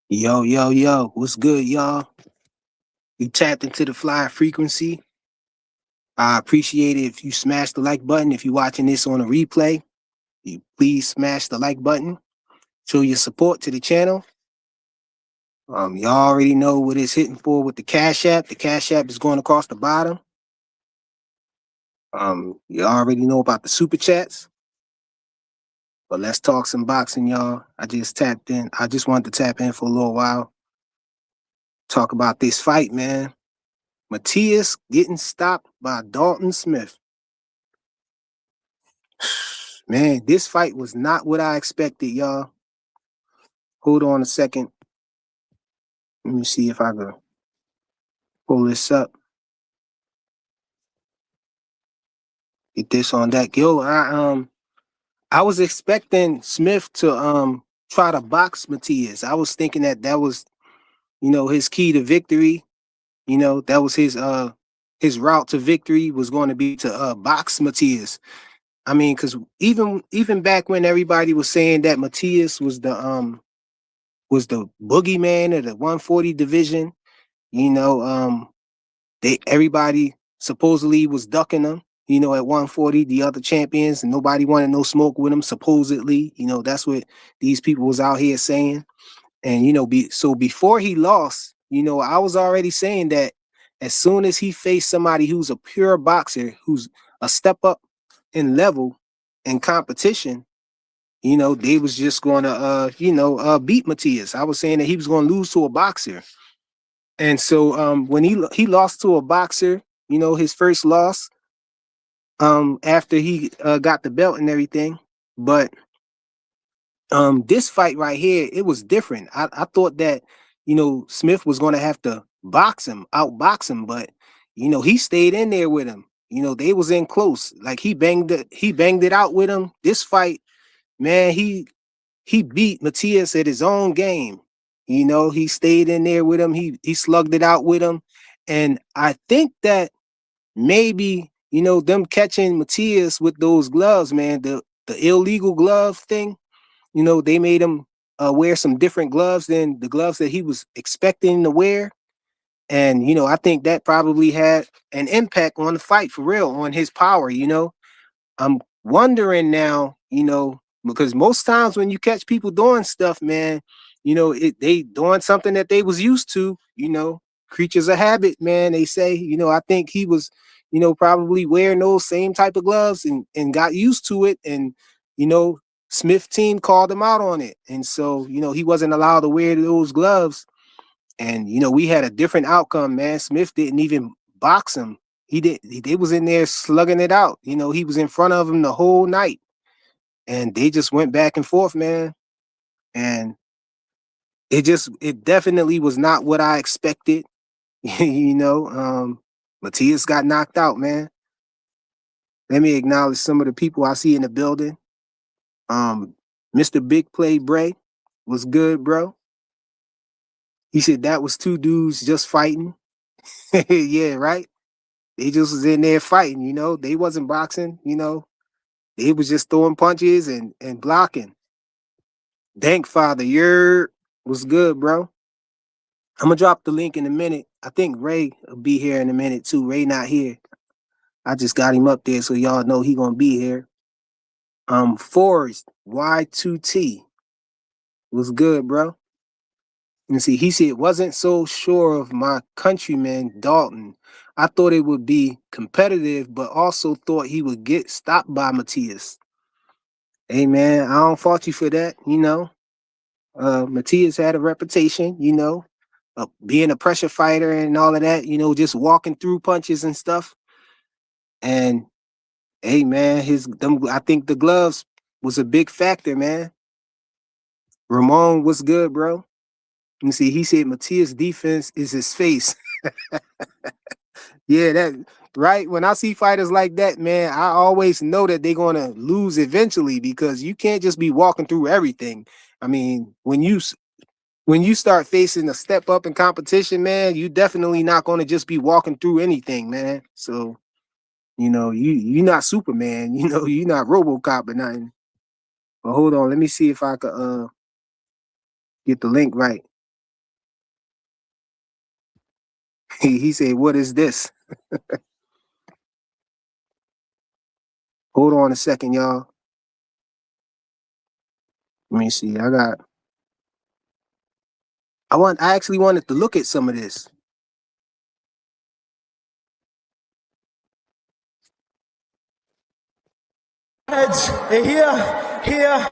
Yo, yo, yo, what's good, y'all? You tapped into the fly frequency. I appreciate it if you smash the like button. If you're watching this on a replay, you please smash the like button. Show your support to the channel. Y'all already know what it's hitting for with the Cash App. The Cash App is going across the bottom. You already know about the super chats. But let's talk some boxing, y'all. I just tapped in. I just wanted to tap in for a little while. Talk about this fight, man. Matias getting stopped by Dalton Smith. Man, this fight was not what I expected, y'all. Hold on a second. Let me see if I can pull this up. Get this on that. Yo, I was expecting Smith to try to box Matias. I was thinking that was, his key to victory. That was his route to victory was going to be to box Matias. I mean, because even back when everybody was saying that Matias was the boogeyman of the 140 division, everybody supposedly was ducking him, at 140, the other champions, and nobody wanted no smoke with him, supposedly. That's what these people was out here saying. And so before he lost, I was already saying that as soon as he faced somebody who's a pure boxer, who's a step up in level and competition, they was just gonna beat Matias. I was saying that he was gonna lose to a boxer. And so when he lost to a boxer, his first loss, after he got the belt and everything. But this fight right here, it was different. I thought that, Smith was gonna have to outbox him, but he stayed in there with him. They was in close. Like he banged it out with him. This fight, man, he beat Matias at his own game. He stayed in there with him. He slugged it out with him. And I think that maybe, them catching Matias with those gloves, man, the illegal glove thing, they made him wear some different gloves than the gloves that he was expecting to wear. And, I think that probably had an impact on the fight for real, on his power. I'm wondering now, because most times when you catch people doing stuff, man, they doing something that they was used to, creatures of habit, man. They say, I think he was, probably wearing those same type of gloves and got used to it. And, Smith team called him out on it. And so, he wasn't allowed to wear those gloves. And, we had a different outcome, man. Smith didn't even box him. They was in there slugging it out. He was in front of him the whole night. And they just went back and forth, man. And it definitely was not what I expected. Matias got knocked out, man. Let me acknowledge some of the people I see in the building. Mr. Big Play Bray was good, bro. He said that was two dudes just fighting. Yeah, right. They just was in there fighting, they wasn't boxing, they was just throwing punches and blocking. Dank Father, was good, bro. I'm gonna drop the link in a minute. I think Ray will be here in a minute too. Ray not here. I just got him up there so y'all know he gonna be here. Forrest Y2T was good, bro. And see, he said wasn't so sure of my countryman Dalton. I thought it would be competitive, but also thought he would get stopped by Matias. Hey man, I don't fault you for that, Matias had a reputation, being a pressure fighter and all of that, just walking through punches and stuff. And hey man, I think the gloves was a big factor, man. Ramon was good, bro. You see, he said Matias' defense is his face. Yeah, that right. When I see fighters like that, man, I always know that they're gonna lose eventually because you can't just be walking through everything. I mean, when you start facing a step up in competition, man, you definitely not gonna just be walking through anything, man. So, you're not Superman, you're not RoboCop or nothing. But hold on, let me see if I could get the link right. He said, "What is this?" Hold on a second, y'all. Let me see. I actually wanted to look at some of this. Heads here,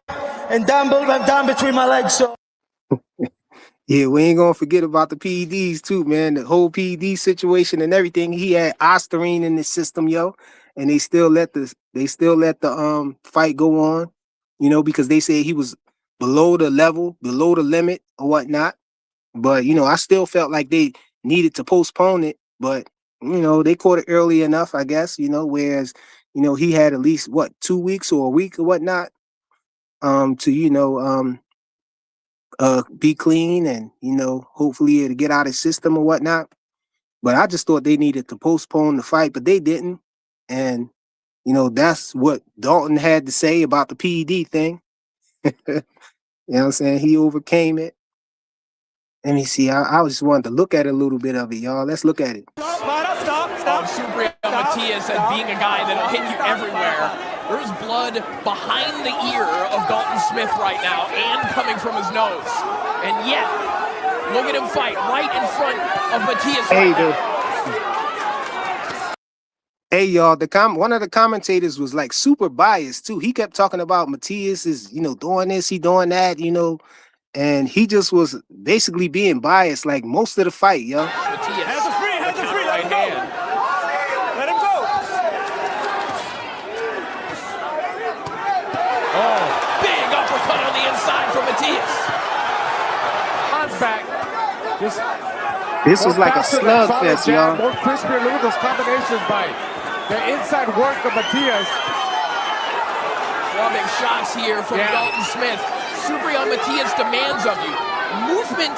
and down between my legs. So Yeah, we ain't gonna forget about the PEDs too, man. The whole PED situation and everything. He had ostarine in the system, yo, and they still let the fight go on, because they said he was below the level, below the limit or whatnot. But I still felt like they needed to postpone it. But they caught it early enough, I guess. Whereas he had at least 2 weeks or a week or whatnot, to be clean and hopefully it'll get out of his system or whatnot. But I just thought they needed to postpone the fight, but they didn't. And that's what Dalton had to say about the PED thing. You know what I'm saying? He overcame it. Let me see. I just wanted to look at a little bit of it, y'all. Let's look at it. Stop. Subriel Matias as being a guy that'll hit you everywhere. There's blood behind the ear of Dalton Smith right now and coming from his nose. And yet, look at him fight right in front of Matias right now. Hey, y'all, one of the commentators was like super biased too. He kept talking about Matias is, doing this, he doing that, and he just was basically being biased like most of the fight, yo. Matias hands are free, let him go. Let him go. Oh, big uppercut on the inside from Matias. Arms back. This was like a slugfest, y'all. More crispier. Look at those combinations by the inside work of Matias. Big shots here from Dalton Smith. Subriel Matias demands of you. Movement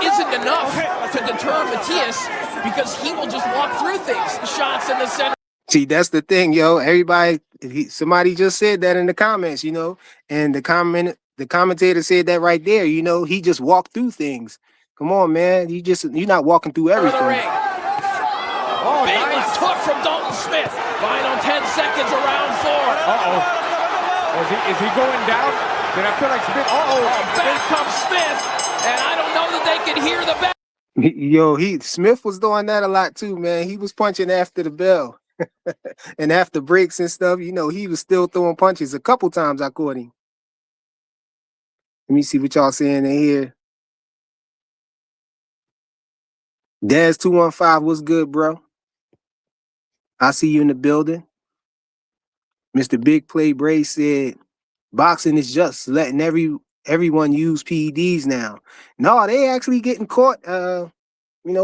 isn't enough to deter Matias because he will just walk through things. Shots in the center. See, that's the thing, yo. Everybody, somebody just said that in the comments, and the commentator said that right there, he just walked through things. Come on, man. You're not walking through everything. Oh, big left hook from Dalton Smith. Final 10 seconds of round 4. Is he going down? Then I feel like Smith. Back comes Smith, and I don't know that they can hear the bell. Yo, Smith was doing that a lot too, man. He was punching after the bell and after breaks and stuff. He was still throwing punches. A couple times I caught him. Let me see what y'all saying in here. Daz 215, what's good, bro? I see you in the building. Mr. Big Play Bray said, boxing is just letting everyone use PEDs now. No, they actually getting caught.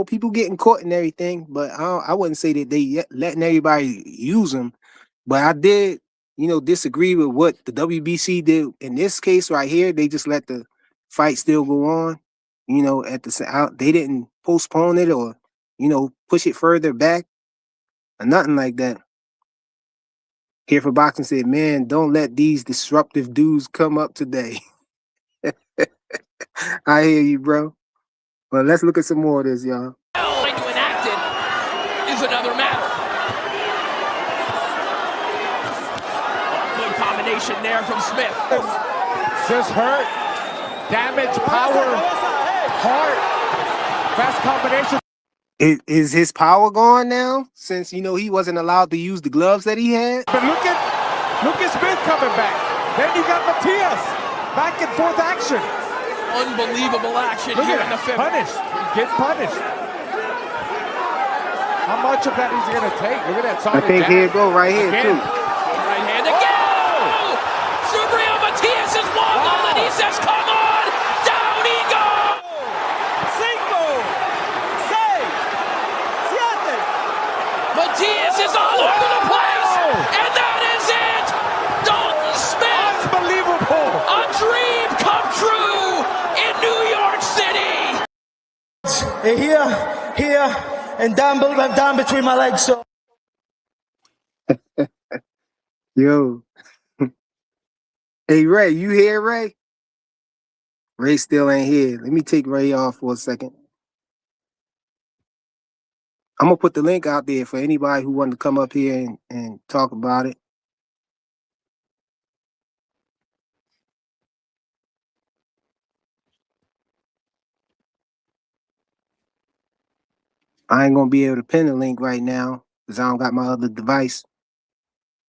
People getting caught and everything, but I wouldn't say that they letting everybody use them. But I did, disagree with what the WBC did in this case right here. They just let the fight still go on. They didn't postpone it or push it further back or nothing like that. Here for Boxing said, man, don't let these disruptive dudes come up today. I hear you, bro. But let's look at some more of this, y'all. Going to enact it is another matter. Good combination there from Smith. Just hurt, damage, power, heart, fast combination. Is his power gone now? Since he wasn't allowed to use the gloves that he had. But look at Smith coming back. Then you got Matias. Back and forth action. Unbelievable action here in the fifth. Punished. He's getting punished. How much of that is he gonna take? Look at that solid. I think here it go right here too. Right hand again. Subriel Matias is wobbled and he says, "Come on!" Down he goes. 5, 6, 7. Matias is all over the place, and that is it. Dalton Smith. Unbelievable. A dream come true in New York City. Here, and down between my legs. So. Yo. Hey, Ray, you here, Ray? Ray still ain't here. Let me take Ray off for a second. I'm gonna put the link out there for anybody who wanted to come up here and talk about it. I ain't gonna be able to pin the link right now because I don't got my other device.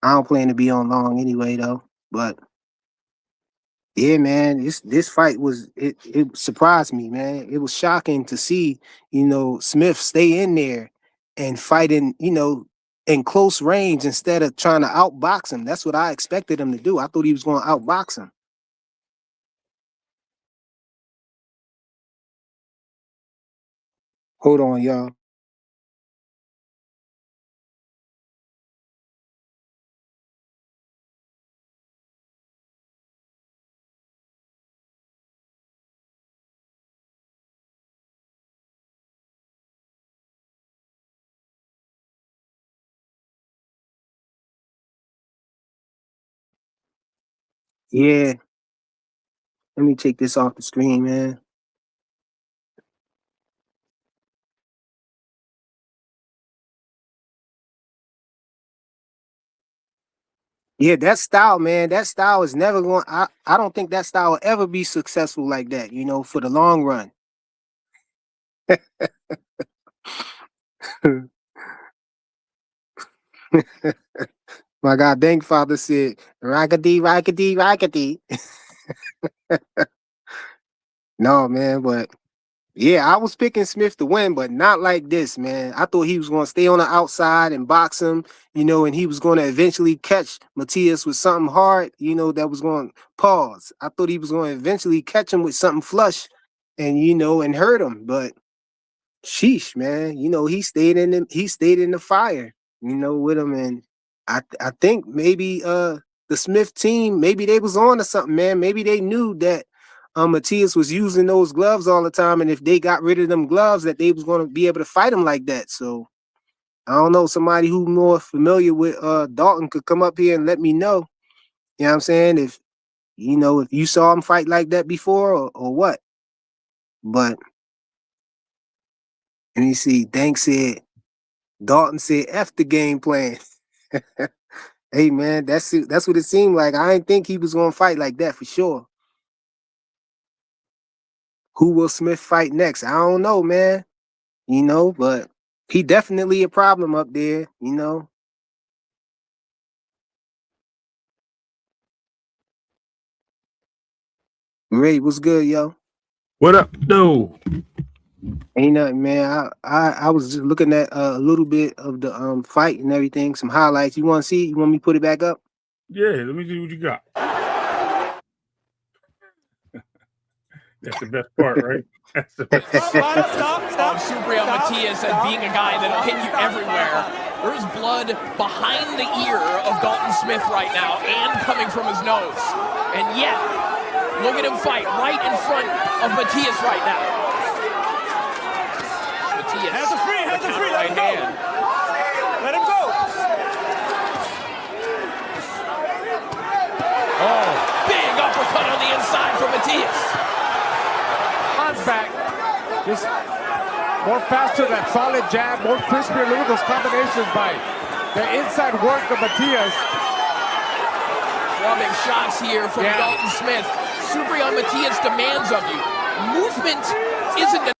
I don't plan to be on long anyway though. But yeah, man, this fight was it surprised me, man. It was shocking to see, Smith stay in there and fighting, in close range instead of trying to outbox him. That's what I expected him to do. I thought he was going to outbox him. Hold on, y'all. Yeah, let me take this off the screen, man. Yeah, that style, man, that style is never going. I don't think that style will ever be successful like that, for the long run. My God, Bankfather said, "Rackety, rackety, rackety." No, man, but yeah, I was picking Smith to win, but not like this, man. I thought he was going to stay on the outside and box him, and he was going to eventually catch Matias with something hard, that was going to pause. I thought he was going to eventually catch him with something flush and, and hurt him. But sheesh, man, he stayed in the fire, with him. And I think maybe the Smith team, maybe they was on to something, man. Maybe they knew that Matias was using those gloves all the time, and if they got rid of them gloves, that they was going to be able to fight him like that. So I don't know. Somebody who more familiar with Dalton could come up here and let me know. You know what I'm saying? If you saw him fight like that before or what. But let me see. Dalton said F the game plan. Hey man, that's what it seemed like. I didn't think he was gonna fight like that for sure. Who will Smith fight next? I don't know, man. But he definitely a problem up there, Ray, what's good, yo? What up, though? Ain't nothing, man. I was just looking at a little bit of the fight and everything, some highlights. You want to see? You want me to put it back up? Yeah, let me see what you got. That's the best part, right? That's the best part. Stop. Subriel Matias as being a guy that'll hit you everywhere. There's blood behind the ear of Dalton Smith right now and coming from his nose. And yet, look at him fight right in front of Matias right now. Matias. Hands are free, let him go. Let him go. Oh, big uppercut on the inside for Matias. Back, just more faster, that solid jab, more crispier. Look at those combinations by the inside work of Matias. Rubbing shots here from Dalton Smith. Subriel Matias demands of you. Movement isn't the...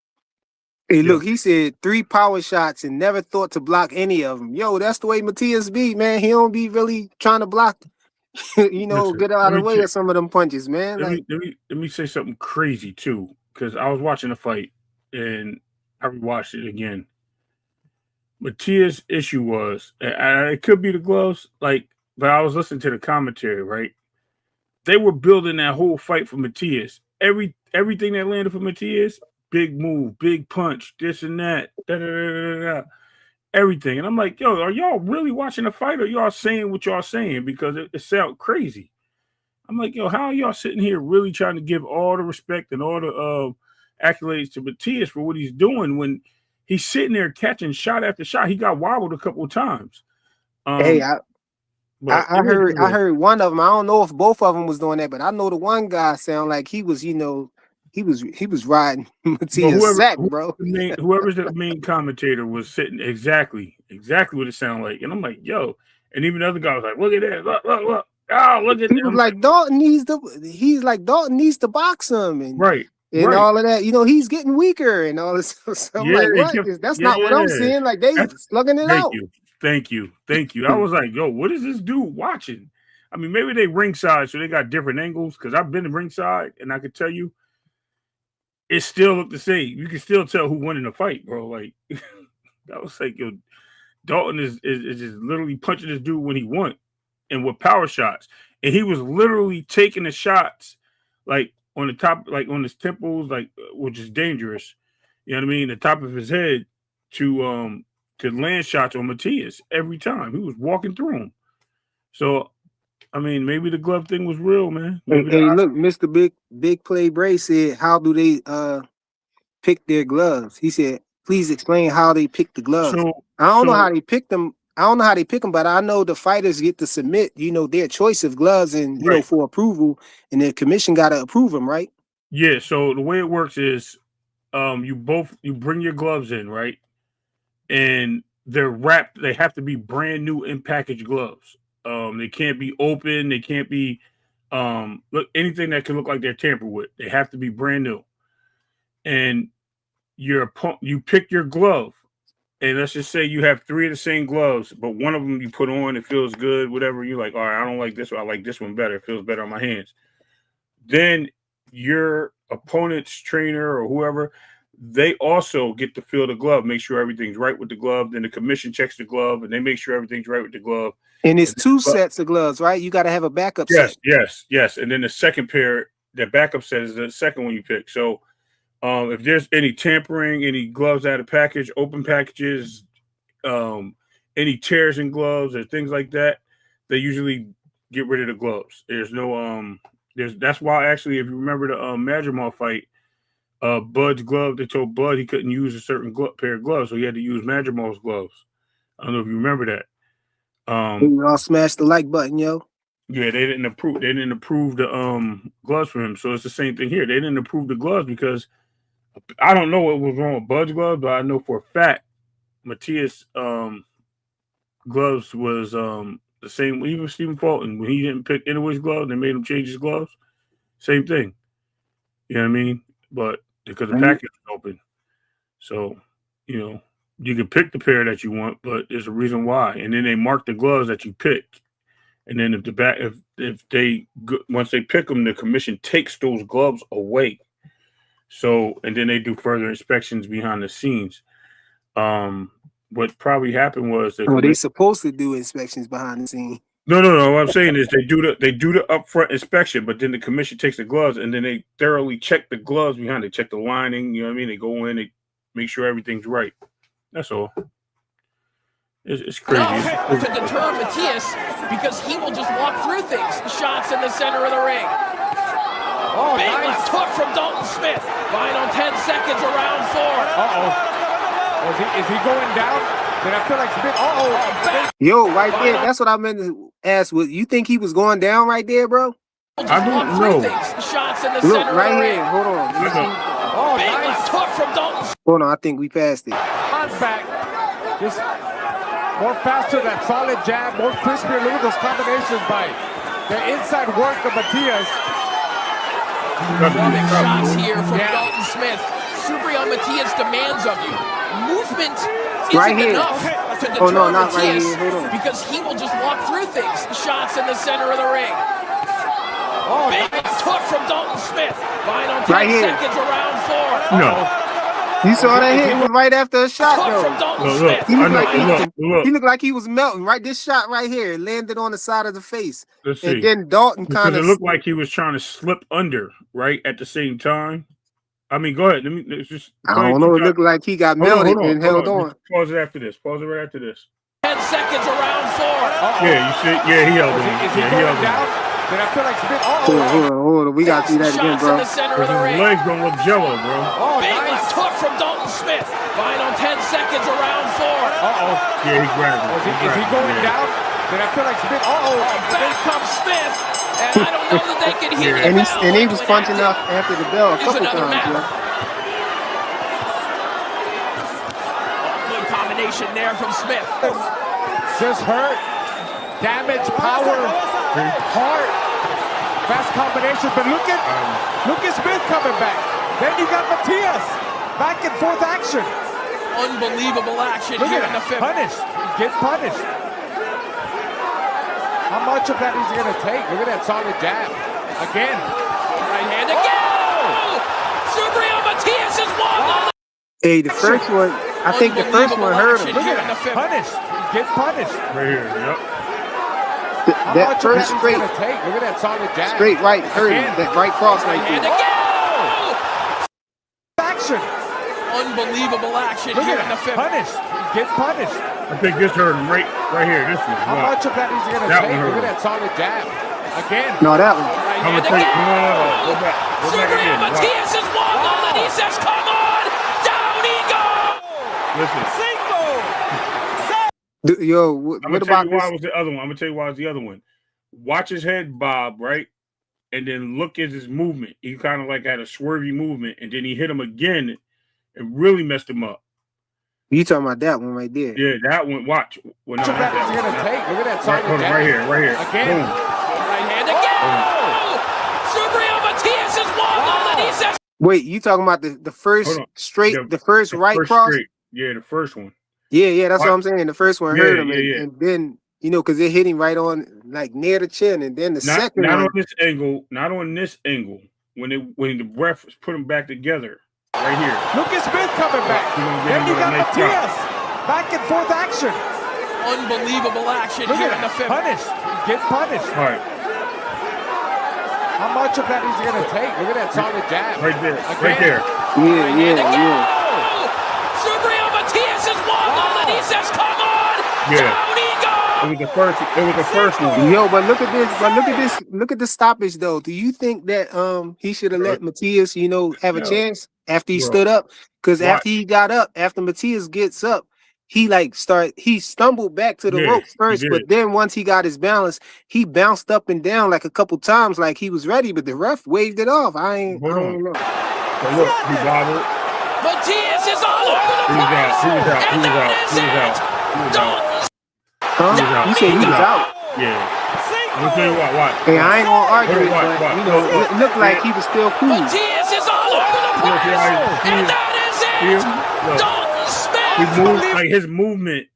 Hey, look, he said 3 power shots and never thought to block any of them. Yo, that's the way Matias be, man. He don't be really trying to block, Listen, get out of the way of some of them punches, man. Let me say something crazy, too. Because I was watching the fight and I rewatched it again. Matias' issue was, and it could be the gloves, but I was listening to the commentary, right? They were building that whole fight for Matias. Everything that landed for Matias, big move, big punch, this and that, everything. And I'm like, yo, are y'all really watching the fight or y'all saying what y'all saying? Because it sounds crazy. I'm like, yo, how are y'all sitting here really trying to give all the respect and all the accolades to Matias for what he's doing when he's sitting there catching shot after shot? He got wobbled a couple of times. Hey, I heard one of them. I don't know if both of them was doing that, but I know the one guy sound like he was, he was riding Well, Matias' sack, bro. whoever's the main commentator was sitting exactly what it sounded like, and I'm like, yo, and even the other guy was like, look at that, look, oh, look at He that. was like, Dalton needs to box him and Right. all of that. You know, he's getting weaker and all this. So I'm Yeah, like, they what? kept- That's not what I'm yeah. seeing. Like they That's- slugging it out. Thank you. I was like, yo, what is this dude watching? I mean, maybe they ringside, so they got different angles. Because I've been to ringside, and I could tell you, it still looked the same. You can still tell who won in the fight, bro. Like that was like, yo, Dalton is just literally punching this dude when he won, and with power shots, and he was literally taking the shots like on the top, like on his temples, like which is dangerous. You know what I mean? The top of his head to land shots on Matias every time. He was walking through him. So, I mean, maybe the glove thing was real, man. Hey, look, Mr. Big Play Bray said, how do they pick their gloves? He said, please explain how they pick the gloves. I don't know how they pick them. But I know the fighters get to submit, you know, their choice of gloves and, you know, for approval, and the commission got to approve them, right? Yeah. So the way it works is you bring your gloves in, right? And they're wrapped. They have to be brand new in package gloves. They can't be open. They can't be anything that can look like they're tampered with. They have to be brand new. And you pick your glove, and let's just say you have 3 of the same gloves, but one of them you put on, it feels good, whatever. You're like, all right, I don't like this one. I like this one better. It feels better on my hands. Then your opponent's trainer or whoever, they also get to feel the glove, make sure everything's right with the glove. Then the commission checks the glove, and they make sure everything's right with the glove. And it's 2 sets of gloves, right? You got to have a backup set. Yes. And then the second pair, the backup set is the second one you pick. So if there's any tampering, any gloves out of package, open packages, any tears in gloves or things like that, they usually get rid of the gloves. There's no that's why actually, if you remember the Madrimal fight, Bud's glove, they told Bud he couldn't use a certain pair of gloves, so he had to use Madrimal's gloves. I don't know if you remember that. We all smashed the like button, yo. Yeah, they didn't approve the gloves for him. So it's the same thing here. They didn't approve the gloves because I don't know what was wrong with Bud's gloves, but I know for a fact Matias gloves was the same. Even Stephen Fulton, when he didn't pick Inouye's gloves, they made him change his gloves. Same thing. You know what I mean? But because the package is open. So, you know, you can pick the pair that you want, but there's a reason why. And then they mark the gloves that you pick. And then once they pick them, the commission takes those gloves away. So, and then they do further inspections behind the scenes. What probably happened was that they're supposed to do inspections behind the scenes. No. What I'm saying is they do the upfront inspection, but then the commission takes the gloves and then they thoroughly check the gloves behind. They check the lining. You know what I mean? They go in, they make sure everything's right. That's all. It's crazy. No, to deter Matias because he will just walk through things. The shots in the center of the ring. Oh, Big nice. left hook from Dalton Smith. Final 10 seconds of round 4. Is he going down? Then I feel like Smith. Yo, right there. That's what I meant to ask. You think he was going down right there, bro? I don't know. Shots in the Look, center right of the here. ring. Hold on. Big left hook from Dalton. Hold on. I think we passed it. Arms back. Just more faster, that solid jab, more crispier. Look at those combinations by the inside work of Matias. Big shots here from Dalton Smith. Subriel Matias demands of you. Movement isn't Right here. enough to deter not right Matias here. Hold on. because he will just walk through things. The shots in the center of the ring. Big left hook from Dalton Smith. Final 10 Right here. seconds of round 4. No. You saw that hit? It was right after a shot, Hook from though. Dalton Look, Smith. He looked like he was melting. Right, this shot right here landed on the side of the face, Let's see. and then Dalton Because kind it of looked like he was trying to slip under, right, at the same time. I mean, go ahead. It's just. I don't know. It looked like he got melted and held on. Just pause it after this. Pause it right after this. 10 seconds of round 4. Yeah, you see. Yeah, he held on. Is he Yeah, he going held on. down? Then I feel like Smith. Hold on. We got to see that again, Shots in bro. the center of the His ring. legs gonna look jello, bro. Big left hook from Dalton Smith. Final 10 seconds of round 4. Yeah, he grabbed it. Is he going down? Then Then I feel like Smith. Back comes Smith, and I don't know that they can hear the bell. And he was punching up after the bell a Is couple another times. match. Good combination there from Smith. Just hurt, damage, power, heart, fast combinations. But look at Smith coming back. Then you got Matias, back and forth action. Unbelievable action Look here at in the that, fifth. punished, get punished. How much of that is he gonna take? Look at that solid jab. Again. Right hand again. Subriel Matias is one. Hey, the first one, I think the first one hurt him. Look at that, punished, get punished. Right here. Yep. How That much of first that is he straight, gonna take? Look at that solid jab. straight right hurt him. Again. That right cross right Right hand there. again. Action. Unbelievable action Look here at in the that, fifth. punished, get punished. I think this hurt him right here. This one. How much of that is he gonna That take? one Look hurt at that solid jab. Again. No, that one. Right I'm hand gonna take. again. No. Go back. Go back Subriel again. Watch. Matias is one. And he says, come on. Down he goes. Listen. Yo, I'm what gonna tell about you why this? it was the other one. I'm gonna tell you why it was the other one. Watch his head bob, right? And then look at his movement. He kind of like had a swervy movement, and then he hit him again and really messed him up. You talking about that one right there? Yeah, that one. Watch. Well, How much of that is he gonna take? Look at that solid Hold on, jab. right here. Again. Boom. Right hand again. Subriel Matias is one. And he says, Wait, you talking about the first Hold on. straight, Yeah, the first right First cross? straight. Yeah, the first one. Yeah, that's what I'm saying. The first one hurt him, Yeah. and then because it hit him right on like near the chin, and then the second Not one. on this angle. Not on this angle. When the ref put them back together, right here. Look at Smith coming back. Then you got Matias, back and forth action. unbelievable action Look here at in the that, fifth. punished, get punished. All right, How much of that is he gonna take? Look at that solid jab. right there, Again. right there. Yeah. Subriel Matias is one. And he says, come on. Yeah. Down he goes. It was the first one. Yo, but look at this. Look at the stoppage though. Do you think that he should have let Matias, have a Yeah. chance after he Bro. stood up? Because Right. after he got up, after Matias gets up, he stumbled back to the Yeah, ropes he first, did. but then once he got his balance, he bounced up and down like a couple times, like he was ready, but the ref waved it off. I Hold don't on. know. So look, he wobbled. Matias is all over the He was place. out. He was out. He And was that out. is He was it. out. He was out. Dalton Huh? You said he was out. Yeah. I'm gonna tell you what. Watch. Hey, I ain't gonna argue it, Watch, but watch. it looked like he was still cool. Matias is all over the Look, place. yeah, And that is See it. him? Look. Dalton Smith. He moved like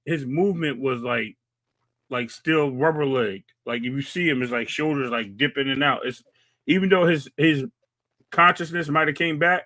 his movement was like still rubber legged. Like if you see him, his like shoulders like dip in and out. It's even though his consciousness might have came back,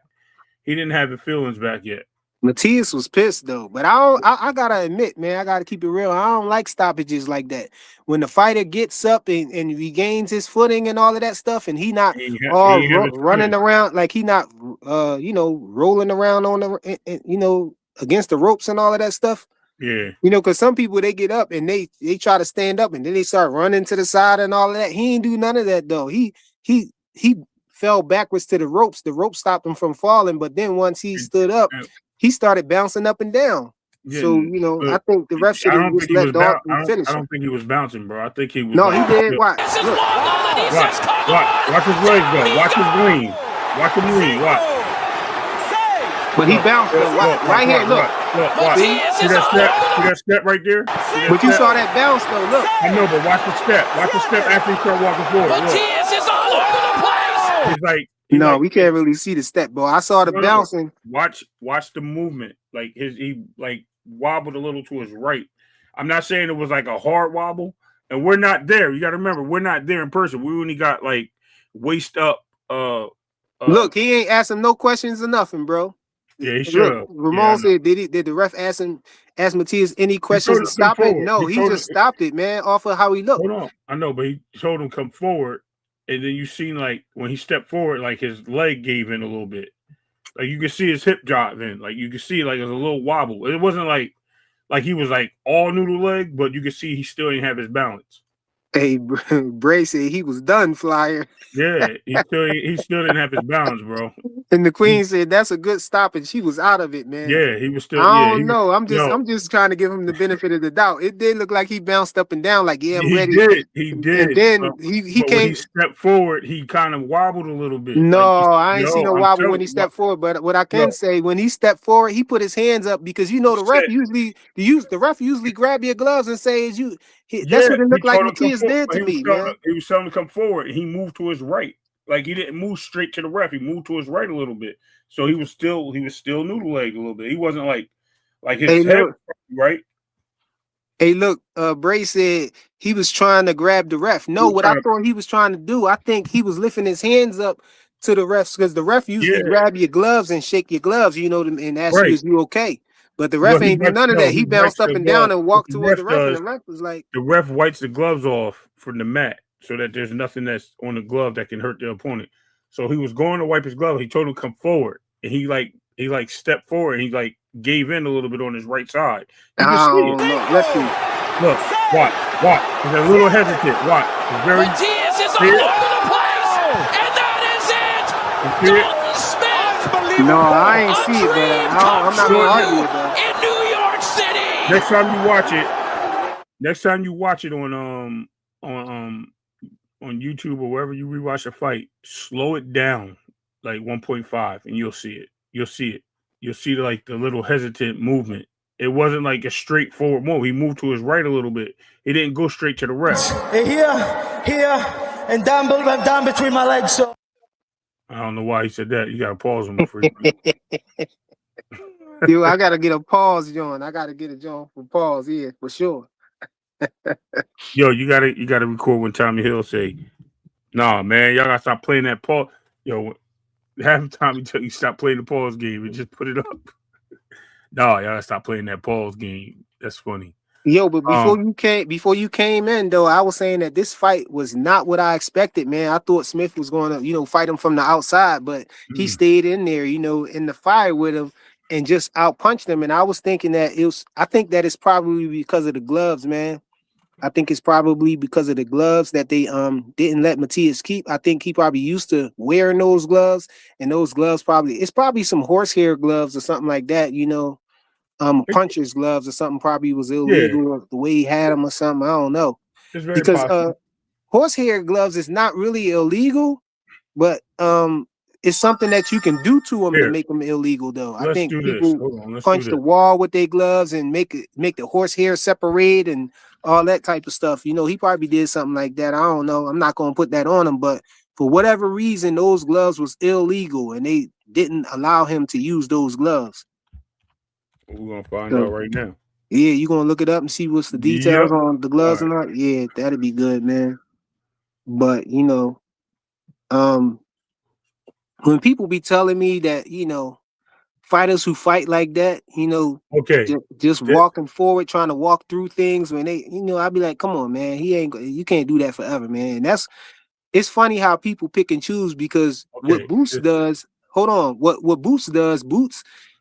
he didn't have his feelings back yet. Matias was pissed though, but I gotta admit, man, I gotta keep it real. I don't like stoppages like that. When the fighter gets up and regains his footing and all of that stuff, and he not running around like he not rolling around on the against the ropes and all of that stuff. Yeah. Because some people they get up and they try to stand up and then they start running to the side and all of that. He ain't do none of that though. He fell backwards to the ropes. The rope stopped him from falling, but then once he stood up, he started bouncing up and down. Yeah, So, I think the ref should have just let Dalton finish. I don't think he was bouncing, bro. I think he was. No, he did. Watch. This is Look. one. And he says, come Watch. on. Watch his legs go. Watch his lean. Watch him lean. Watch. But he bounced though. Right here, look. Watch. See Matias is that all step? over See that step right there? But you saw that bounce though. Look. I know, but watch the step. Watch the step after he start walking forward. Look. Matias is all over the place. It's like No, we can't really see the step, bro. I saw the bouncing. Watch the movement. Like he like wobbled a little to his right. I'm not saying it was like a hard wobble, and we're not there. You got to remember, we're not there in person. We only got like waist up. Look, he ain't asking no questions or nothing, bro. Yeah, he should. Look, Ramon said, did the ref ask Matias any questions to stop it? No, he just stopped it, man, off of how he looked. Hold on, I know, but he told him come forward, and then you seen like when he stepped forward, like his leg gave in a little bit. Like you could see his hip drop in. Like you could see like it was a little wobble. It wasn't like he was like all noodle leg, but you could see he still didn't have his balance. Hey, Bray said he was done, Flyer. Yeah, he still didn't have his balance, bro. And the queen said that's a good stop, and she was out of it, man. Yeah, he was I still. Yeah, don't know. yo, I'm just trying to give him the benefit of the doubt. It did look like he bounced up and down, like, yeah, I'm he ready. did. He And did. then he But when came. he stepped forward, he kind of wobbled a little bit. No, Like, I ain't see yo, no I'm wobble when telling he you, stepped forward. But what I yo, can say, when he stepped forward, he put his hands up because you know the ref shit. usually the ref usually grab your gloves and say, "Is you?" That's Yeah, what it he looked like told him to come Matias forward. did to me, man. He was telling him to come forward, and he moved to his right. Like he didn't move straight to the ref. He moved to his right a little bit. So he was still noodle leg a little bit. He wasn't like Hey, his head look. right. Hey, look, Bray said he was trying to grab the ref. He No, was what I trying to, thought he was trying to do, I think he was lifting his hands up to the refs because the ref usually yeah, grab your gloves and shake your gloves, and ask you, right. is you okay? But the Well, ref ain't do none of that. He he wipes bounced up the and down and what walked the towards ref the ref, and does. the ref was like, The ref wipes the gloves off from the mat so that there's nothing that's on the glove that can hurt the opponent. So he was going to wipe his glove. He told him to come forward, and he stepped forward. And he gave in a little bit on his right side. You can I see it. don't know. Let's see. Look, watch. He's a little hesitant. Watch. He's very. Matias is all over the place, and that is it. See it? Dalton Smith, No, I ain't a see it, but dream I'm come not gonna argue true with that. in New York City. Next time you watch it on YouTube or wherever you rewatch a fight, slow it down like 1.5, and you'll see it. You'll see the little hesitant movement. It wasn't like a straightforward move. He moved to his right a little bit. He didn't go straight to the ref. Here, and down between my legs. So I don't know why he said that. You gotta pause him before you. Yo, I gotta get a pause, John. I gotta get a John for pause here for sure. Yo, you gotta record when Tommy Hill say, "Nah, man, y'all gotta stop playing that pause." Yo, half the time he tell you stop playing the pause game and just put it up. Nah, y'all gotta stop playing that pause game. That's funny. Yo, but before you came in though, I was saying that this fight was not what I expected, man. I thought Smith was going to, fight him from the outside, but he stayed in there, in the fire with him and just outpunched him. And I was thinking that I think that it's probably because of the gloves, man. I think it's probably because of the gloves that they didn't let Matias keep. I think he probably used to wearing those gloves, and those gloves it's probably some horsehair gloves or something like that, puncher's gloves or something probably was illegal or the way he had them or something. I don't know. It's very Because possible. horsehair gloves is not really illegal, but it's something that you can do to them to make them illegal though. I think people punch the wall with their gloves and make the horsehair separate and all that type of stuff. He probably did something like that. I don't know. I'm not gonna put that on him, but for whatever reason, those gloves was illegal and they didn't allow him to use those gloves. We're gonna find out right now. Yeah, you gonna look it up and see what's the details on the gloves or not? Yeah, that'd be good, man. But when people be telling me that, fighters who fight like that, just walking forward, trying to walk through things when they, I'd be like, come on, man, you can't do that forever, man. And it's funny how people pick and choose because what Boots does, hold on, what Boots does,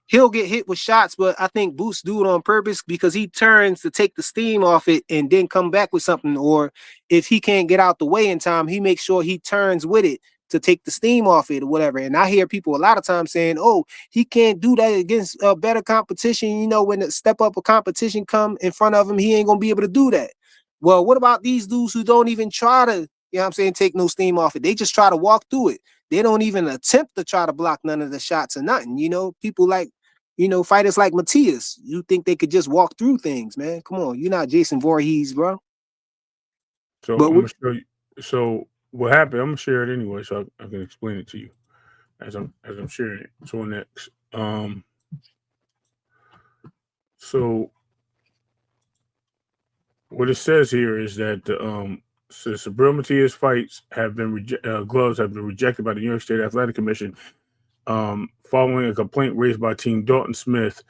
he'll get hit with shots, but I think Boots do it on purpose because he turns to take the steam off it and then come back with something. Or if he can't get out the way in time, he makes sure he turns with it to take the steam off it or whatever. And I hear people a lot of times saying, oh, he can't do that against better competition. When the step up of competition come in front of him, he ain't going to be able to do that. Well, what about these dudes who don't even try to, take no steam off it? They just try to walk through it. They don't even attempt to try to block none of the shots or nothing. People like, fighters like Matias, you think they could just walk through things, man. Come on, you're not Jason Voorhees, bro. So I'm gonna show you. So what happened? I'm gonna share it anyway, so I can explain it to you as I'm sharing it. So next, so what it says here is that says Sabril Matias fights have been gloves have been rejected by the New York State Athletic Commission. Following a complaint raised by Team Dalton Smith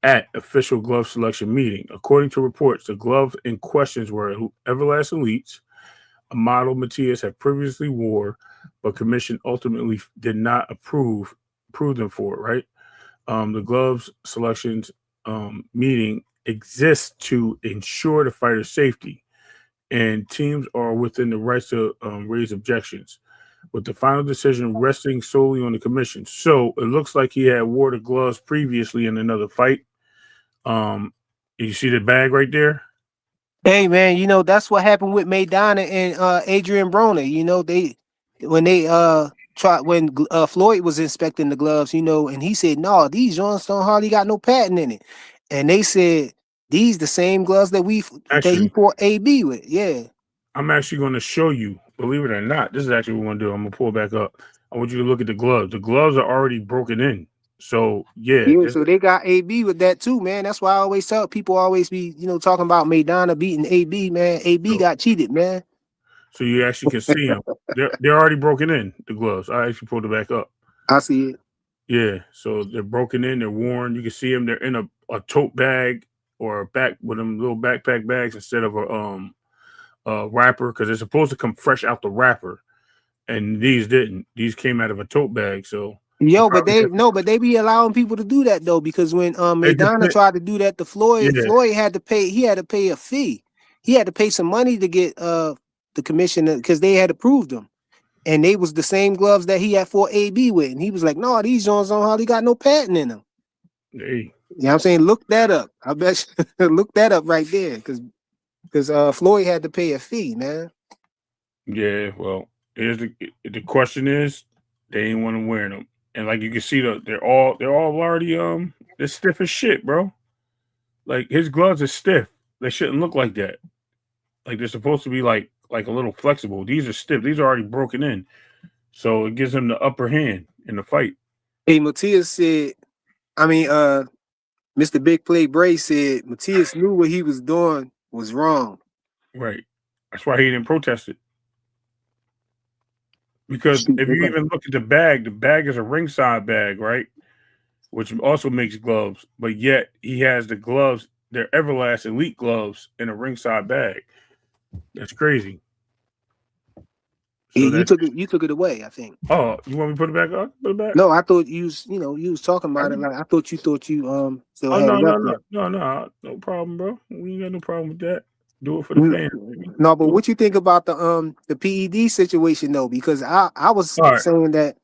at official glove selection meeting. According to reports, the gloves in questions were Everlast Elites, a model Matias had previously wore, but commission ultimately did not approve them for it, right? The gloves selections meeting exists to ensure the fighter's safety, and teams are within the rights to raise objections. with the final decision resting solely on the commission. So it looks like he had wore the gloves previously in another fight. You see the bag right there? Hey man, that's what happened with Maidana and Adrian Broner. When Floyd was inspecting the gloves, and he said, "No, these joints don't hardly got no patent in it," and they said these the same gloves that he fought AB with. Yeah, I'm actually going to show you. Believe it or not, this is actually what we're going to do. I'm going to pull it back up. I want you to look at the gloves. The gloves are already broken in. So yeah. So they got AB with that too, man. That's why I always tell people always be, talking about Maidana beating AB, man. AB got cheated, man. So you actually can see them. They're already broken in, the gloves. I actually pulled it back up. I see it. Yeah, so they're broken in, they're worn. You can see them. They're in a tote bag or a back with them little backpack bags instead of a wrapper, because they're supposed to come fresh out the wrapper, and these didn't. These came out of a tote bag. So but they be allowing people to do that though, because when Maidana tried to do that to Floyd, Floyd had to pay. He had to pay a fee. He had to pay some money to get the commission, because they had approved them. And they was the same gloves that he had for AB with. And he was like, "No, these Jones don't hardly got no patent in them." Hey. You know what I'm saying? Look that up. I bet you, look that up right there. Because Floyd had to pay a fee, man. Yeah, well, here's the question is, they ain't want to wear them. And like you can see, they're all already they're stiff as shit, bro. Like his gloves are stiff. They shouldn't look like that. Like they're supposed to be like a little flexible. These are stiff. These are already broken in. So it gives him the upper hand in the fight. Hey, Matias said, Mr. Big Play Bray said Matias knew what he was doing was wrong. Right. That's why he didn't protest it. Because if you even look at the bag is a ringside bag, right? Which also makes gloves. But yet he has the gloves, they're Everlast Elite gloves in a ringside bag. That's crazy. So you took it away, I think. Oh, you want me to put it back up? Put it back? No, I thought you was talking about it. Like I thought you still had it up there. No problem, bro. We ain't got no problem with that. Do it for the fans. No, but what you think about the PED situation though? Because I was saying that,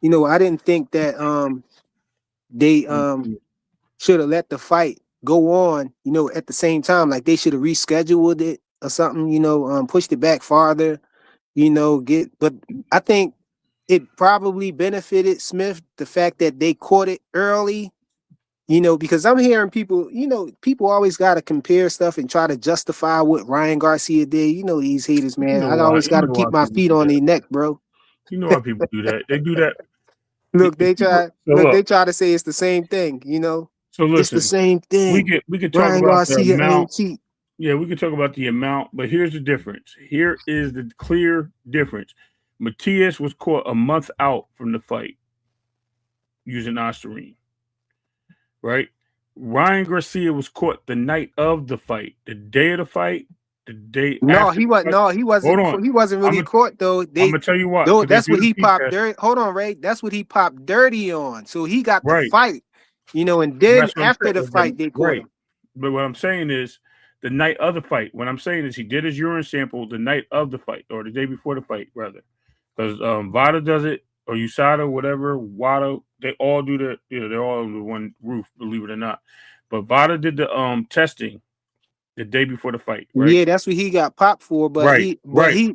I didn't think that they should have let the fight go on, at the same time. Like they should have rescheduled it or something, pushed it back farther, but I think it probably benefited Smith, the fact that they caught it early, because I'm hearing people, people always got to compare stuff and try to justify what Ryan Garcia did. These haters, man. I always got to keep my feet on their neck, bro. You know how people do that. They do that. Look, they try to say it's the same thing, So listen, it's the same thing. We could talk Ryan about Garcia the amount. cheat. Yeah, we could talk about the amount, but here's the difference. Here is the clear difference. Matias was caught a month out from the fight using Ostarine, right? Ryan Garcia was caught the night of the fight, the day of the fight, the day. No, he wasn't. No, he wasn't. Hold on. He wasn't really caught though. I'm gonna tell you what. Though, that's what he popped dirty. Hold on, Ray. That's what he popped dirty on. So he got the fight, and then after the fight they caught him. But what I'm saying is, the night of the fight. What I'm saying is, he did his urine sample the night of the fight, or the day before the fight, rather. Because Vada does it, or USADA, whatever, WADA, they all do that. They're all under one roof, believe it or not. But Vada did the testing the day before the fight, right? Yeah, that's what he got popped for, but he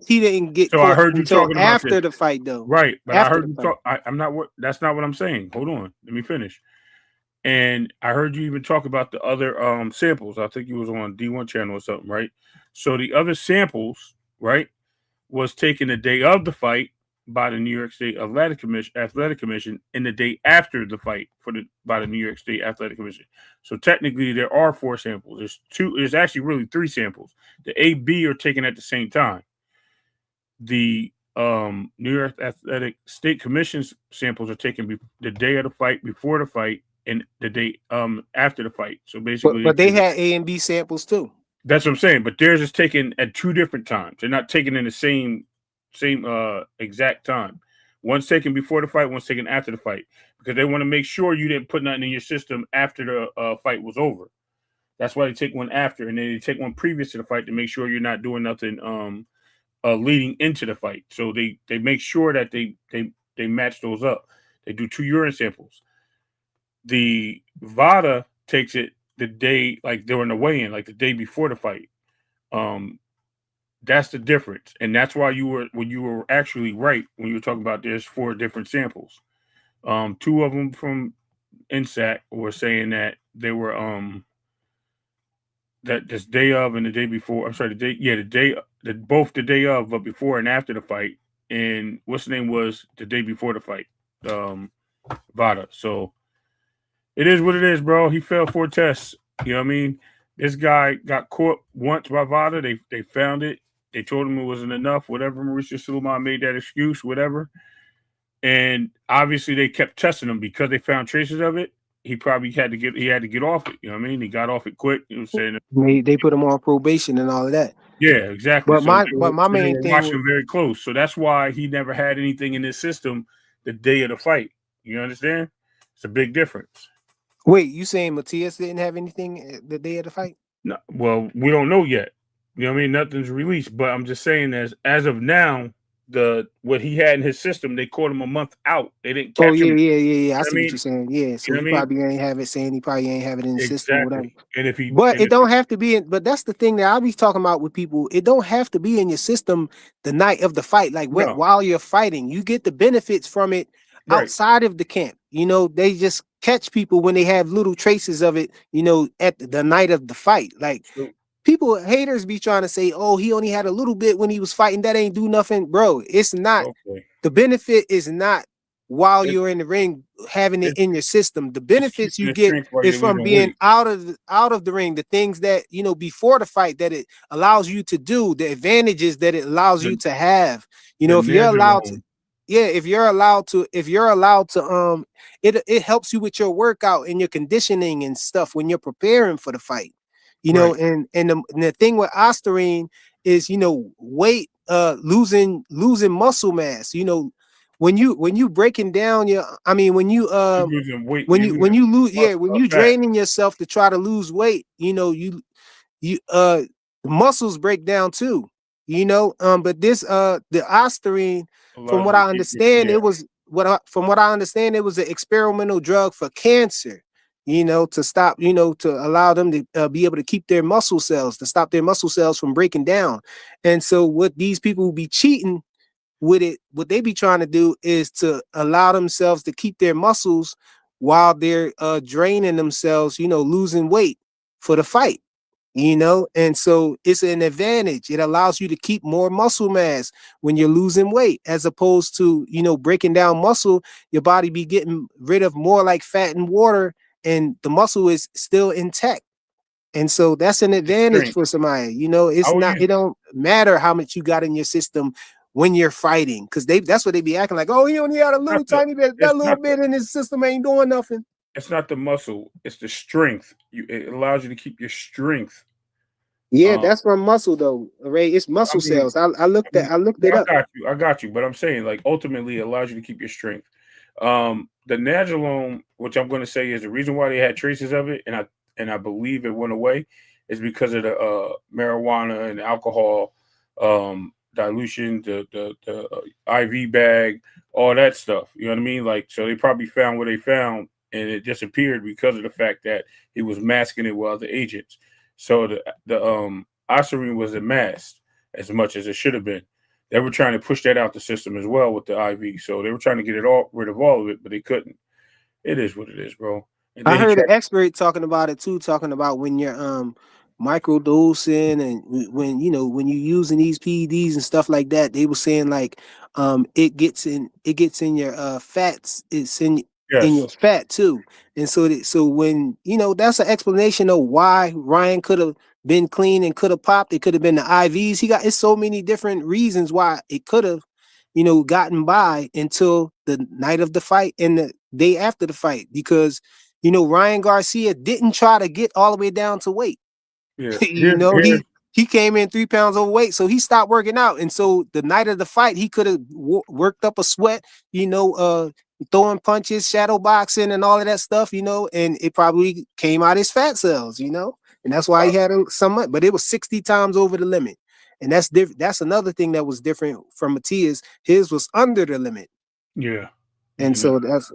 didn't get. So I heard you talking about after the fight, though. Right, but I heard you talk. I'm not. That's not what I'm saying. Hold on, let me finish. And I heard you even talk about the other samples. I think you was on D1 channel or something, right? So the other samples, right, was taken the day of the fight by the New York State Athletic Commission, and the day after the fight by the New York State Athletic Commission. So technically, there are 4 samples. There's 2. There's actually really 3 samples. The A, B are taken at the same time. The New York Athletic State Commission's samples are taken the day of the fight, before the fight, and the day after the fight. So basically, but they had A and B samples too. That's what I'm saying. But theirs is taken at 2 different times. They're not taken in the same exact time. One's taken before the fight, one's taken after the fight, because they want to make sure you didn't put nothing in your system after the fight was over. That's why they take one after, and then they take one previous to the fight to make sure you're not doing nothing leading into the fight. So they make sure that they match those up. They do 2 urine samples. The VADA takes it the day, like during the weigh-in, like the day before the fight. That's the difference, and that's why you were actually right when you were talking about there's 4 different samples. 2 of them from INSAC were saying that they were that this day of and the day before. I'm sorry, both the day of, but before and after the fight. And what's the name was the day before the fight, VADA. So it is what it is, bro. He failed 4 tests. You know what I mean? This guy got caught once by VADA. They found it. They told him it wasn't enough. Whatever. Mauricio Sulaiman made that excuse. Whatever. And obviously they kept testing him because they found traces of it. He probably had to get off it. You know what I mean? He got off it quick. You know what I'm saying? They put him on probation and all of that. Yeah, exactly. But my main thing, watching him very close. So that's why he never had anything in his system the day of the fight. You understand? It's a big difference. Wait, you saying Matias didn't have anything the day of the fight? No, well, we don't know yet. You know what I mean? Nothing's released. But I'm just saying, as of now, what he had in his system, they caught him a month out. They didn't catch him. Yeah. I see what you're saying. Yeah, so he probably ain't have it. Saying he probably ain't have it in the system. Or whatever. And it don't have to be in. But that's the thing that I'll be talking about with people. It don't have to be in your system the night of the fight. Like while you're fighting, you get the benefits from it outside of the camp. You know, they just catch people when they have little traces of it. You know, at the night of the fight, like. People, haters be trying to say, oh, he only had a little bit when he was fighting. That ain't do nothing. Bro, it's not. Okay. The benefit is not while you're in the ring having it in your system. The benefits you get is from being out of the ring. The things that, you know, before the fight that it allows you to do, the advantages that it allows you to have. You know, if you're allowed to. Yeah, if you're allowed to, it helps you with your workout and your conditioning and stuff when you're preparing for the fight. You know, and the thing with Ostarine is, you know, weight, losing muscle mass. You know, when you breaking down when you draining yourself to try to lose weight, you know, the muscles break down too. You know, but this the Ostarine, from what I understand, it was an experimental drug for cancer. You know, to stop, you know, to allow them to be able to keep their muscle cells, to stop their muscle cells from breaking down. And so what these people will be cheating with it, what they be trying to do is to allow themselves to keep their muscles while they're draining themselves, you know, losing weight for the fight, you know. And so it's an advantage. It allows you to keep more muscle mass when you're losing weight, as opposed to, you know, breaking down muscle. Your body be getting rid of more like fat and water, and the muscle is still intact. And so that's an advantage for somebody. You know, it don't matter how much you got in your system when you're fighting, because that's what they be acting like, oh, he only had a little tiny bit, that little bit in his system ain't doing nothing. It's not the muscle, it's the strength. It allows you to keep your strength. Yeah, that's from muscle though, Ray. It's muscle cells. I looked it up. I got you, but I'm saying, like, ultimately it allows you to keep your strength. The Nagilone, which I'm going to say is the reason why they had traces of it, and I believe it went away, is because of the marijuana and alcohol dilution, the IV bag, all that stuff. You know what I mean? Like, so they probably found what they found, and it disappeared because of the fact that he was masking it with other agents. So the Ostarine wasn't masked as much as it should have been. They were trying to push that out the system as well with the IV. So they were trying to get rid of all of it, but they couldn't. It is what it is, bro. I heard an expert talking about it too, talking about when you're microdosing and when you're using these PEDs and stuff like that. They were saying like it gets in your fats. It's in your fat too. And so when, you know, that's an explanation of why Ryan could have been clean and could have popped. It could have been the IVs. It's so many different reasons why it could have, you know, gotten by until the night of the fight and the day after the fight, because, you know, Ryan Garcia didn't try to get all the way down to weight. Yeah. You know, he came in 3 pounds overweight, so he stopped working out. And so the night of the fight, he could have worked up a sweat, you know, throwing punches, shadow boxing and all of that stuff, you know, and it probably came out his fat cells, you know. And that's why he had so much, but it was 60 times over the limit. and that's different. That's another thing that was different from Matias. His was under the limit, Yeah. and so that's.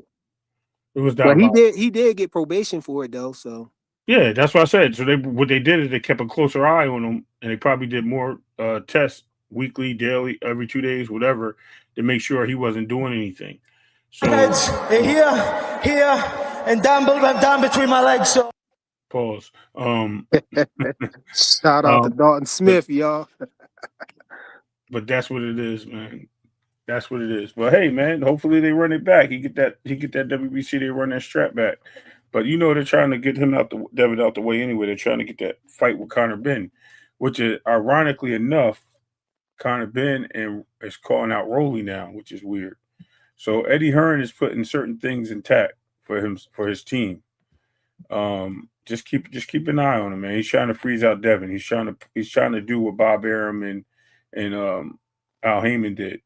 It was But down by. he did get probation for it though. So Yeah, that's what I said. So what they did is they kept a closer eye on him, and they probably did more tests weekly, daily, every 2 days, whatever, to make sure he wasn't doing anything. So here, and down between my legs. So pause. shout out to Dalton Smith, y'all. But that's what it is, man. That's what it is. But hey, man, hopefully they run it back. He get that WBC. They run that strap back. But they're trying to get him Devin out the way anyway. They're trying to get that fight with Conor Benn, which is ironically enough, Conor Benn is calling out Rolly now, which is weird. So Eddie Hearn is putting certain things intact for his team. Just keep an eye on him, man. He's trying to freeze out Devin. He's trying to do what Bob Arum and Al Heyman did.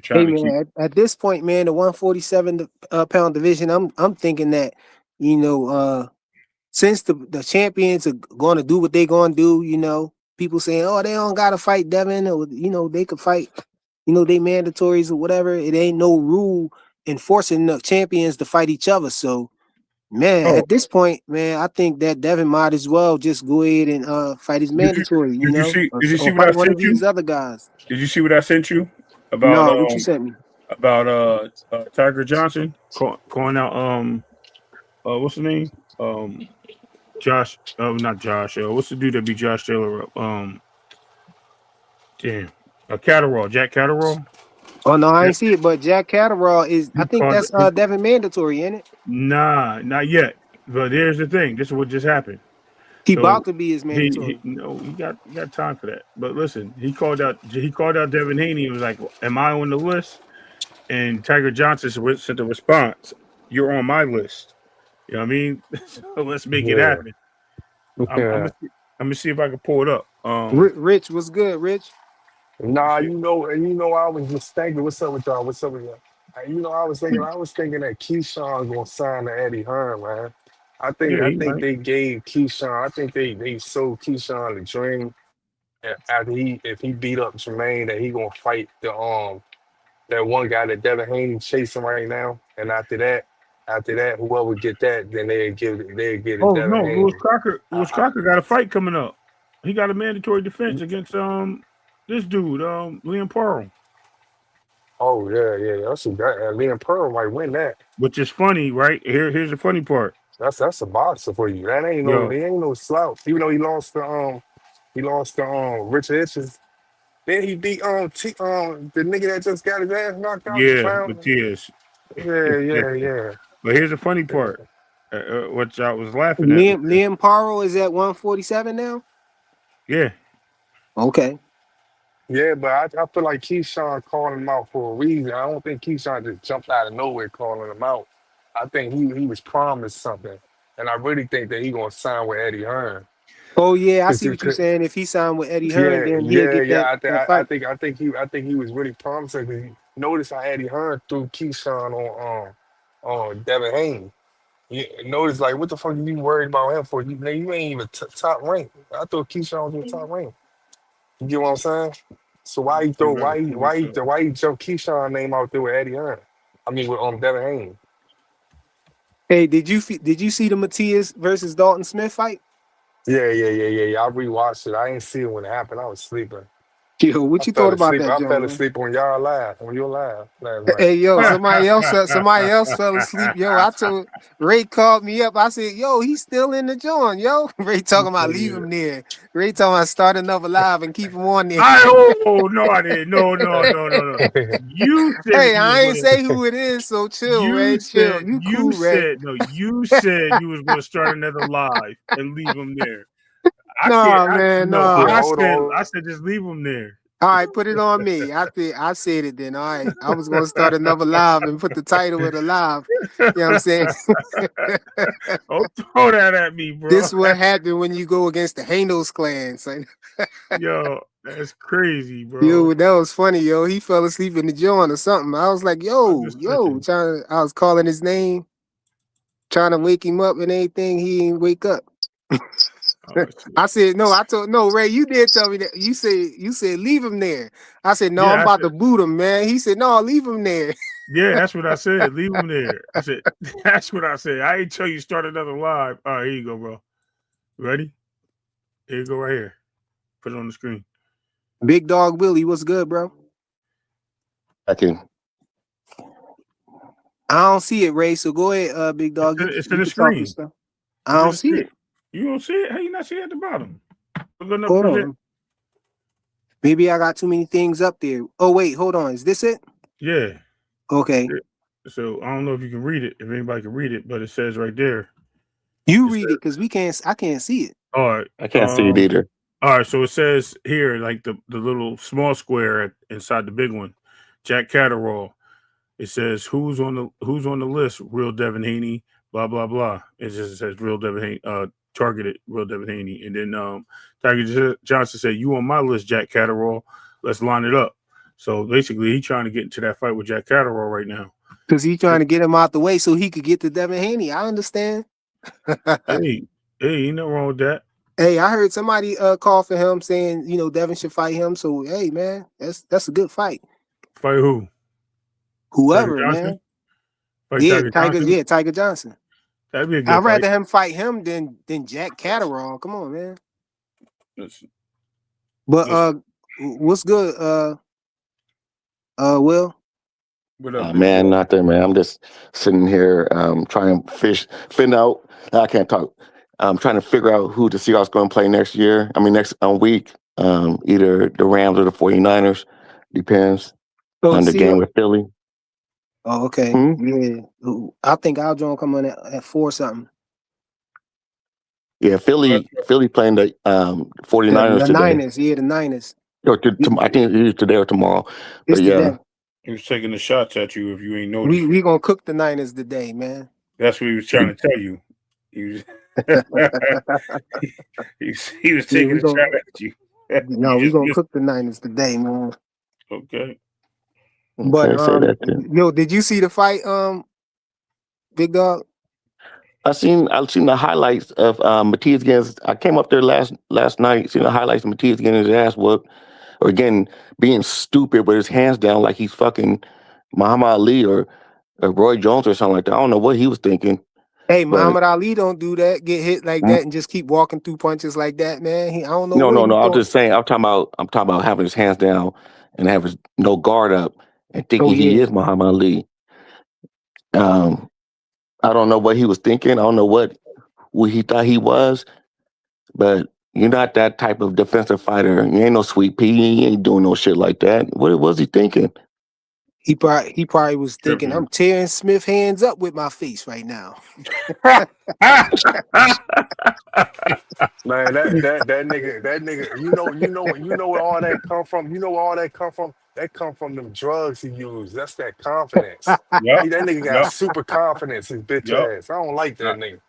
Hey man, at this point, man, the 147 pound division, I'm thinking that since the champions are going to do what they're going to do, people saying, oh, they don't got to fight Devin, or they could fight, they mandatories or whatever. It ain't no rule enforcing the champions to fight each other. So, man, at this point, man, I think that Devin might as well just go ahead and fight his mandatory. Did you see what I sent you? These other guys. Did you see what I sent you about? No, what you sent me about Tiger Johnson calling out what's his name? Josh. Not Josh. What's the dude that beat Josh Taylor up? Catterall. Jack Catterall. Oh no, I ain't see it. But Jack Catterall is. I think that's Devin mandatory, ain't it? Nah, not yet. But here's the thing. This is what just happened. He about to be his mandatory. He got time for that. But listen, he called out Devin Haney. He was like, "Am I on the list?" And Tiger Johnson sent a response. "You're on my list." You know what I mean? So let's make it happen. I'm gonna see if I can pull it up. Rich, what's good, Rich? Nah, I was just thinking, what's up with y'all? What's up with y'all? I was thinking that Keyshawn gonna sign to Eddie Hearn, man. I think they gave Keyshawn. I think they sold Keyshawn the dream. If he beat up Jermaine, that he gonna fight that one guy that Devin Haney chasing right now. And after that, whoever get that, then they give it to Devin Haney. Lewis Crocker got a fight coming up. He got a mandatory defense against this dude, Liam Pearl. Oh yeah. That's Liam Pearl might win that. Which is funny, right? Here's the funny part. That's a boxer for you. That ain't no slouch. Even though he lost to Richard Hitchens. Then he beat the nigga that just got his ass knocked out. Yeah, Matias. Yeah. But here's the funny part. What I was laughing at. Liam Paro is at 147 now? Yeah. Okay. Yeah, but I feel like Keyshawn calling him out for a reason. I don't think Keyshawn just jumped out of nowhere calling him out. I think he was promised something. And I really think that he gonna sign with Eddie Hearn. Oh yeah, I see what you're saying. If he signed with Eddie Hearn, then he'll get that I think he was really promising. Notice how Eddie Hearn threw Keyshawn on Devin Haney. Notice like what the fuck you worried about him for? You ain't even top rank. I thought Keyshawn was top rank. You get what I'm saying? So why he jump Keyshawn name out there with Eddie Hearn? I mean with Devin Haney. Hey, did you see the Matias versus Dalton Smith fight? Yeah. I rewatched it. I ain't see it when it happened. I was sleeping. Yo, what you thought about that, I John? fell asleep on your live last night. Hey, yo, somebody else fell asleep. Yo, I told Ray called me up. I said, yo, he's still in the joint. Yo, Ray talking about leave him there. Ray talking about start another live and keep him on there. No, I didn't. No. You said. Hey, I ain't say who it is, so chill, Ray. Chill. You said you said you was going to start another live and leave him there. I said just leave him there. All right, put it on me. I said it then. All right, I was going to start another live and put the title of the live. You know what I'm saying? Don't throw that at me, bro. This is what happened when you go against the Hanos clan. Yo, that's crazy, bro. Yo, that was funny, yo. He fell asleep in the joint or something. I was like, I was calling his name, trying to wake him up and anything. He didn't wake up. I said no. I told no, Ray. You did tell me that. You said leave him there. I said no. Yeah, I'm I about said- to boot him, man. He said no. Leave him there. Yeah, that's what I said. Leave him there. I said, that's what I said. I ain't tell you start another live. All right, here you go, bro. Ready? Here you go right here. Put it on the screen. Big Dog Willie, what's good, bro? Okay. I don't see it, Ray. So go ahead, Big Dog. It's You in the can talk your screen. stuff. I don't see it. You don't see it? How you not see it at the bottom? Hold on. Maybe I got too many things up there. Oh wait, hold on. Is this it? Yeah. Okay. So I don't know if you can read it, if anybody can read it, but it says right there. You read it because I can't see it. All right. I can't see it either. All right, so it says here, like the little small square inside the big one, Jack Catterall. It says who's on the list? Real Devin Haney, blah blah blah. It just says Real Devin Haney, targeted Real Devin Haney, and then Tiger Johnson said, "You on my list, Jack Catterall? Let's line it up." So basically, he's trying to get into that fight with Jack Catterall right now because he's trying to get him out the way so he could get to Devin Haney. I understand. hey, ain't nothing wrong with that. Hey, I heard somebody call for him saying, Devin should fight him. So hey, man, that's a good fight. Fight who? Whoever, man. Fight Tiger Johnson. That'd be a good I'd fight. rather him fight him than Jack Catterall. Come on, man. But what's good? Will? What up, man, not there, man. I'm just sitting here trying to find out. I can't talk. I'm trying to figure out who the Seahawks going to play next week. Either the Rams or the 49ers. Depends on the game with Philly. Oh, okay. Yeah. I think Aljon come on at 4 something. Yeah, Philly playing the 49ers the today. Niners, the Niners. I think it's today or tomorrow. It's today. He was taking the shots at you if you ain't noticed. We gonna cook the Niners today, man. That's what he was trying to tell you. He was he was taking a shot at you. No, we gonna cook the Niners today, man. Okay. But did you see the fight, Big Dog? I've seen the highlights of Matias getting. I came up there last night, seen the highlights of Matias getting his ass whooped, or again being stupid with his hands down like he's fucking Muhammad Ali or Roy Jones or something like that. I don't know what he was thinking. Hey, Muhammad Ali don't do that. Get hit like that and just keep walking through punches like that, man. I don't know. No. I'm just saying. I'm talking about having his hands down and having no guard up and thinking he is Muhammad Ali. I don't know what he was thinking. I don't know who he thought he was, but you're not that type of defensive fighter. You ain't no sweet pea. You ain't doing no shit like that. What was he thinking? He probably was thinking, I'm tearing Smith hands up with my face right now. Man, that nigga, you know where all that come from. You know where all that come from? That come from them drugs he used. That's that confidence. That nigga got super confidence, his bitch ass. I don't like that nigga.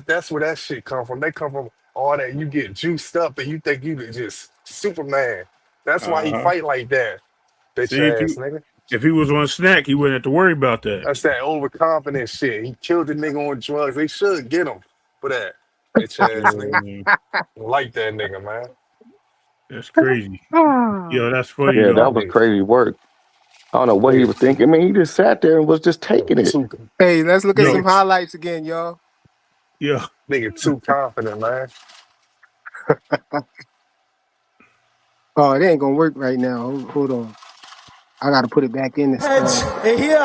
That's where that shit come from. They come from all that you get juiced up and you think you just Superman. That's why he fight like that. Bitch ass nigga. If he was on snack, he wouldn't have to worry about that. That's that overconfident shit. He killed the nigga on drugs. They should get him for that. Bitch ass nigga. Like that nigga, man. That's crazy. Yo, that's funny. Yeah, that was crazy work. I don't know what he was thinking. I mean, he just sat there and was just taking it. Hey, let's look at some highlights again, y'all. Yeah. Nigga too confident, man. Oh, it ain't gonna work right now. Hold on. I gotta put it back in this. Here,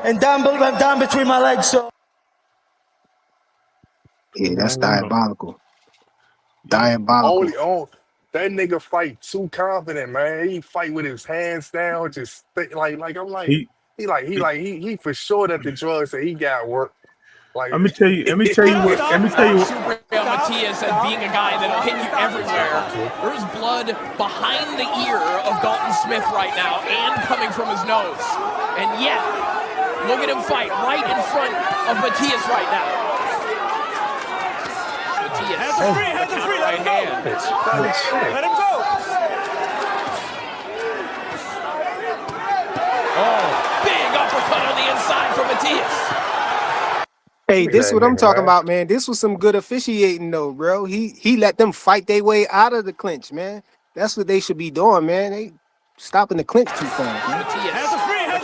and down between my legs. So. Yeah, that's diabolical. Diabolical. That nigga fight too confident, man. He fight with his hands down, just like I'm like he for sure that the drugs that he got work. Like, let me tell you what Matias as being a guy that'll hit you everywhere. There's blood behind the ear of Dalton Smith right now and coming from his nose. And yet, look at him fight right in front of Matias right now. Matias. Hands are free, let him go. Let him go. Oh, big uppercut on the inside from Matias. Hey, Look at this that what I'm nigga, talking man. about, man. This was some good officiating, though, bro. He let them fight their way out of the clinch, man. That's what they should be doing, man. They stopping the clinch too fast, man. Matias.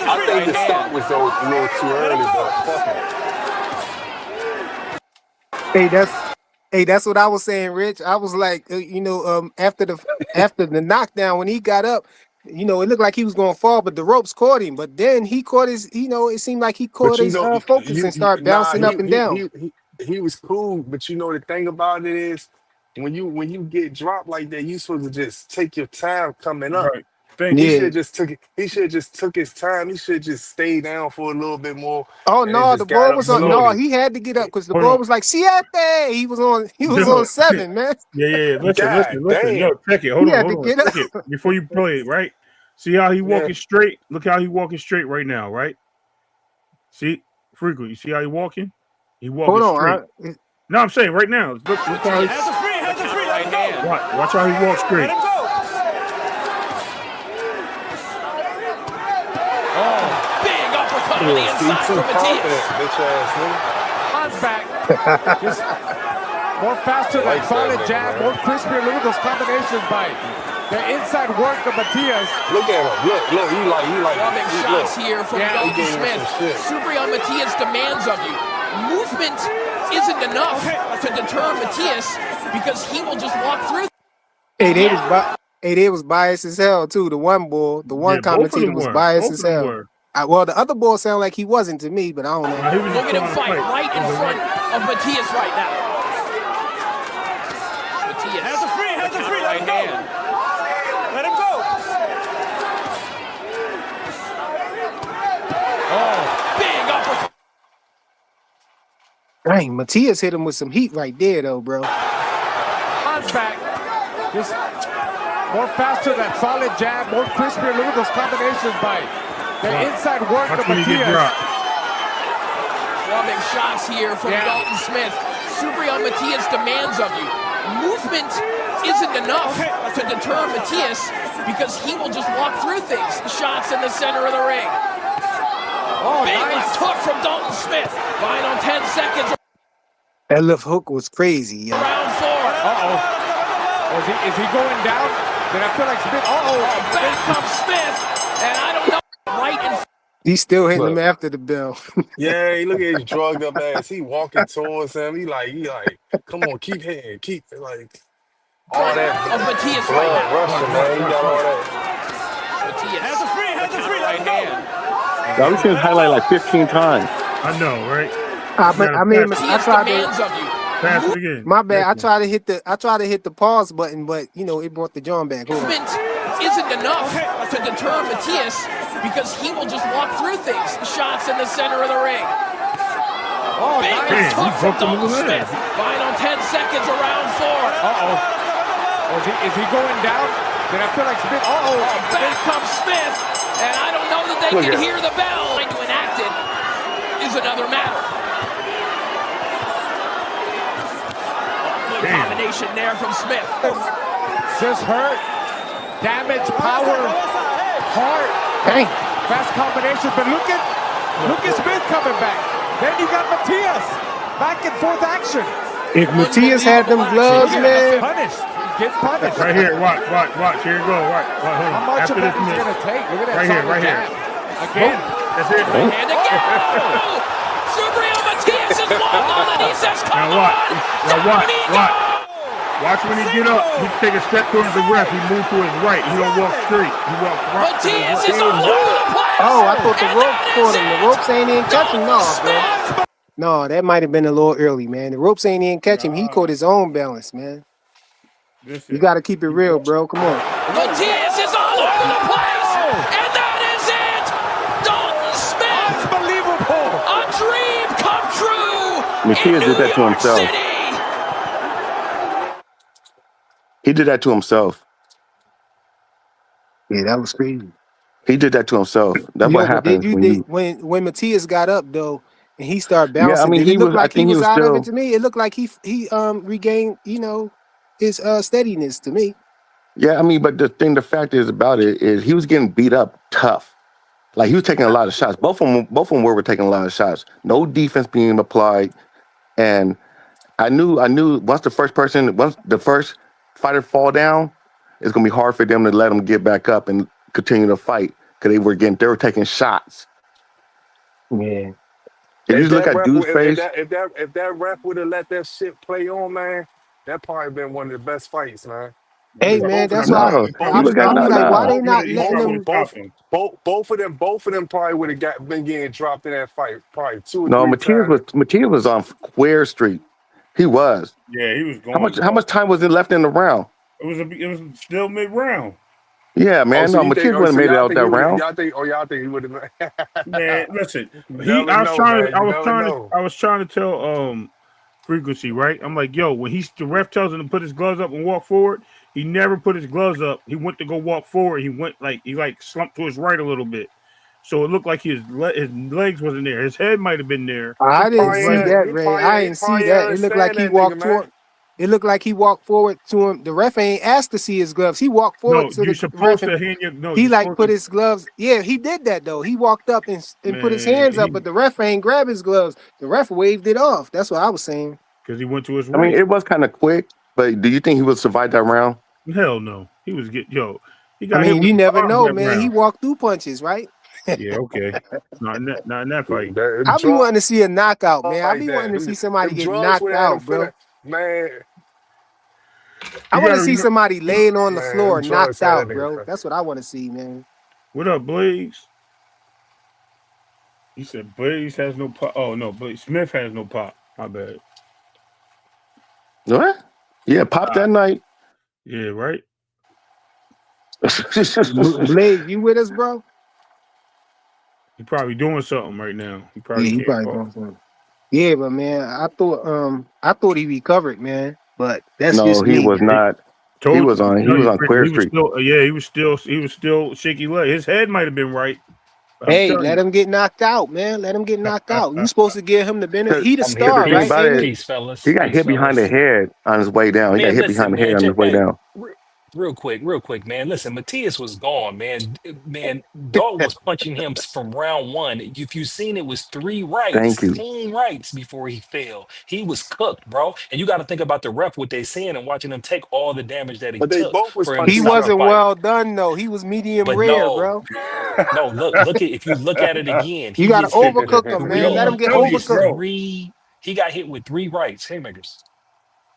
I think the stop was a little too early, but fuck it. Hey, that's what I was saying, Rich. I was like, after the knockdown when he got up, it looked like he was gonna fall, but the ropes caught him. But then he caught his, it seemed like he caught But his focus and started nah, bouncing up and down. he was cool. But you know the thing about it is, when you get dropped like that, you supposed to just take your time coming up. Right. Thank He you. should Yeah. have just took it. He should have just took his time. He should just stay down for a little bit more. Oh And then no, just the got boy up was on. slowly. No, he had to get up because the Hold boy on. was like, "Siete." He was on No. 7, man. Yeah. Listen. God damn. Yo, check it. He Hold had to on. get Check it before you play it. Right. See how he walking Yeah. straight? Look how he walking straight right now. Right. See, frequent. You see how he walking? He walking Hold straight. on. No, I'm saying right now. Look how he, Right hand. watch how he walks straight. Big uppercut on the He inside too from confident, Matias. bitch ass nigga. Hands back. Just more faster than Like that solid nigga, jab, man. more crispier. Look at those combinations by the inside work of Matias. Look at him. Look. He like. Rubbing shots here from Yeah, Dalton he gave him Smith. some shit. Subriel Matias demands of you. Movement isn't enough to deter Matias because he will just walk through. Hey, they was biased as hell too. The one Yeah, both of commentator them was were. biased Both as of them hell. were. Well, the other boy sounded like he wasn't to me, but I don't know. He was Look just at him trying to fight right in front of Matias right now. Matias. Right hand. Let him go. Big uppercut. Dang, Matias hit him with some heat right there, though, bro. Hands back. Just more faster than solid jab, more crispier. Look at those combinations by the inside work Watch of when he get Matias. dropped. Rubbing shots here from Dalton Smith. Subriel Matias demands of you. Movement isn't enough to deter Matias because he will just walk through things. Shots in the center of the ring. Big left hook from Dalton Smith. Final 10 seconds. That left hook was crazy, yo. Round 4. Is he going down? Then I feel like Smith. Back comes Smith, and I don't know. Right in He's still hitting him Look. after the bell. Yeah, look at his drugged up ass. He walking towards him. He like, come on, keep hitting, keep like all front that of Matias blood right now. rushing, man. He got all that. Matias. Right hand. I was seeing highlight like 15 times. I know, right? I mean, I Matias tried demands to. of you. Pass it again. My bad. I Next one. tried to hit the pause button, but it brought the John back. Hold on. Movement isn't enough to deter Matias because he will just walk through things. Shots in the center of the ring. Big man, left hook he from bumped him Dalton over there. Smith. Final 10 seconds of round 4. Is he going down? Then I feel like Smith. Back comes Smith, and I don't know that they Look can at hear the bell. Trying to enact it is another matter. Good combination there from Smith. Just hurt. Damage, power, heart. Dang. Fast combinations. But look at Smith coming back. Then you got Matias. Back and forth action. If Matias had them gloves, man. Punished. He gets punished. Right here, watch. Here you go. Hold on. How much After of that this he's minute. going to take? Look at that Right here, solid right here. jab. Again. That's it. And again, Subriel Matias is wobbled, and he says, "Come Now watch. on, Now down watch. he Watch. goes." Watch when he get up. He take a step towards the ref. He move to his right. He don't walk straight. He walks right. Matias is all over the place. Oh, I thought the And ropes that caught is him. it. The ropes ain't even catch him. No, Dalton bro. Smith. No, that might have been a little early, man. The ropes ain't even catch him. He caught his own balance, man. You got to keep it real, bro. Come on. Matias is all over the place, and that is it. Dalton Smith, Unbelievable. a dream come true. Matias in did that to New York himself. City. He did that to himself. Yeah, that was crazy. He did that to himself. That's what But did happens when Matias got up though and he started Yeah, I bouncing? mean, Did he it look was- I like he think he was was out of still- it to me? It looked like he regained his steadiness to me. Yeah, I mean, but the fact is about it is he was getting beat up tough. Like he was taking a lot of shots. Both of them were taking a lot of shots. No defense being applied, and I knew once the first fighter fall down, it's gonna be hard for them to let them get back up and continue to fight because they were taking shots. Yeah. If you look at dude's face, if that ref would have let that shit play on, man, that probably been one of the best fights, man. Hey Because man, both of that's them, why no, I he was was got like, why they no. not letting them? both of them probably would have been getting dropped in that fight probably 2 or No, 3 times. Matias was on Queer Street. He was. Yeah, he was How going. much time was it left in the round? It was still mid round. Yeah, man. So No, you think? Matias wouldn't have made it Y'all out think that he would? round. Y'all think he would have? Man, listen. You I never was know, trying. man. You never know. I was trying to tell Frequency, right? I'm like, yo, when the ref tells him to put his gloves up and walk forward, he never put his gloves up. He went to go walk forward. He slumped to his right a little bit, so it looked like his legs wasn't there. His head might have been there. I didn't see Probably that, he Ray. probably I he didn't see probably that. It looked like understand he that walked nigga, man. toward. It looked like he walked forward to him. The ref ain't asked to see his gloves. He walked forward No, to you're the ref, supposed and to hand your no. he You're like supposed put to, his gloves. Yeah, he did that though. He walked up and put his man. hands up, but the ref ain't grab his gloves. The ref waved it off. That's what I was saying. Because he went to his I mean, right. it was kind of quick, but do you think he would survive that round? Hell no. He was He I got hit mean, with you never bombs know, that man. He round. walked through punches, right? Yeah, okay. Not in that fight. I be wanting to see a knockout, man. I Like be that. wanting to see somebody Them get drugs knocked would have had him out, bro. feeling, man. I You want to gotta see remember. somebody laying on the Man, floor them drugs knocked had out, that nigga bro. feeling. That's what I want to see, man. What up, Blaze? He said Blaze has no pop. Oh no, Blaze Smith has no pop. My bad. What? Yeah, pop that night. Yeah, right. Blaze, you with us, bro? He probably doing something right now. He Yeah, probably he can't probably talk. doing something. Yeah, but man, I thought he recovered, man. But that's No, just he me, was man. not. He was on Queer Street. He was still shaky leg. His head might have been right. Hey, let him get knocked out, man. Let him get knocked out. You supposed to give him the benefit. He the I'm star, here. right? About Ain't it. he? Peace, fellas. He got Peace, hit behind the fellas. head on his way down. He got Man, hit listen, behind the head man. on his way down. Real quick, man. Listen, Matias was gone, man. Man, Dalton was punching him from round one. If you seen it was Thank you. clean rights before he fell. He was cooked, bro. And you got to think about the ref, what they saying, and watching him take all the damage that he But they took both was for him to He punching stop the wasn't though. fight. well done though. He was medium But rare, no, bro. no, look at if you look at it again, You he gotta gets hit with overcook him, man. Let him three. get He gets overcooked. three. He got hit with three rights, haymakers.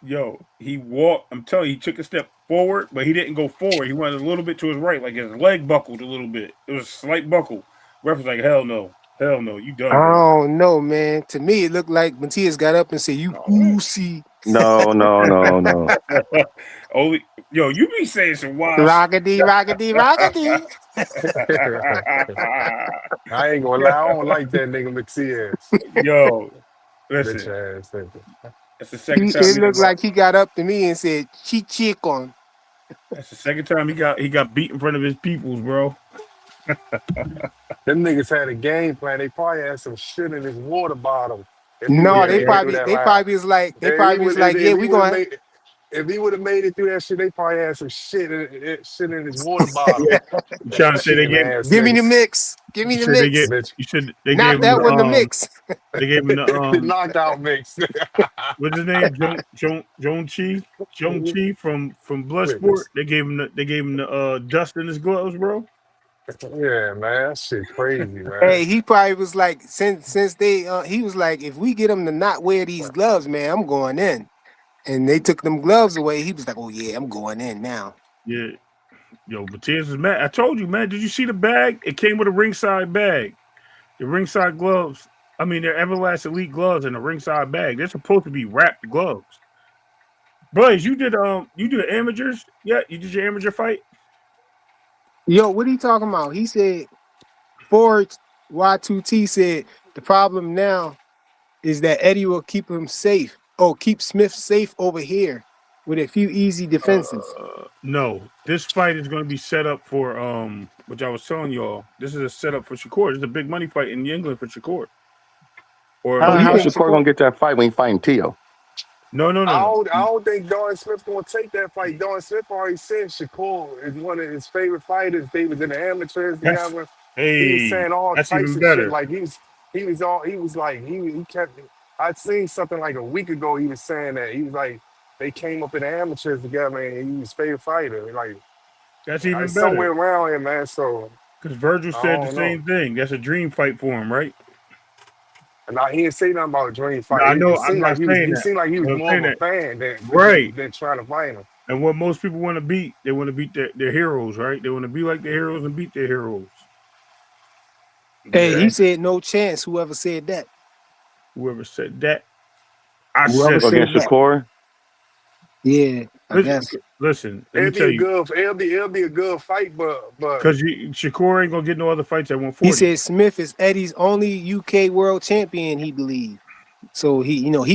Yo, he walked. I'm telling you, he took a step forward, but he didn't go forward. He went a little bit to his right, like his leg buckled a little bit. It was a slight buckle. Ref was like, hell no, you done, I bro. don't know, man. To me, it looked like Matias got up and said, "You pussy." No. Only, yo, you be saying some wild Rockety, rockety, rockety. I ain't gonna lie, I don't like that nigga Matias. Yo, Bitch listen, ass nigga. that's the second time. It looked like he got up to me and said, "Chick on." That's the second time he got beat in front of his peoples, bro. Them niggas had a game plan. They probably had some shit in his water bottle. If he No, would have they made it through probably, that they line. probably was like, If yeah, he we would have going. made if he would have made it through that shit, they probably had some shit in his water bottle. You trying to say they Cheating gave? ass Give me the niggas. mix. Give me You the said they mix. gave? Bitch. You said they Not gave him that one, the the mix. They gave him The knockout mix. what's his name? Joan Chi from Bloodsport. They gave him the dust in his gloves, bro. Yeah, man, that shit crazy, man. Hey, he probably was like, since they, he was like, if we get him to not wear these gloves, man, I'm going in. And they took them gloves away. He was like, oh yeah, I'm going in now. Yeah. Yo, Matias is mad. I told you, man. Did you see the bag? It came with a ringside bag. The ringside gloves. I mean, they're Everlast Elite gloves in a ringside bag. They're supposed to be wrapped gloves. Blaze, you did amateurs? Yeah, you did your amateur fight? Yo, what are you talking about? He said, Ford Y2T said, the problem now is that Eddie will keep him safe. Oh, keep Smith safe over here with a few easy defenses. No, this fight is going to be set up for which I was telling y'all. This is a setup for Shakur. This is a big money fight in England for Shakur. Or How's Shakur gonna get that fight when he fighting Tio? No. I don't think Dalton Smith gonna take that fight. Dalton Smith already said Shakur is one of his favorite fighters. They was in the amateurs together. He was Hey, saying all that's types even of shit. better. Like he kept. I'd seen something like a week ago. He was saying that he was like they came up in the amateurs together and he was favorite fighter. Like That's even better. somewhere around here, man. So Because Virgil I said the don't know. same thing. That's a dream fight for him, right? And he didn't say nothing about a dream No, fight. I It know. I'm seemed like not saying he that. seemed like he was But I'm more saying of a that. fan Right. than trying to fight him. And what most people want to beat, they want to beat their heroes, right? They want to be like their heroes and beat their heroes. Hey, Yeah. he said no chance. Whoever said that. Whoever said that, I Whoever said it. said Against that. Shakur. Yeah, I guess. Listen, let me It'll be tell a you, good. It'll be a good fight, but because Shakur ain't gonna get no other fights at He 140. said Smith is Eddie's only UK world champion, he believed. So he gonna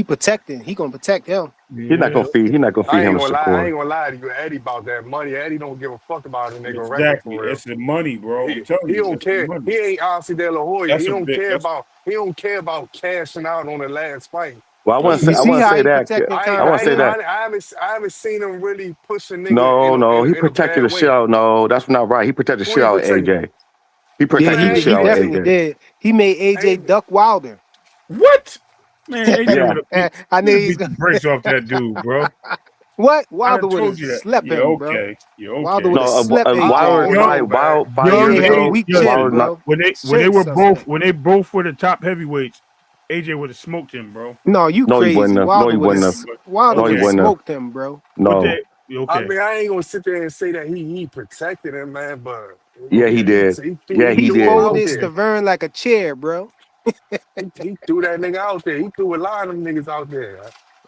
protect him. He's not Yeah, gonna feed. He's not gonna feed I him ain't a gonna lie. I Shakur. ain't gonna lie to you, Eddie, about that money. Eddie don't give a fuck about a nigga record exactly. for real. It's the money, bro. I'm telling He you, don't that's the care. money. He ain't Ossie De La Hoya. That's a bit. That's He don't care about cashing out on the last fight. Well, I want to listen. say. You I see want to how say he that. protecting I want to say that. I haven't seen him really push a nigga No, no, he in a protected bad the shit way. out. No, that's not right. He protected the Who shit he out of protecting? AJ. He Yeah, protected the shit he out of definitely AJ. did. He made AJ duck Wilder. What? Man, AJ Yeah, would have I knew he's beat the gonna brakes off that dude, bro. what? I Wilder done would have told you that. slept Yeah, him, bro. okay. Yeah, Wilder okay. would have no, slept I AJ, Wilder don't bro. know, man. 5 years AJ had a ago, weak Listen, chin, Wilder's not. bro. when they Strength were suspect. the top heavyweights, AJ would have smoked him, bro. No, you No, he wouldn't crazy. have. No, he Okay, wouldn't have. Wilder No, he would have okay. wouldn't have. smoked him, bro. What No. they? I Okay. mean, I ain't gonna sit there and say that he protected him, man. But Yeah, he Yeah. did. Yeah, he he He threw him did. out folded there. Stavern like a chair, bro. He threw that nigga out there. He threw a lot of them niggas out there.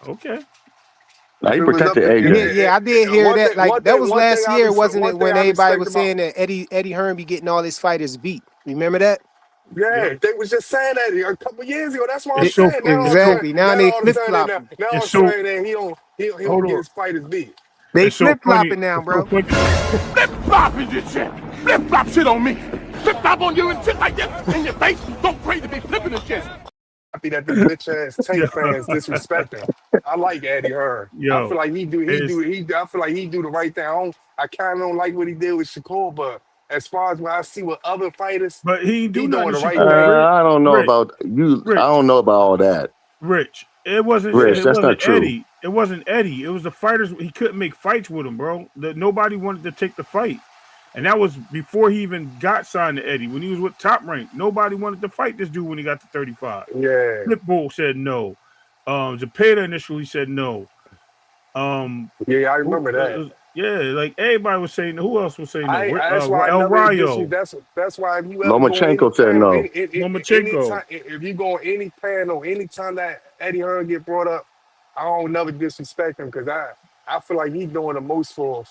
Okay. Now If he it was up protected to Yeah, AJ. yeah, I did hear that. Like that was one thing last year, wasn't one it? thing When I everybody respect was about saying that Eddie Hearn be getting all his fighters beat. Remember that? Yep. yeah, they was just saying that a couple years ago. That's what I'm It's so. saying. It's so. Exactly. Now they Now all of a flip sudden flopping. now all of It's a so. sudden he Hold don't get on. his fighters beat. They It's so flip funny. flopping now, It's so bro. funny. Flip flopping this shit. Flip flop shit on me. Flip flop on you and shit like this in your face. Don't crazy be flipping this shit. Happy that them bitch ass Yo, Tank fans disrespect him. I like Eddie Hearn. I feel yo, like it's I feel like he do the right thing. I kind of don't like what he did with Shakur, but as far as what I see with other fighters, but he ain't he do nothing doing to the right Shakur. thing. I don't know Rich, about you. I Rich, don't know about all that. Rich. It wasn't. Rich, It that's wasn't not true. Eddie. It wasn't Eddie. It was the fighters. He couldn't make fights with him, bro. Nobody wanted to take the fight, and that was before he even got signed to Eddie. When he was with Top Rank, nobody wanted to fight this dude when he got to 35. Yeah, Pitbull said no. Zapata initially said no. yeah, I remember that. Yeah, like everybody was saying. Who else was saying no? That's why I El never just Rayo, that's why if you ever go on any Lomachenko said panel, no. Lomachenko. anytime if you go on any panel, anytime that Eddie Hearn get brought up, I don't never disrespect him because I feel like he's doing the most for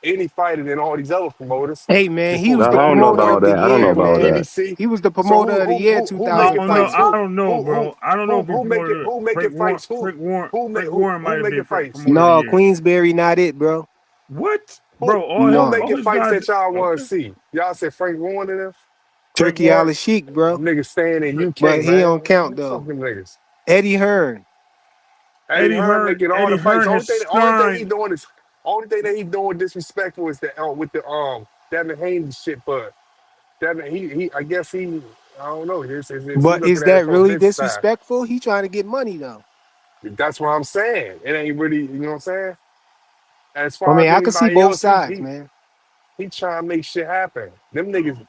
any fighter than all these other promoters. Hey man, As he far was as I the don't know Global about promoter all of the that. I don't know year, about man. that. PBC. He was the So promoter of the year who making 2000. fights? I don't know, bro. I don't know if he promoted it. Who making fights? Frank Warren might Who have been making fights? promoter of the No, year. Queensberry not it, bro. What, Who bro? who No. All making his fights guys. that y'all want to Okay, see? Y'all said Frank Warren in them? Frank Turkey Warren. Al Sheik, bro. Niggas staying in UK, But he man. don't count Fuck though. them niggas. Eddie Hearn. Eddie Hearn making all the Eddie fights. Hearn has Only thing he signed. doing is only thing that he doing disrespectful is the with the Devin Haney shit. But Devin he I guess he I don't know. He But looking is at it that from a really business side. disrespectful? He trying to get money though. That's what I'm saying. It ain't really you know what I'm saying. As I far as mean, I could see anybody both else, sides, man. he trying to make shit happen. Them niggas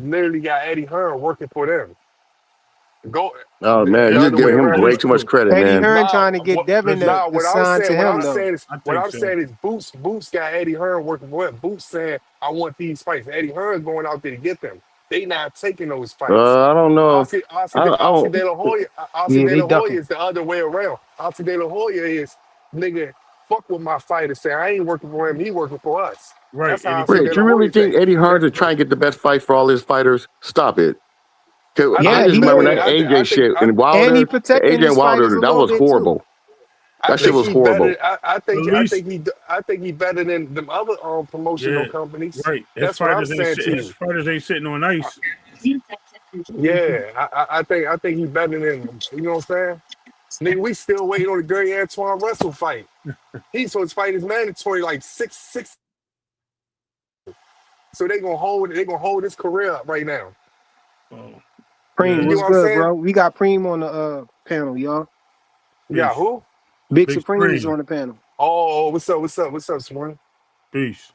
literally got Eddie Hearn working for them. Go Oh man, the you're other way giving him That way is around. too much true. credit, Eddie man. Hearn trying to get Devin Listen, to sign to him though. I What think I'm so. saying is Boots got Eddie Hearn working for it. Boots saying I want these fights. Eddie Hearn going out there to get them. They not taking those fights. I don't know. I Ossie don't. De La Hoya, Yeah, they ducking. is the other way around. Ossie De La Hoya is nigga. Fuck what my fighter say. I ain't working for him. He working for us. Right, That's how Eddie Ossie Hearn. De Rich, you La really Hoya think think. Eddie Hearn is trying to get the best fight for all his fighters? Stop it. 'Cause I I think Yeah, he just he remember better. that is. AJ shit and And he Wilder, the protecting AJ and his fighters Wilder, a that little was bit too. horrible. That shit was horrible. At least, I think he better than them other promotional yeah, companies. right. That's what I'm saying to His you. fighters ain't sitting on ice. Yeah, I think he better than you know what I'm saying. Nigga, we still waiting on the Gary Antoine Russell fight. He's supposed to fight his mandatory like six. So they gonna hold his career up right now. Oh, Preem, You yeah. get what's what I'm good, saying? bro? We got Preem on the panel, y'all. You got Peace. who? Big Big Supreme is Supreme. on the panel. Oh, what's up, Swan? Peace.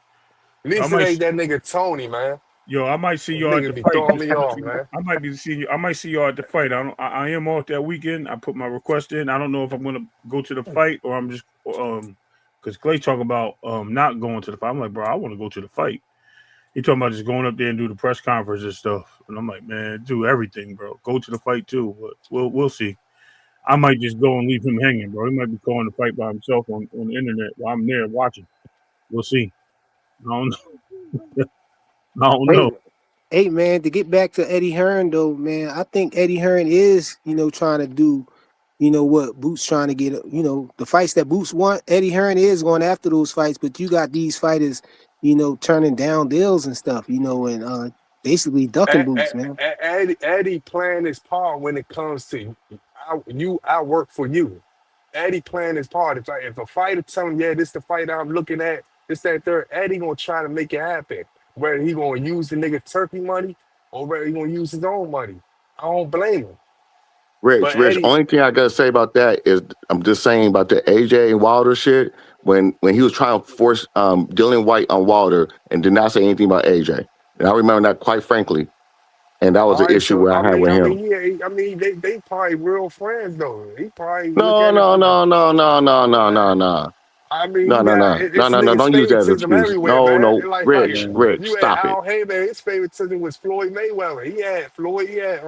At least it ain't that nigga Tony, man. I might see That y'all at nigga the be fight. throwing me off, man. I might see y'all at the fight. I am off that weekend. I put my request in. I don't know if I'm gonna go to the fight or I'm just because Clay talking about not going to the fight. I'm like, bro, I want to go to the fight. He talking about just going up there and do the press conference and stuff. And I'm like, man, do everything, bro. Go to the fight too. But we'll see. I might just go and leave him hanging, bro. He might be calling the fight by himself on the internet while I'm there watching. We'll see. I don't know. I don't know. Hey, man, to get back to Eddie Hearn, though, man, I think Eddie Hearn is, trying to do, what Boots trying to get, the fights that Boots want. Eddie Hearn is going after those fights, but you got these fighters, turning down deals and stuff, and basically ducking Boots, man. Eddie playing his part when it comes to I work for you. Eddie playing his part. If a fighter telling him, yeah, this the fight I'm looking at, this, that, third, Eddie gonna try to make it happen. Whether he gonna use the nigga turkey money or whether he gonna use his own money. I don't blame him. Rich, But Eddie, only thing I gotta say about that is I'm just saying about the AJ and Wilder shit. When he was trying to force Dylan White on Wilder and did not say anything about AJ. And I remember that quite frankly. And that was all the right, issue so where I had with him. they probably real friends though. He probably look No, at it no, from no, no, no, no, no, uh, no, no. I mean, No, you no, got no. No, it's no, no. niggas Don't use that as an favoritism excuse. everywhere, No, man. no. Like how Rich, you had stop it. Al Haymon, his favoritism was Floyd Mayweather. He had Floyd, he had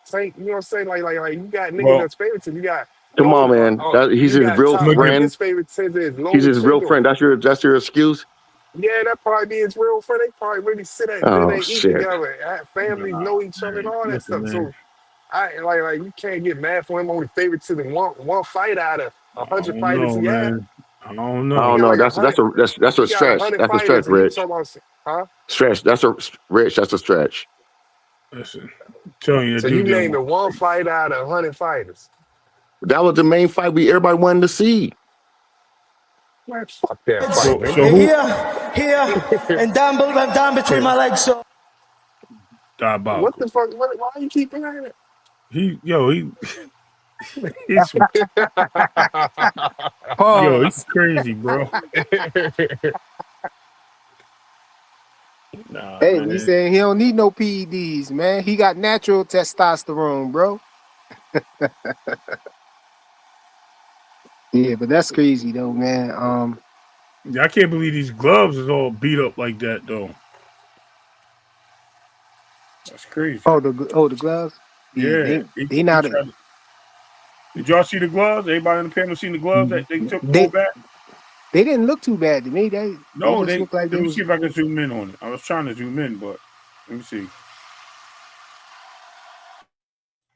Tank. You know what I'm saying? Like you got niggas Well, that's favoritism. You got Come on, man. He's you his got real I'm Top gonna give Rank. friend. His favoritism is He's his real Lomachenko. friend. That's your excuse? Yeah, that probably be his real friend. They probably really sit at dinner Oh and eat shit. together. Families nah, know each other and man. all that Listen, stuff. man. So I like you can't get mad for him only favoritism one fight out of I 100 don't fighters know, he had. man. I don't I He know. don't got know. like That's a he got stretch. 100 That's a stretch, fighters and you Rich. talking about huh? Stretch. Rich. That's a stretch. Listen, I'm telling you, that So you dude didn't named want the to one fight. fight out of 100 fighters. That was the main fight everybody wanted to see. Man, fuck that fight, So nigga. who? Here, and down between my legs. So What Diabolical. the fuck? Why you keep playing it? He's he's Pause. crazy, bro. Nah, Hey, he man. saying he don't need no PEDs, man. He got natural testosterone, bro. Yeah, but that's crazy though, man. I can't believe these gloves is all beat up like that, though. That's crazy. The gloves. Yeah, Yeah, they he not a, tried to. Did y'all see the gloves? Everybody on the panel seen the gloves that they took they pulled back? they didn't look too bad to me. They No, just they. look like Let they me see was. if I can zoom in on it. I was trying to zoom in, but let me see.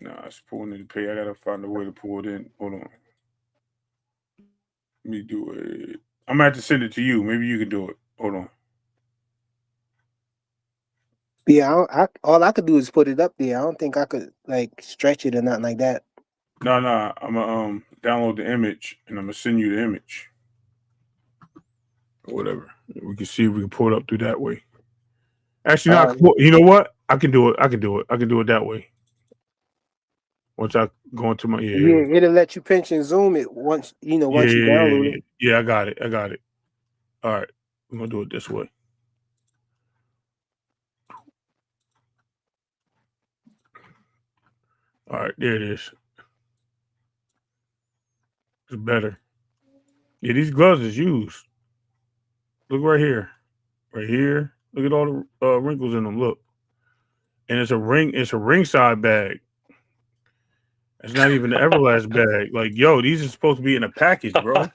Nah, it's pulling in the pay. I gotta find a way to pull it in. Hold on. Let me do it. I'm gonna have to send it to you. Maybe you can do it. Hold on. Yeah, all I could do is put it up there. I don't think I could like stretch it or nothing like that. No. I'm gonna download the image and I'm gonna send you the image or whatever. We can see if we can pull it up through that way. Actually, not. You know what? I can do it. I can do it that way. Once I go into my Yeah, it'll let you pinch and zoom it once once you download it. Yeah. I got it. All right, I'm gonna do it this way. All right, there it is. It's better. Yeah, these gloves is used. Look right here. Look at all the wrinkles in them. Look, and it's a ringside bag. It's not even the Everlast bag. Like, yo, these are supposed to be in a package, bro.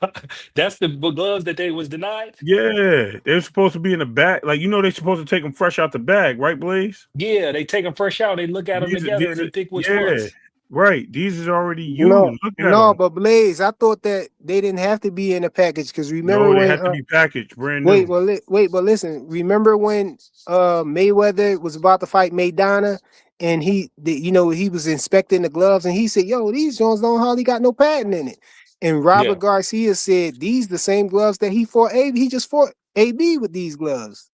That's the gloves that they was denied. Yeah, they're supposed to be in the bag. Like, they're supposed to take them fresh out the bag, right, Blaze? Yeah, they take them fresh out. They look at them together and These they are think which yeah, ones. right. These is already No, used. Look at no, them. but Blaze, I thought that they didn't have to be in a package because remember No, they when have to be packaged, brand wait, new. well, but listen. Remember when Mayweather was about to fight Maidana, and he was inspecting the gloves, and he said, "Yo, these Jones don't hardly got no patent in it." And Yeah. Robert Garcia said, "These the same gloves that he fought AB. He just fought AB with these gloves."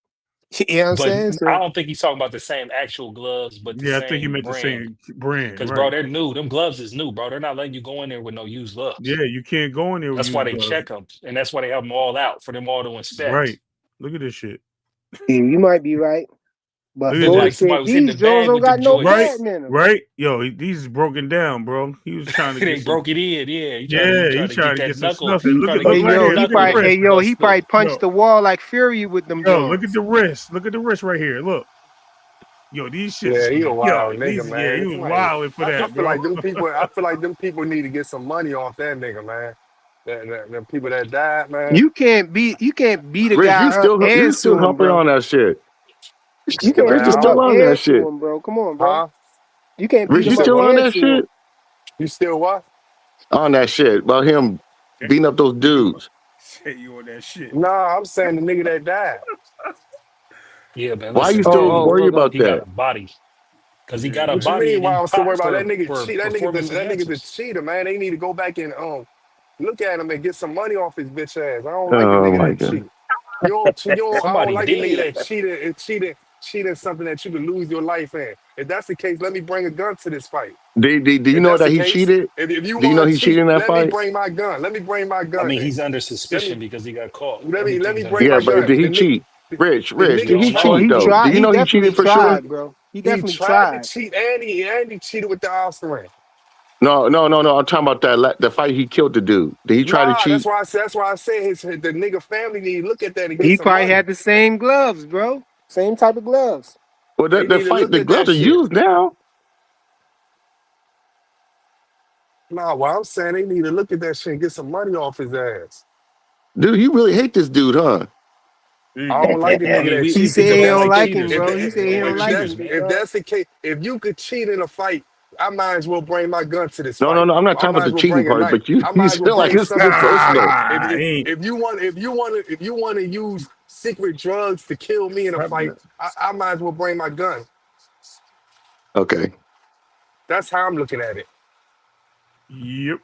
You know what I'm But saying? I So don't think he's talking about the same actual gloves, but the Yeah, I think he same meant the brand. same brand, Because, bro, right? they're new. Them gloves is new, bro. They're not letting you go in there with no used gloves. Yeah, you can't go in there with That's why used they gloves. check them, and that's why they have them all out for them all to inspect. Right. Look at this shit. yeah, you might be right. But Look at Look Florida like this. said somebody was hitting the these Jones bag don't with the got no Right, joints. patent in them. right. Yo, these is broken down, bro. He was trying to They get some. broke it in. Yeah, he Yeah, he tried to get tried to that get some knuckle. stuff. And look Trying at to look Hey get right that yo, here. he Look at the knuckle probably wrist. he probably busted. punched Yo, the wall like Fury with them yo, look at Jones. the wrist. Look at the wrist right here. Look. Yo, these shits. Yeah, he a Yo, wild nigga, these. Yeah, he man. was Somebody, wilding for I that, feel bro. like them people. I feel like them people need to get some money off that nigga, man. The people that died, man. You can't beat a Rich, guy up you and still sue him, humping bro. on that shit. You Man, can't Rich, you beat him still up on that and sue shit. him, bro. Come on, bro. huh? You can't beat Rich, You you him said up still what? on and that sue him. shit? You still what? On that shit about him beating up those dudes. Say you on that shit. Nah, I'm saying the nigga that died. Yeah, man. Why you Listen, Oh, still man. oh, worried about He got that? a body because he Yeah. got a What you body mean? and Why he I'm still worried popped about that nigga for cheat? performance That nigga's a enhancers. cheater, man. They need to go back and look at him and get some money off his bitch ass. I don't like a Oh nigga my that god. cheat. I don't Somebody like a nigga dead. that cheated something that you could lose your life in. If that's the case, let me bring a gun to this fight. Do you If know that's that the he case, cheated? if you Do you know want he to cheated cheat, in that let me fight? bring my gun. Let me bring my I gun mean, then. he's under Let suspicion me because he got caught. let me Everything's under bring Yeah, my but gun. did he cheat? We Rich, The did don't he oh, know. cheat he though? Do tried. you He know he definitely cheated for sure? tried, bro. He he definitely tried to tried. cheat and he cheated with the Oscar. No. I'm talking about the fight he killed the dude. Did he try to Nah, cheat? that's why I said the nigga family need to look at that and get He some probably money. had the same gloves, bro. Same type of gloves. Well, They need to look the at that gloves are shit. used now. Nah, well, I'm saying they need to look at that shit and get some money off his ass. Dude, you really hate this dude, huh? There I you don't go. like the I nigga mean, that we He cheat said because people he don't that's don't the like like case. him, cheaters, bro. man. He We said he don't don't like like cheaters, him. man. if that's the case, if you could cheat in a fight, I might as well bring my gun to this No, fight. I'm not I talking about might the as well cheating bring a part, knife. but you I you might as well feel like bring it's something something to the fight. personal. Nah, ain't. If you want to use secret drugs to kill me in a What happened fight, I might as well bring my gun. Okay. That's how I'm looking at it. Yep.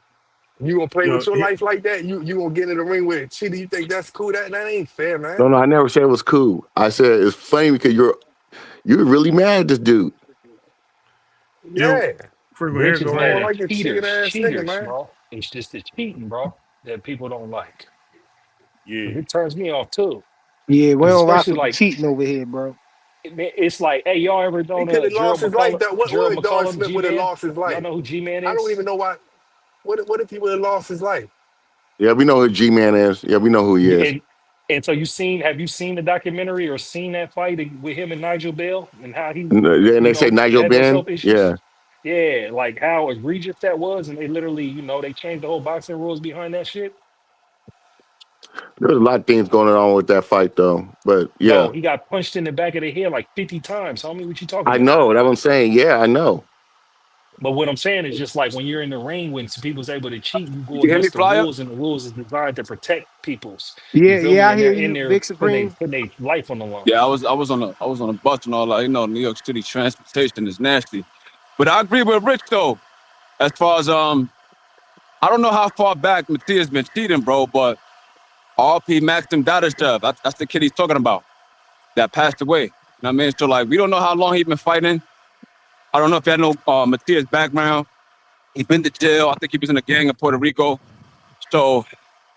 You gonna play with Yo, your life like that? You gonna get in the ring with a cheater? You think that's cool? That ain't fair, man. No, I never said it was cool. I said it's funny because you're really mad at this dude. yo, Yeah, frequent here. Rich is Go I mad don't ahead. at like a cheating cheaters, ass nigga, cheaters, man. bro. It's just the cheating, bro, that people don't like. Yeah. It turns me off too. Yeah, we Because don't rock especially with the like cheating over here, bro. it's like, hey, y'all ever He known could have Gerald lost his life. McCullum? That what Gerald if Don McCullum, Smith G would have Man. lost his Y'all life? know who G Man I don't is? even know why. What if he would have lost his life? Yeah, we know who G-Man is. Yeah, we know who he Yeah, is. and so have you seen the documentary or seen that fight with him and Nigel Bell and how he, And they say Nigel had those Ben. health issues? Yeah. Yeah, like how egregious that was, and they literally, they changed the whole boxing rules behind that shit. There's a lot of things going on with that fight though. But Bro, yeah. he got punched in the back of the head like 50 times. Homie, what you talking I about? know. That's what I'm saying. Yeah, I know. But what I'm saying is just like when you're in the ring, when some people's able to cheat, you You go can hear me, against the Flyer? rules, and the rules is designed to protect people's. You Yeah, feel me? yeah, I And hear they're in you, there Big Supreme. putting their life on the line. Yeah, I was on a bus and all that. New York City transportation is nasty. But I agree with Rich though, as far as I don't know how far back Matias been cheating, bro, but RP Maxim Dadashev, that's the kid he's talking about that passed away. You know what I mean? So like we don't know how long he's been fighting. I don't know if you had no Matias background. He's been to jail. I think he was in a gang in Puerto Rico. So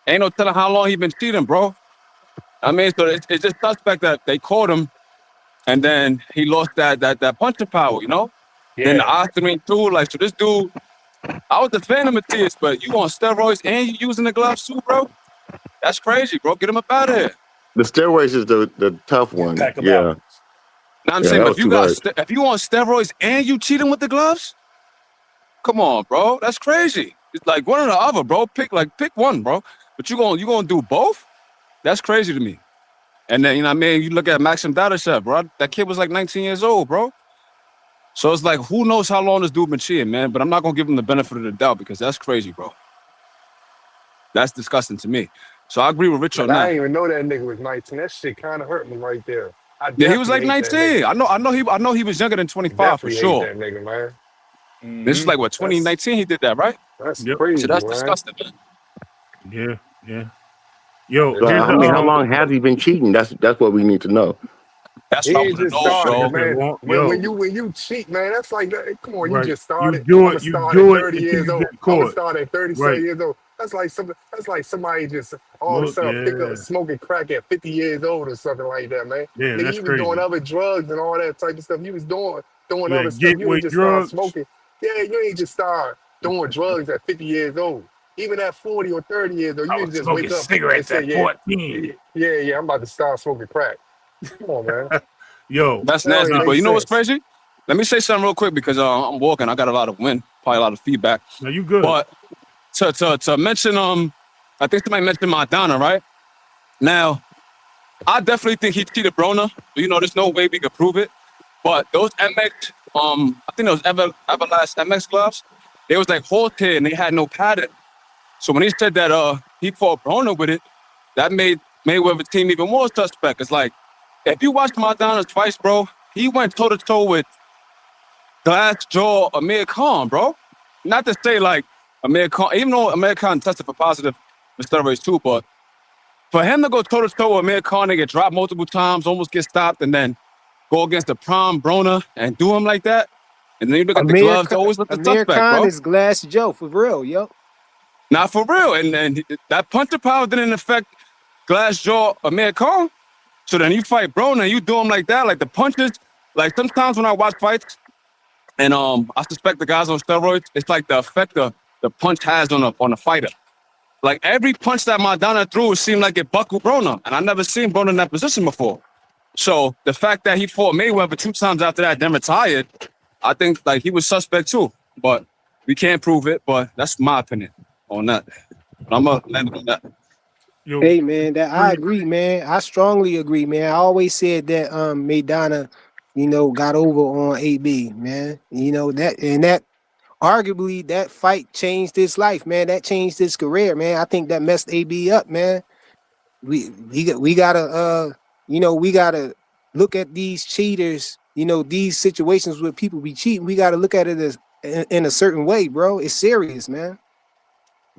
ain't no telling how long he been cheating, bro. I mean, so it's just suspect that they caught him and then he lost that punching power, Then the Yeah. octane too, like so this dude, I was a fan of Matias, but you on steroids and you using the gloves too, bro? That's crazy, bro. Get him up out of here. The steroids is the tough Yeah, one. pack them out. Yeah. Now I'm Yeah, saying, that but was too much. if you on steroids and you cheating with the gloves, come on, bro. That's crazy. It's like one or the other, bro. Pick one, bro. But you gonna do both? That's crazy to me. And then, you look at Maxim Dadashev, bro. That kid was like 19 years old, bro. So it's like, who knows how long this dude been cheating, man? But I'm not gonna give him the benefit of the doubt because that's crazy, bro. That's disgusting to me. So I agree with Rich on And I that. didn't even know that nigga was 19. That shit kind of hurt me right there. I Yeah, he was like definitely hate that 19. nigga. I know he was younger than 25 for Definitely hate sure. that nigga, man. This is like what, That's 2019 he did that, right? Yep. crazy, So that's man. disgusting, man. Yeah. Yeah. Yo, It's here's I mean, how long disgusting. has he been cheating? That's what we need to know. That's He what I ain't want to just know, started, bro. man. Yo, When you cheat, man, that's like come on, you right. just You started. do I'm gonna it. You start at do it 30 until years you old. get I'm gonna caught. start at 37 Right. years old. That's like somebody just all of a Look, sudden pick up yeah. smoking crack at 50 years old or something like that, man. Damn, Nigga, that's you was doing crazy. other drugs and all that type of stuff. You was doing You other got stuff. You gateway ain't just start drugs. smoking. Yeah, you ain't just start doing drugs at 50 years old. Even at 40 or 30 years old, you I was didn't just smoking wake up and cigarettes say, at yeah, 14. yeah, I'm about to start smoking crack. Come on, man. Yo, That's That don't nasty. even nah, But make you know what's sense. crazy? Let me say something real quick because I'm walking. I got a lot of wind, probably a lot of feedback. now you good. But to mention I think somebody mentioned Madonna, right? Now, I definitely think he cheated Brona. You know, there's no way we could prove it. But those MX, I think those Everlast MX gloves, they was like halted and they had no padding. So when he said that he fought Brona with it, that made Mayweather team even more suspect. It's like if you watch Madonna's fights, bro, he went toe to toe with Glass Jaw Amir Khan, bro. Not to say like Amir Khan, even though Amir Khan tested for positive for steroids too, but for him to go toe to toe with Amir Khan and get dropped multiple times, almost get stopped, and then go against the prime Brona and do him like that, and then you look at the gloves, they always look the Amir suspect, Khan bro. is Glass Joe for real, yo. Not for real. And that puncher power didn't affect Glass Jaw Amir Khan. So then you fight Brona and you do him like that, like the punches. Like sometimes when I watch fights, and I suspect the guys on steroids, it's like the effect the punch has on a fighter. Like every punch that Madonna threw, it seemed like it buckled Brona, and I never seen Brona in that position before. So the fact that he fought Mayweather 2 times after that, then retired, I think like he was suspect too. But we can't prove it. But that's my opinion on that. But I'm gonna land on that. Yo, Hey man, that I agree, man. I strongly agree, man. I always said that Maidana, got over on AB, man. That arguably that fight changed his life, man. That changed his career, man. I think that messed AB up, man. We gotta we gotta look at these cheaters, these situations where people be cheating. We gotta look at it as in a certain way, bro. It's serious, man.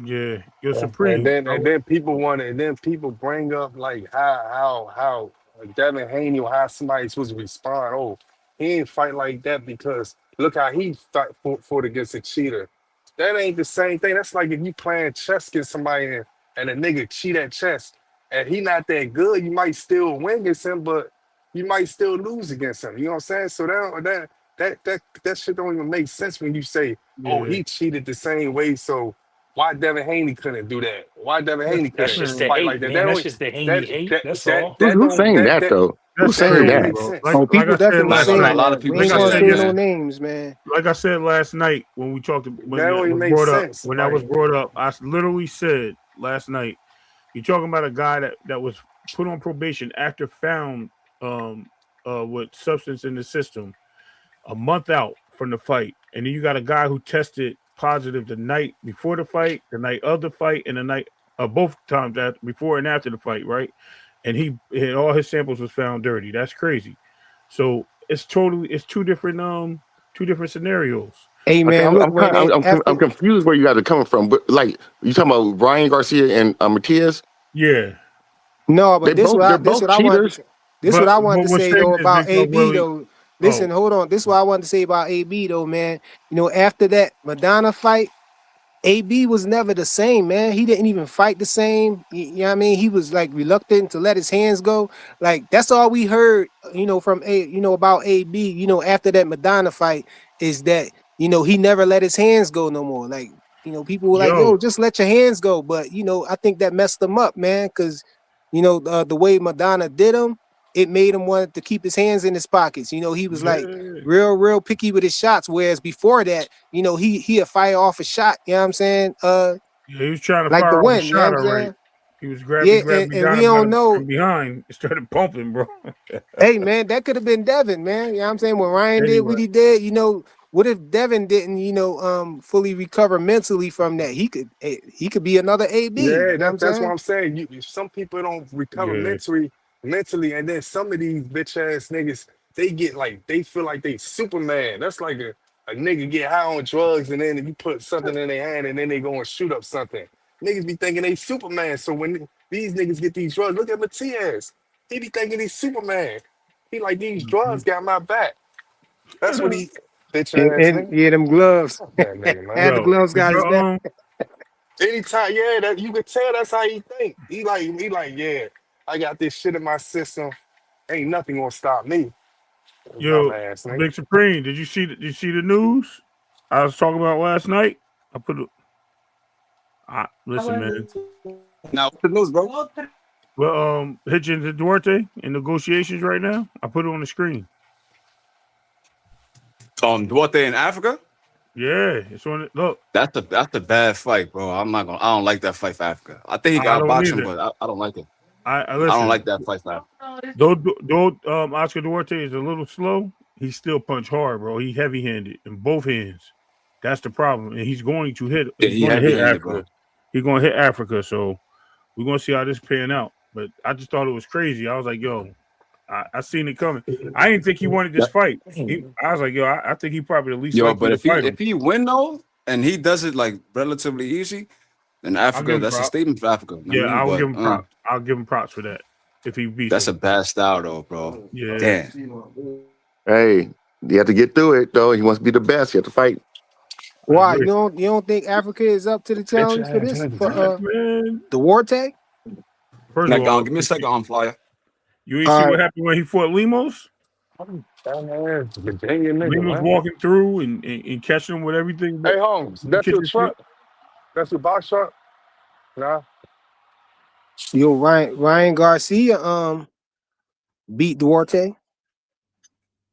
yeah, you're And supreme, then bro. and then people want to, and then people bring up like how Devin Haney or how somebody supposed to respond. Oh, he ain't fight like that because look how he fought against a cheater. That ain't the same thing. That's like if you playing chess against somebody and a nigga cheat at chess and he not that good, you might still win against him, but you might still lose against him. You know what I'm saying? So that shit don't even make sense when you say, oh, Yeah, he cheated the same way, so why Devin Haney couldn't do that? Why Devin that's Haney That's couldn't just the man, fight like hate, that? man. That's just the Haney hate. That's all. Who's saying that though? Who's that's That saying don't crazy, make that? bro. sense. Oh, Like people I said definitely Last last night, night. a saying lot of that. We people Like ain't I say gonna that, said say yes. no man. names, man. Like I said last night when we talked That don't even make sense. when that was Like, brought up, I literally said last night, you're talking about a guy that was put on probation after found with substance in the system a month out from the fight. And then you got a guy who tested positive the night before the fight, the night of the fight, and the night both times before and after the fight, right? And all his samples was found dirty. That's crazy. So it's two different scenarios. Hey Okay, man, look when they I'm after confused where you guys are coming from. But like you talking about Ryan Garcia and Matias, Yeah. no, but they're this both what I wanted cheaters. to this what But I wanted to what's say saying though is about there's no AB really though. Listen, oh hold on. This is what I wanted to say about AB though, man. After that Madonna fight, AB was never the same, man. He didn't even fight the same. You know what I mean? He was like reluctant to let his hands go. Like that's all we heard, from about AB, after that Madonna fight is that, he never let his hands go no more. Like, people were like, yo, yo, just let your hands go. But, I think that messed him up, man, because, the way Madonna did him, it made him want to keep his hands in his pockets. He was like yeah, real picky with his shots. Whereas before that, he'd fire off a shot, you know what I'm saying? yeah, he was trying to Like the fire off a win, you know what shot I'm all right. saying? He was Yeah, grabbed me and we down don't know. from behind and started pumping, bro. Hey man, that could have been Devin, man. You know what I'm saying? When Ryan did what Anyway, he did, what if Devin didn't, fully recover mentally from that? He could be another AB, yeah, you know what I'm that's what saying? I'm saying. Some people don't recover yeah, mentally, and then some of these bitch ass niggas, they feel like they Superman. That's like a nigga get high on drugs and then you put something in their hand and then they go and shoot up something. Niggas be thinking they Superman. So when these niggas get these drugs, look at Matias. He be thinking he's Superman. He like these drugs got my back. That's what he bitch ass And nigga. yeah, them gloves. Fuck that nigga, man. Had the Yo, gloves did got his back. your Anytime, yeah, that you could tell that's how he think. He like, yeah, I got this shit in my system. Ain't nothing gonna stop me. Dumb yo, ass nigga. Big Supreme, did you see the news I was talking about last night? I put it. Listen, man. Now, what's the news, bro? Well, Hitchens and Duarte in negotiations right now. I put it on the screen. Duarte in Africa? Yeah, it's on it. Look, That's a bad fight, bro. I don't like that fight for Africa. I think he I got don't boxing, either. but I don't like it. I I don't listen. like that fight for Africa. Though Oscar Duarte is a little slow, he still punch hard, bro. He heavy handed in both hands. That's the problem, and he's going to hit. Yeah, He's he going to hit heavy-handed, bro. Africa. He's going to hit Africa. So we're going to see how this pan out. But I just thought it was crazy. I was like, yo, I seen it coming. I didn't think he wanted this fight. I was like, yo, I think he probably the least Yo, likely but to if fight him. he win though, and he does it like relatively easy, then Africa, that's a statement for Africa. Yeah, I'll give him but props. I'll give him props for that. If he beats that's him. a bad style though, bro. Yeah. Damn. Hey, you have to get through it though. He wants to be the best. You have to fight. Why you don't think Africa is up to the challenge for this Duarte? First of all, give me a second, flyer. You ain't see what happened when he fought Lemos? Virginia nigga, Lemos man. walking through and catching him with everything. Hey, Holmes, that's your truck? That's your box truck? Nah. Yo, Ryan Garcia beat Duarte.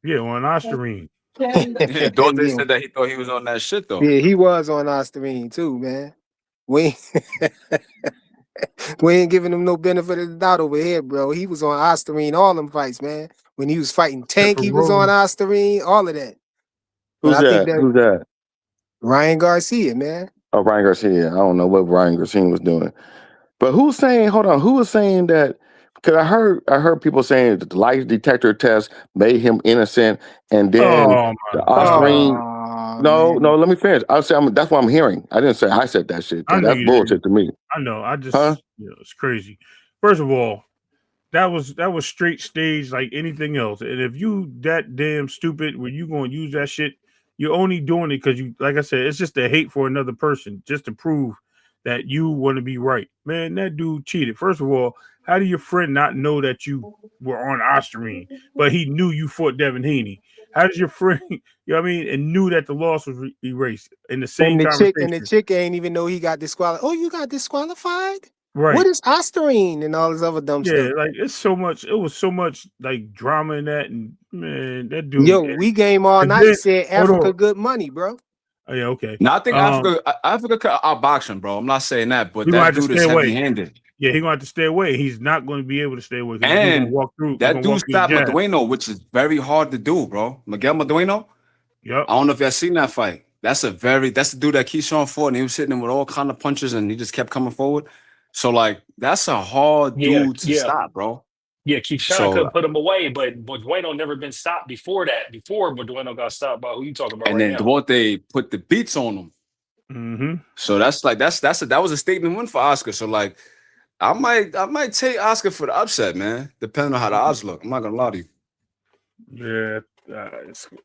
Yeah, on Osterine. Yeah, Duarte said that he thought he was on that shit though. Yeah, he was on Osterine too, man. We ain't giving him no benefit of the doubt over here, bro. He was on Osterine all them fights, man. When he was fighting Tank, he was on Osterine, all of that. Who's that? Who's that? Ryan Garcia, man. Oh, Ryan Garcia. I don't know what Ryan Garcia was doing. But who's saying, hold on, who was saying that? Because I heard people saying that the lie detector test made him innocent, and then the Osterine. No, let me finish. That's what I'm hearing. I didn't say I said that shit. That's bullshit to me. I know. It's crazy. First of all, that was straight stage like anything else. And if you that damn stupid when you gonna use that shit, you're only doing it because you, like I said, it's just a hate for another person, just to prove that you want to be right. Man, that dude cheated. First of all, how do your friend not know that you were on Osterine, but he knew you fought Devin Haney? How does your friend, you know what I mean, and knew that the loss was erased in the same conversation? And the chick ain't even know he got disqualified. Oh, you got disqualified? Right. What is Osterine and all this other dumb stuff? Yeah, like it was so much like drama in that, and man, that dude. Yo, we game all night said Africa good money, bro. Oh, yeah, okay. Now I think Africa could outbox him, bro. I'm not saying that, but that dude is heavy-handed. Yeah, he's gonna have to stay away. He's not going to be able to stay away. And walk through, that dude stopped Madueno, which is very hard to do, bro. Miguel Madueno. Yep. I don't know if y'all seen that fight. That's the dude that Keyshawn fought, and he was hitting him with all kind of punches, and he just kept coming forward. So like that's a hard dude to stop, bro. Yeah, Keyshawn couldn't put him away, but Madueno never been stopped before that. Before Madueno got stopped by who you talking about and right then now? Duarte put the beats on him. Mm-hmm. So that was a statement win for Oscar. So like I might take Oscar for the upset, man, depending on how the odds look. I'm not gonna lie to you. Yeah.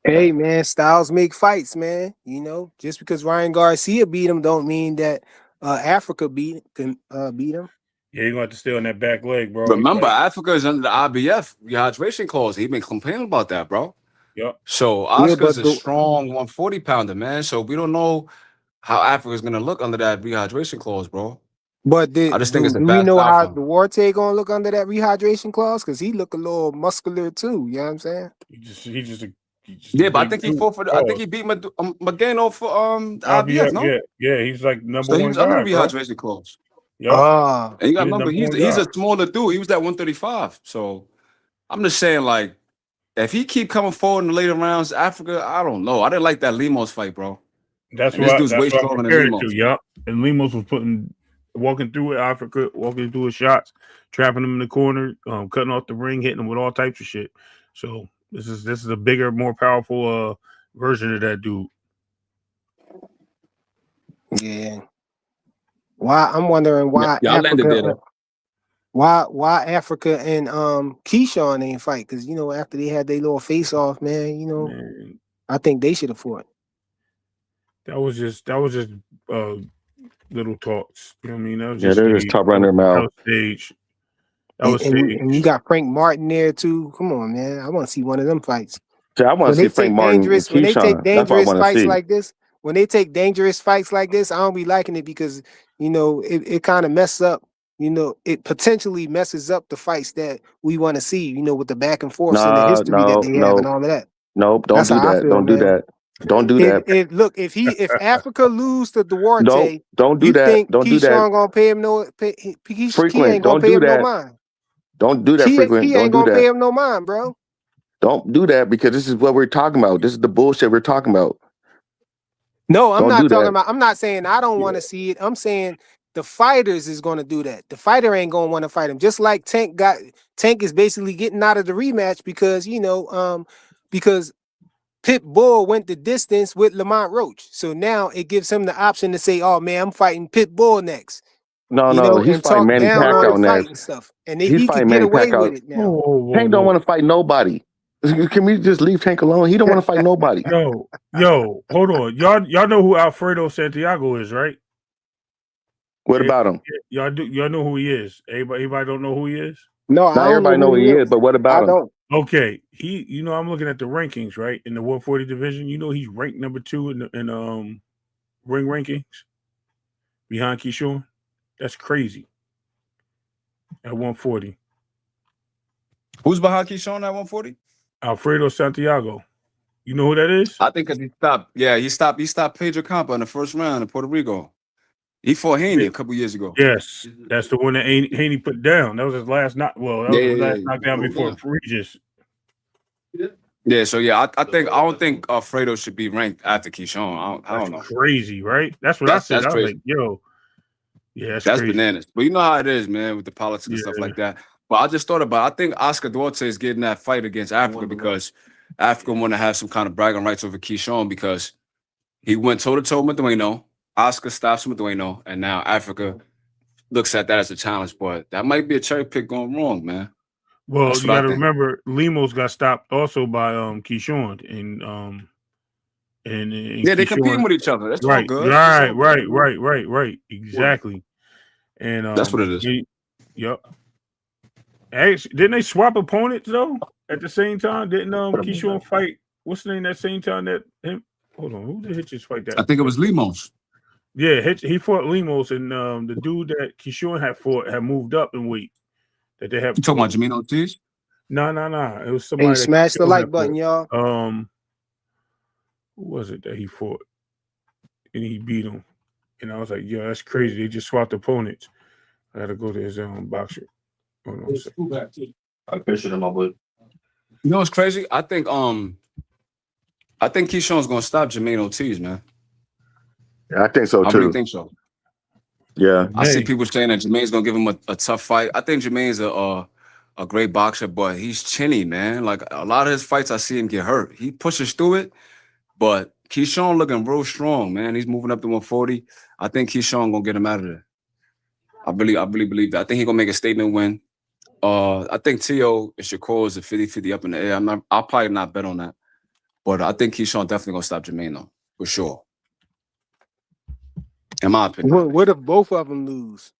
Hey man, styles make fights, man. You know, just because Ryan Garcia beat him don't mean that Africa can beat him. Yeah, you're gonna have to stay on that back leg, bro. Remember, Africa is under the IBF rehydration clause. He's been complaining about that, bro. Yep. So Oscar's a strong 140 pounder, man. So we don't know how Africa's gonna look under that rehydration clause, bro. But I just think it's a bad we know how style. Duarte gonna look under that rehydration clause? Because he look a little muscular too. You know what I'm saying? He just but I think he fought for. I think he beat Magano for IBF. No, yeah, he's like number so one. He was under the rehydration clause. Yep. And you got to remember, he's a smaller dude. He was at 135. So I'm just saying, like, if he keep coming forward in the later rounds, Africa, I don't know. I didn't like that Lemos fight, bro. That's this dude's way stronger than Lemos. Yep. And Lemos was walking through Africa, walking through his shots, trapping him in the corner, cutting off the ring, hitting him with all types of shit. So this is a bigger, more powerful version of that dude. Yeah. Why I'm wondering why y'all landed there, though. why Africa and Keyshawn ain't fight? Because after they had their little face off, man, Man, I think they should have fought. that was just little talks. You know what I mean? That was Yeah, just they're just staged. top running their That mouth. was staged. That And, was and you staged. got Frank Martin there too. Come on, man. I want to see one of them fights. So I want When to they see Frank take Martin and dangerous, when they take Keyshawn. That's what I dangerous want to fights see. like this, I don't be liking it because it kind of messes up. It potentially messes up the fights that we want to see. With the back and forths and the No, history that they have and no, all of that. nope. Don't That's do how I that. feel, Don't do man. that. Don't do that. If Africa lose to Duarte, Don't do you that. think Don't do that. Keyshawn gonna pay him Key Frequent. ain't gonna Don't pay do him no that. mind. Don't do that, frequent. Key Don't ain't do gonna pay that. him no mind, bro. Don't do that because this is what we're talking about. This is the bullshit we're talking about. No, I'm Don't not do talking that. about. I'm not saying I don't want to see it. I'm saying the fighters is going to do that. The fighter ain't going to want to fight him. Just like Tank is basically getting out of the rematch because because Pit Bull went the distance with Lamont Roach. So now it gives him the option to say, "Oh man, I'm fighting Pit Bull next." No. He's And fighting talk Manny down on the Pacquiao fight next. and stuff. And He's he could fighting get Manny away with Pacquiao. it now. Tank don't want to fight nobody. Can we just leave Tank alone? He don't want to fight nobody. Yo, hold on. Y'all know who Alfredo Santiago is, right? What about him? Y'all know who he is. Everybody don't know who he is? No, I Not don't know everybody know who who he is, but what about I him? don't. Okay. I'm looking at the rankings, right? In the 140 division. He's ranked number 2 in ring rankings behind Keyshawn. That's crazy. At 140. Who's behind Keyshawn at 140? Alfredo Santiago. You know who that is? I think because he stopped. Yeah, he stopped Pedro Campa in the first round in Puerto Rico. He fought Haney a couple years ago. Yes, that's the one that Haney put down. That was his last knockdown before Regis. Yeah, so yeah, I don't think Alfredo should be ranked after Keyshawn. I don't know. Crazy, right? That's what I said. That's I was crazy. like, yo, yeah, that's crazy. Bananas. But you know how it is, man, with the politics and stuff like that. But I just thought about I think Oscar Duarte is getting that fight against Africa because Africa want to have some kind of bragging rights over Keyshawn because he went toe-to-toe with Dueno. Oscar stops with Dueno, and now Africa looks at that as a challenge. But that might be a cherry pick going wrong, man. Well, you got to remember, Lemos got stopped also by Keyshawn and yeah, they competing with each other. That's right, all good. Right. Exactly. And that's what it is. Yep. Actually, didn't they swap opponents though at the same time? Didn't Keyshawn fight? What's the name that same time that him? Hold on, who did Hitches fight that? I think it was Lemos. Yeah, he fought Lemos, and the dude that Keyshawn had fought had moved up in weight. That they have. You talking about Jermaine Ortiz? No. It was somebody. Hey, smash the like button, y'all. Who was it that he fought? And he beat him. And I was like, yo, that's crazy. They just swapped opponents. I had to go to his boxer. Hold on a second. I pictured him, I would. You know what's crazy? I think Keyshawn's gonna stop Jermaine Ortiz, man. Yeah, I think so too. I really think so. Yeah. I see people saying that Jermaine's gonna give him a tough fight. I think Jermaine's a great boxer, but he's chinny, man. Like a lot of his fights, I see him get hurt. He pushes through it, but Keyshawn looking real strong, man. He's moving up to 140. I think Keyshawn gonna get him out of there. I really believe that. I think he's gonna make a statement win. I think Tio Shakur is a 50-50 up in the air. I'll probably not bet on that. But I think Keyshawn definitely gonna stop Jermaine though, for sure. In my opinion. What if both of them lose?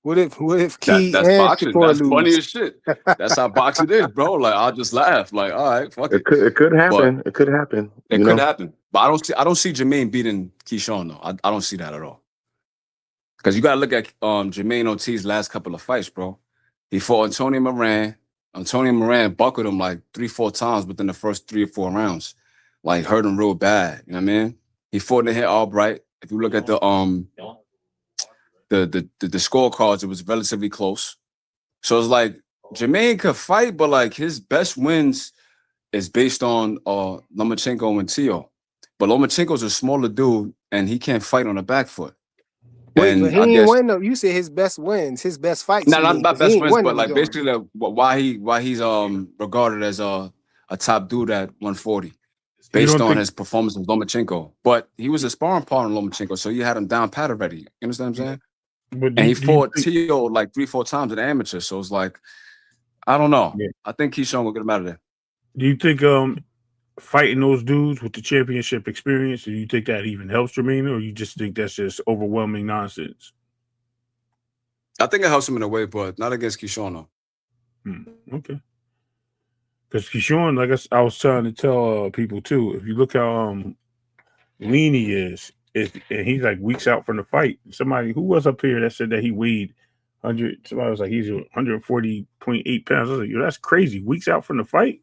What if Key that's and boxing? Shakur That's lose? funny as shit. That's how boxing is, bro. Like I'll just laugh. Like, all right, fuck it. It could happen. It could happen. It could happen. But I don't see Jermaine beating Keyshawn though. I don't see that at all. Because you gotta look at Jermaine Ortiz's last couple of fights, bro. He fought Antonio Moran. Antonio Moran buckled him like 3-4 times within the first 3 or 4 rounds. Like hurt him real bad. You know what I mean? He fought to hit Albright. If you look at the scorecards, it was relatively close. So it's like Jermaine could fight, but like his best wins is based on Lomachenko and Tio. But Lomachenko's a smaller dude and he can't fight on the back foot. Wait, but he ain't win though. You said his best wins, his best fights. No, not best wins, but like basically like, why he's regarded as a top dude at 140. Based on his performance with Lomachenko. But he was a sparring partner of Lomachenko, so you had him down pat already. You understand what I'm saying? But And he do you fought think? Tio like 3-4 times in the amateur. So it's like, I don't know. Yeah. I think Keyshawn will get him out of there. Do you think fighting those dudes with the championship experience, do you think that even helps Jermaine, or you just think that's just overwhelming nonsense? I think it helps him in a way, but not against Keyshawn though. Okay. Because Keyshawn, like I was trying to tell people too, if you look how lean he is, and he's like weeks out from the fight. Somebody who was up here that said that he weighed 100. Somebody was like he's 140.8 pounds. I was like, yo, that's crazy. Weeks out from the fight,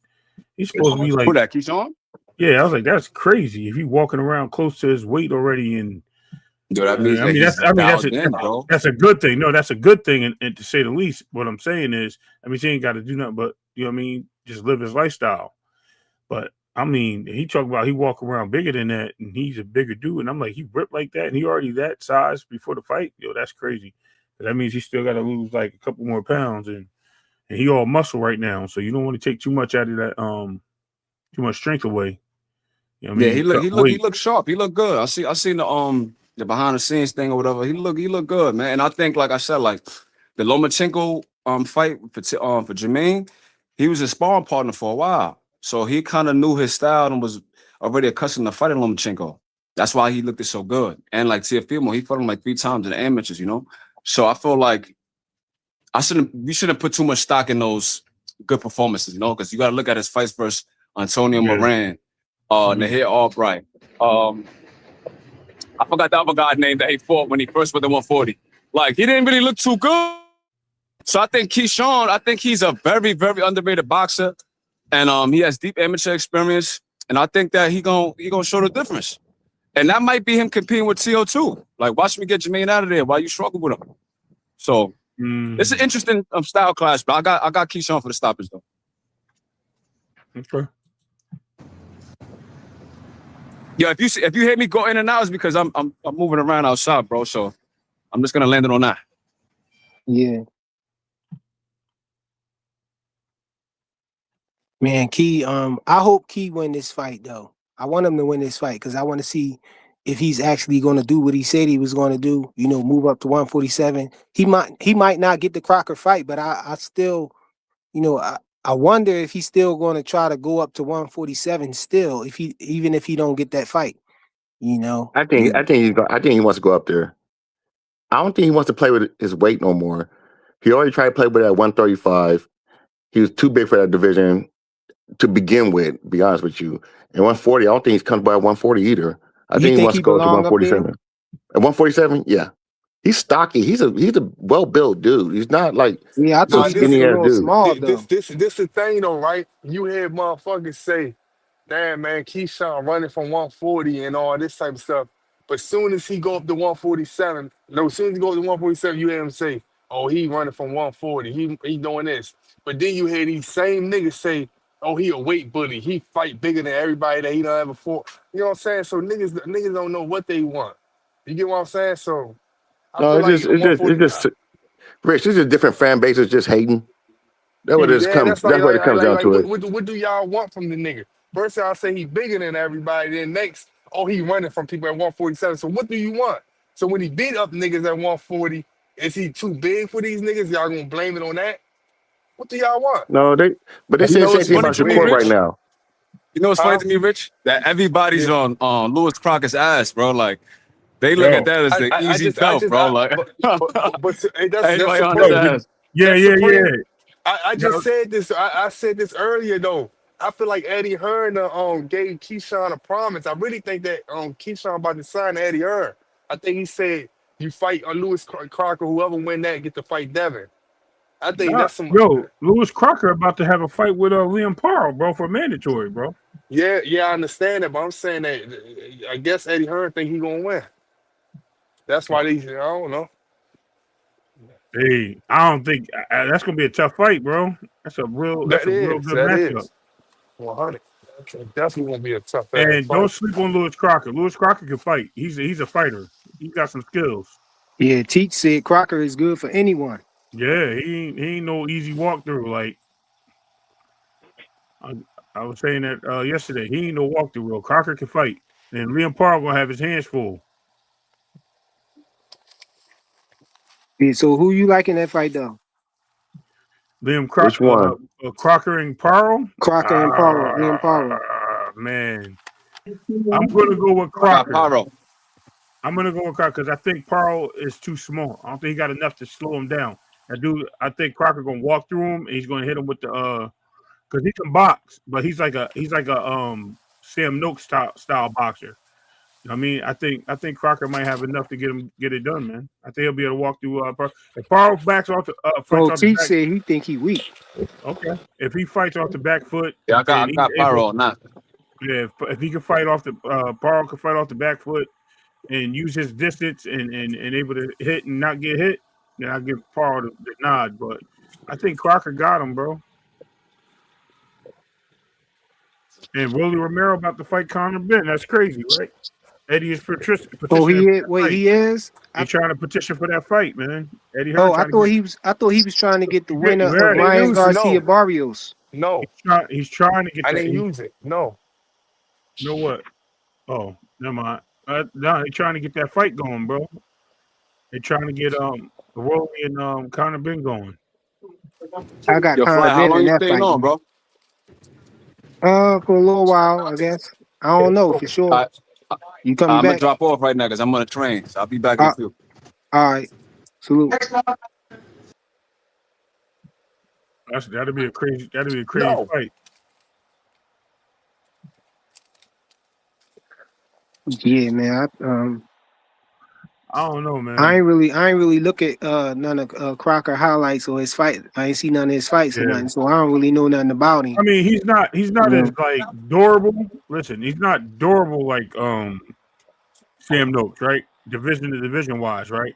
he's supposed to be like. Who that? Keyshawn? Yeah, I was like, that's crazy. If he's walking around close to his weight already, and Yo, that means that's a good thing. No, that's a good thing, and to say the least. What I'm saying is, he ain't got to do nothing but just live his lifestyle. But I mean, he talked about he walk around bigger than that, and he's a bigger dude. And I'm like, he ripped like that, and he already that size before the fight. Yo, that's crazy. That means he still got to lose like a couple more pounds, and he all muscle right now. So you don't want to take too much out of that, too much strength away. You know what I mean? He looked sharp. He looked good. I seen the behind the scenes thing or whatever. He looked good, man. And I think, like I said, like the Lomachenko fight for Jermaine, he was a sparring partner for a while. So he kind of knew his style and was already accustomed to fighting Lomachenko. That's why he looked so good. And like Teofimo, he fought him like 3 times in the amateurs, So I feel like we shouldn't put too much stock in those good performances, because you got to look at his fights versus Antonio Moran, Nahir Albright. I forgot the other guy's name that he fought when he first went to 140. Like, he didn't really look too good. So I think Keyshawn, he's a very, very underrated boxer. And he has deep amateur experience. And I think that he gonna show the difference. And that might be him competing with Tio too. Like, watch me get Jermaine out of there while you struggle with him. So it's an interesting style clash, but I got Keyshawn for the stoppage though. Okay. Yeah, if you hear me go in and out, it's because I'm moving around outside, bro. So I'm just gonna land it on that. Yeah. Man, Key, I hope Key win this fight though. I want him to win this fight because I want to see if he's actually going to do what he said he was going to do. Move up to 147. He might not get the Crocker fight, but I still, I wonder if he's still going to try to go up to 147 still, even if he don't get that fight. I think he wants to go up there. I don't think he wants to play with his weight no more. He already tried to play with it at 135. He was too big for that division to begin with, to be honest with you. And 140, I don't think he's comfortable at 140 either. I think he wants to go to 147. At 147, yeah. He's stocky. He's a well-built dude. He's not like I thought skinny ass dude. Small, this the thing though, right? You hear motherfuckers say, damn man, Keyshawn running from 140 and all this type of stuff. But soon as he go up to 147, as soon as he goes to 147, you hear him say, oh, he running from 140. He doing this. But then you hear these same niggas say, oh, he a weight bully. He fight bigger than everybody that he done ever fought. You know what I'm saying? So niggas don't know what they want. You get what I'm saying? So no, it's just Rich, this is different fan bases just hating. That's what it comes down to. What do y'all want from the nigga? First, I'll say he bigger than everybody. Then next, oh, he running from people at 147. So what do you want? So when he beat up niggas at 140, is he too big for these niggas? Y'all gonna blame it on that? What do y'all want? No, they say the same thing about Shakur right now. You know what's funny to me, Rich? That everybody's on Louis Crockett's ass, bro. Like, they look at that as the easy belt, bro. Like, but everybody on his ass. Yeah. I just said this. I said this earlier though. I feel like Eddie Hearn gave Keyshawn a promise. I really think that Keyshawn about to sign to Eddie Hearn. I think he said you fight Louis Crocker, whoever win that get to fight Devin. I think that's some. Louis Crocker about to have a fight with Liam Parle, bro, for mandatory, bro. Yeah, I understand that, but I'm saying that I guess Eddie Hearn think he gonna win. That's why I don't know. Hey, I don't think that's gonna be a tough fight, bro. That's a real good matchup. 100. That's definitely gonna be a tough fight. And don't sleep on Louis Crocker. Louis Crocker can fight. He's a fighter. He got some skills. Yeah, Teach said Crocker is good for anyone. Yeah, he ain't no easy walkthrough. Like I was saying that yesterday. He ain't no walkthrough. Crocker can fight, and Liam Parle gonna have his hands full. Yeah, so who you like in that fight though? Liam Which one? Crocker and Parle? Crocker and Powell, Liam Powell. Man. I'm going to go with I got Crocker. Paro. I'm going to go with Crocker because I think Parle is too small. I don't think he got enough to slow him down. I think Crocker going to walk through him and he's going to hit him with the because he can box, but he's like a Sam Noakes style boxer. I mean, I think Crocker might have enough to get it done, man. I think he'll be able to walk through. If Parle backs off the fights off the Teach back, said he think he weak. okay. If he fights off the back foot, Yeah, I got Paro on that. yeah, if he can fight off the Parle can fight off the back foot and use his distance and able to hit and not get hit, then I give Parle the nod. But I think Crocker got him, bro. And Willie Romero about to fight Conor Benn. That's crazy, right? Eddie is petitioning. Oh, he is. Wait, he is. He's trying to petition for that fight, man. Eddie Hearn. Oh, I thought he was trying to get the winner Yeah, of Ryan Garcia no. Barrios. No, He's trying to get. I didn't use it. No. You know what? Oh, never mind. No, they're trying to get that fight going, bro. They're trying to get Rolly and Conor Benn going. I got Yo, Conor Fly, how Benn long in you that staying fight. on, bro? For a little while, I guess. I don't know for sure. You coming I'm back? gonna drop off right now because I'm on a train, so I'll be back in a few. All right. Salute. That'd be a crazy fight. Yeah, man. I don't know, man. I ain't really look at none of Crocker highlights or his fight. I ain't seen none of his fights or nothing, so I don't really know nothing about him. I mean, he's not as like durable. Listen, he's not durable like Sam Noakes, right? Division to division wise, right?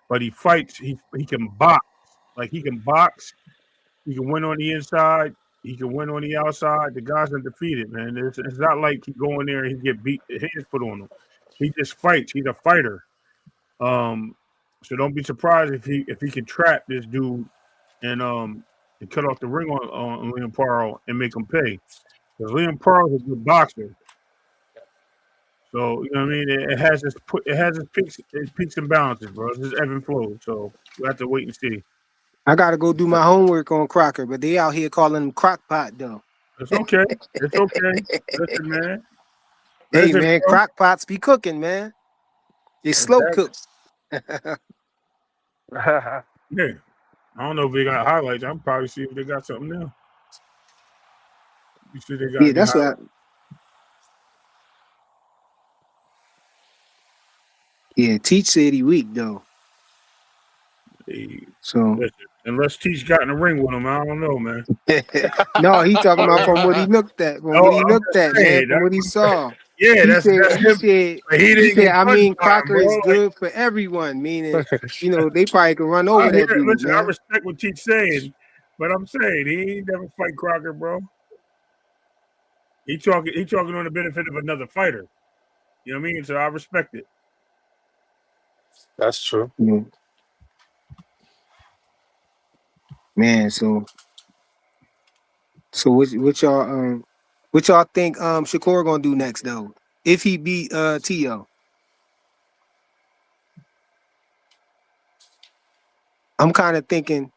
But he fights. He can box. Like he can box. He can win on the inside. He can win on the outside. The guy's undefeated, man. It's not like he go in there and he get beat, hands put on him. He just fights. He's a fighter. So don't be surprised if he can trap this dude and cut off the ring on Liam Parle and make him pay. Because Liam Parle is a good boxer. So you know what I mean. It has its peaks and balances, bro. It's just ebb and flow. So we have to wait and see. I gotta go do my homework on Crocker, but they out here calling him Crockpot though. It's okay. It's okay. Listen, man. Hey, man, Crockpots be cooking, man. They slow cook. Yeah. I don't know if they got highlights. I'll probably see if they got something now. You see they got that's what. Teach said he weak though. So listen, unless Teach got in the ring with him, I don't know, man. No, he talking about from what he looked at, man, from what he saw. Yeah, he said, I mean, Crocker is bro. good for everyone, meaning, they probably can run over that dude. Listen, man. I respect what Teach saying, but I'm saying he ain't never fight Crocker, bro. He talking on the benefit of another fighter. You know what I mean? So I respect it. That's true. Yeah. Man, so what y'all think Shakur gonna do next though? If he beat T.O. I'm kind of thinking,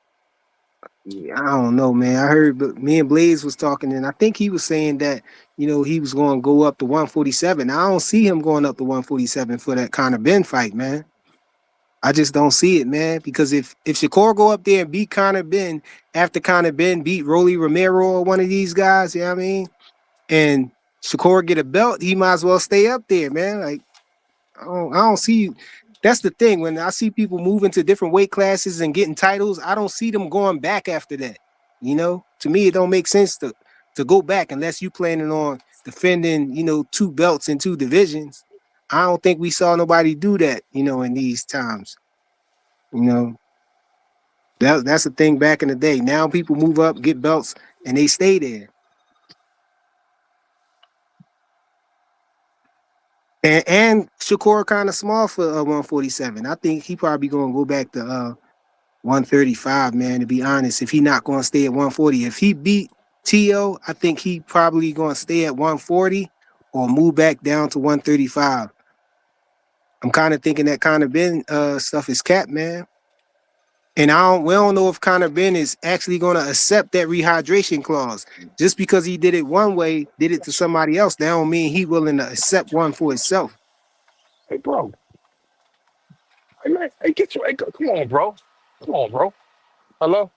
I don't know, man. I heard me and Blaze was talking, and I think he was saying that, he was going to go up to 147. I don't see him going up to 147 for that Conor Benn fight, man. I just don't see it, man. Because if Shakur go up there and beat Conor Benn after Conor Benn beat Rolly Romero or one of these guys, you know what I mean? And Shakur get a belt, he might as well stay up there, man. Like, I don't see. That's the thing. When I see people moving to different weight classes and getting titles, I don't see them going back after that. To me, it don't make sense to go back unless you planning on defending, 2 belts in 2 divisions. I don't think we saw nobody do that, in these times. That's the thing back in the day. Now people move up, get belts, and they stay there. And Shakur kind of small for 147. I think he probably going to go back to 135, man, to be honest, if he not going to stay at 140. If he beat T.O., I think he probably going to stay at 140 or move back down to 135. I'm kind of thinking that Conor Benn stuff is capped, man. And we don't know if Conor Ben is actually going to accept that rehydration clause. Just because he did it one way, did it to somebody else, that don't mean he willing to accept one for himself. Hey, bro. Hey, man. Hey, come on, bro. Come on, bro. Hello?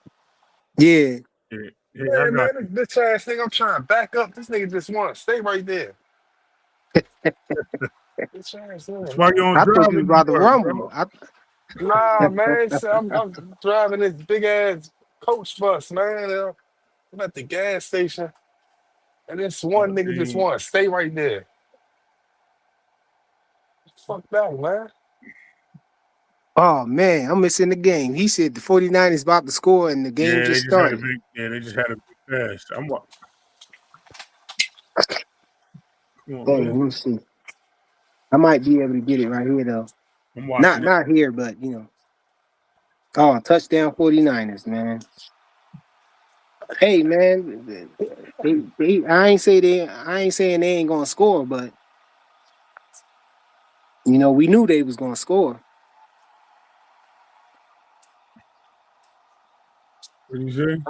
Yeah. Yeah, I got you. This ass nigga, I'm trying to back up. This nigga just want to stay right there. This ass nigga, That's why you man. don't I drive thought you was in New about to York, rumble. bro. Nah, man. So I'm driving this big ass coach bus, man. I'm at the gas station, and this one nigga just See, want to stay right there. Fuck that, man. Oh, man, I'm missing the game. He said the 49ers about to score and the game yeah, just started. they just had a big pass. Come on, Let man. me see. I might be able to get it right here, though. I'm watching it. Not here, but, you know. Oh, touchdown 49ers, man. Hey, man, I ain't saying they ain't gonna score, but you know, we knew they was gonna score. What you say?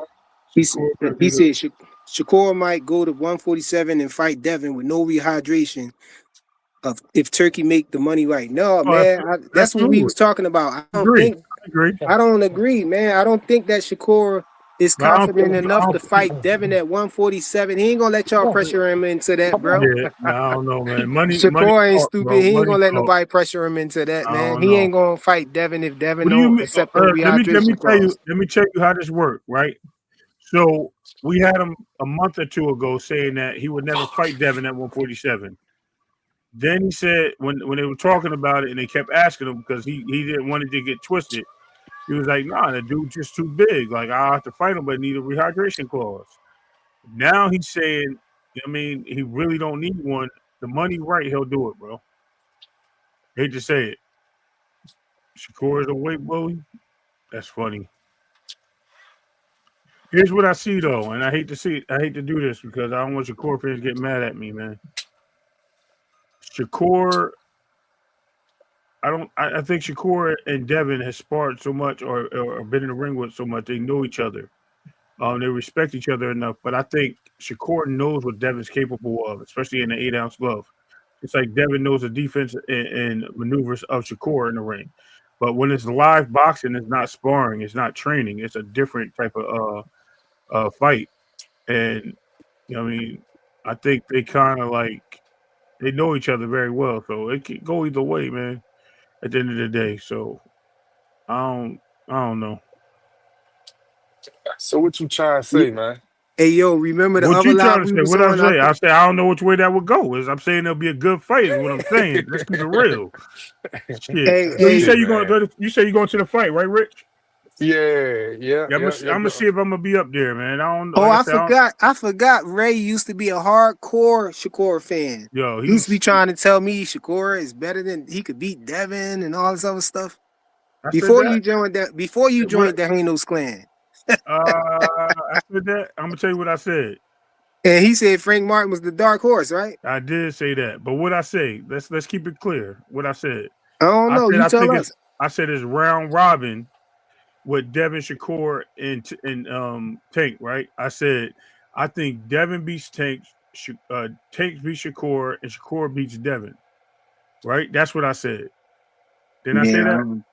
He said Shakur might go to 147 and fight Devin with no rehydration of if Turkey make the money right. No, man, that's what we Absolutely. was talking about. I agree. I don't agree, man. I don't think that Shakur is But I don't confident think- enough to fight Devin at 147. He ain't gonna let y'all pressure him into that, bro. Yeah, no, I don't know, man. Money Shakur ain't talk, stupid. bro. He ain't Money gonna let talk. nobody pressure him into that, I man. don't He know. ain't gonna fight Devin if Devin What do you don't mean? accept no Let me rehydration tell you. clause. Let me tell you how this worked, right? So we had him a month or two ago saying that he would never fight Devin at 147. Then he said when they were talking about it and they kept asking him because he didn't want it to get twisted. He was like, "Nah, the dude's just too big. Like I'll have to fight him, but I need a rehydration clause." Now he's saying, I mean, he really don't need one. The money right, he'll do it, bro. Hate to say it. Shakur is a weight bully. That's funny. Here's what I see though, and I hate to see it. I hate to do this because I don't want Shakur fans to get mad at me, man. Shakur, I think Shakur and Devin has sparred so much or been in the ring with so much. They know each other. They respect each other enough. But I think Shakur knows what Devin's capable of, especially in the 8-ounce glove. It's like Devin knows the defense and maneuvers of Shakur in the ring. But when it's live boxing, it's not sparring, it's not training. It's a different type of fight. And I mean, I think they kind of like they know each other very well, so it can go either way, man. At the end of the day, so I don't know. So what you trying to say, man? Hey, yo, remember the What other you trying live to we say? was What I on? say? I say I don't know which way that would go. I'm saying there'll be a good fight. Is what I'm saying. Let's keep it real. Shit. Hey, So you say Shit, you're man. going? You say you're going to the fight, right, Rich? Yeah. I'm gonna see if I'm gonna be up there, man. I don't. Oh, Like I I said, forgot. Ray used to be a hardcore Shakur fan. yo, He used to be trying to tell me Shakur is better than he could beat Devin and all this other stuff. I said Before that. you joined the Hanos clan. I said that. I'm gonna tell you what I said. And he said Frank Martin was the dark horse, right? I did say that, but what I say, let's keep it clear. What I said. I don't know. You tell us. I said it's round robin with Devin, Shakur, and Tank. Right? I said I think Devin beats Tank. Tank beats Shakur, and Shakur beats Devin. Right? That's what I said. Didn't I say that?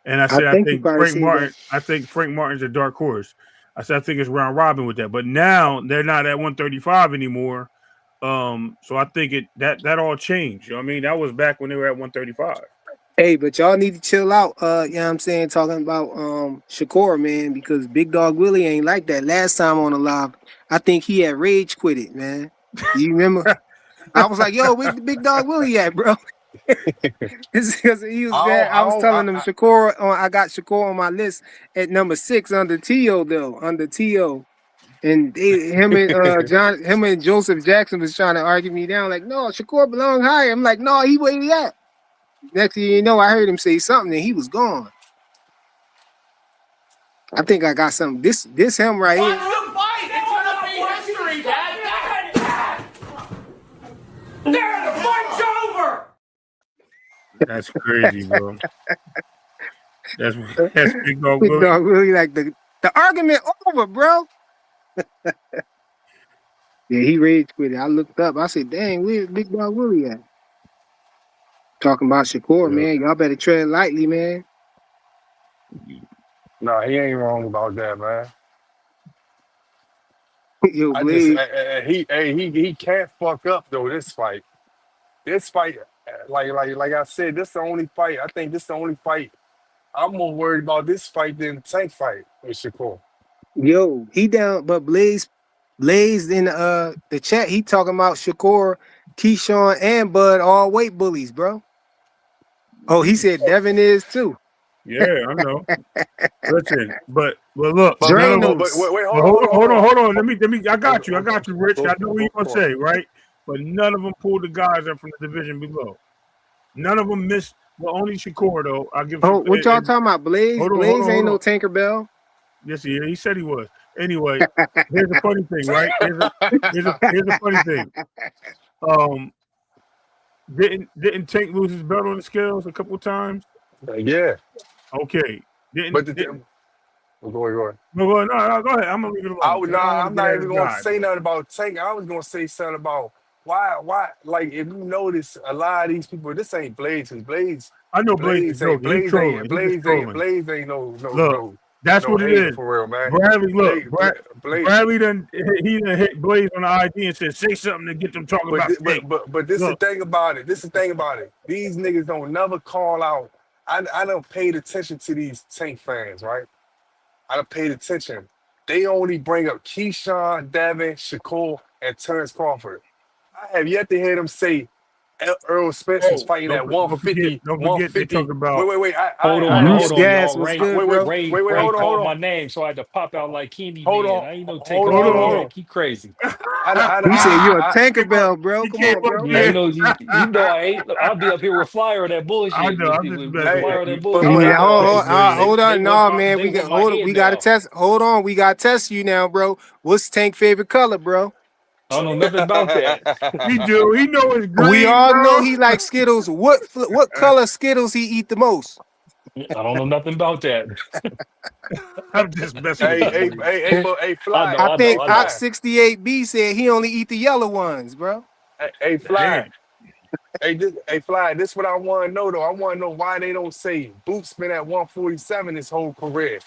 And I said I think Frank Martin's a dark horse. I said I think it's round robin with that. But now they're not at 135 anymore. So I think that all changed. You know what I mean? That was back when they were at 135. Hey, but y'all need to chill out. You know what I'm saying? Talking about Shakur, man, because Big Dog Willie ain't like that. Last time on the live, I think he had rage quit it, man. You remember? I was like, yo, where's the Big Dog Willie at, bro? It's because he was bad. I was telling him Shakur. I got Shakur on my list at number 6 under T.O. though, under T.O. And him and Joseph Jackson was trying to argue me down. Like, no, Shakur belong higher. I'm like, no, he where he at? Next thing you know, I heard him say something and he was gone. I think I got something. This him right here. Watch the fight. It's gonna be history, Dad. Dad, the fight's over. That's crazy, bro. That's Big Dog Big Willie. Dog Willie like the argument over, bro. Yeah, he rage quit it. I looked up. I said, dang, where's Big Dog Willie at? Talking about Shakur, man. Y'all better tread lightly, man. Nah, he ain't wrong about that, man. Yo, I just Blade. he can't fuck up though. This fight, like I said, this the only fight. I think this the only fight. I'm more worried about this fight than the Tank fight with Shakur. Yo, he down, but Blaze in the chat, he talking about Shakur, Keyshawn, and Bud all weight bullies, bro. Oh, he said Devin is too. Yeah, I know. Listen, but look, Dranos. Wait, hold on. Let me. I got you, Rich. I know what you gonna say, right? But none of them pulled the guys up from the division below. None of them missed. Well, only Shakur though. I'll give. Oh, what y'all talking about? Blaze? Blaze ain't no Tinkerbell. Yes, he said he was. Anyway, here's a funny thing, right? Here's a funny thing. Didn't Tank lose his belt on the scales a couple times? Yeah. Okay. Go ahead. No, go ahead. I'm gonna leave it alone. I'm not even gonna say nothing about Tank. I was gonna say something about why. Like if you notice, a lot of these people, this ain't Blaze. Blaze. I know Blaze ain't trolling. Blaze ain't no. Look, that's what it is for real, man. Bradley, look, Bradley done hit Blaze on the ID and said, "Say something to get them talking about." But this is the thing about it. These niggas don't never call out. I done paid attention to these Tank fans, right? I done paid attention. They only bring up Keyshawn, Devin, Shakur, and Terrence Crawford. I have yet to hear them say Earl Spence was fighting at 150. Don't forget they talk about. Wait. Hold on, y'all. Ray called my name, so I had to pop out like Kenny. Hold on. I ain't no Tinkerbell. Keep crazy. You said you a Tinkerbell, bro. Come on, bro. You know I ain't. I'll be up here with Flyer that bullshit. I know. Hold on, no, man. We got to test. Hold on, we got to test you now, bro. What's Tank favorite color, bro? I don't know nothing about that. He do. He know it's green. We all know he likes Skittles. What color Skittles he eat the most? I don't know nothing about that. I'm just messing with you. Hey, Fly. I think Ox 68B said he only eat the yellow ones, bro. Hey, Fly. Hey, Fly. This is what I want to know though. I want to know why they don't say Boots been at 147 his whole career.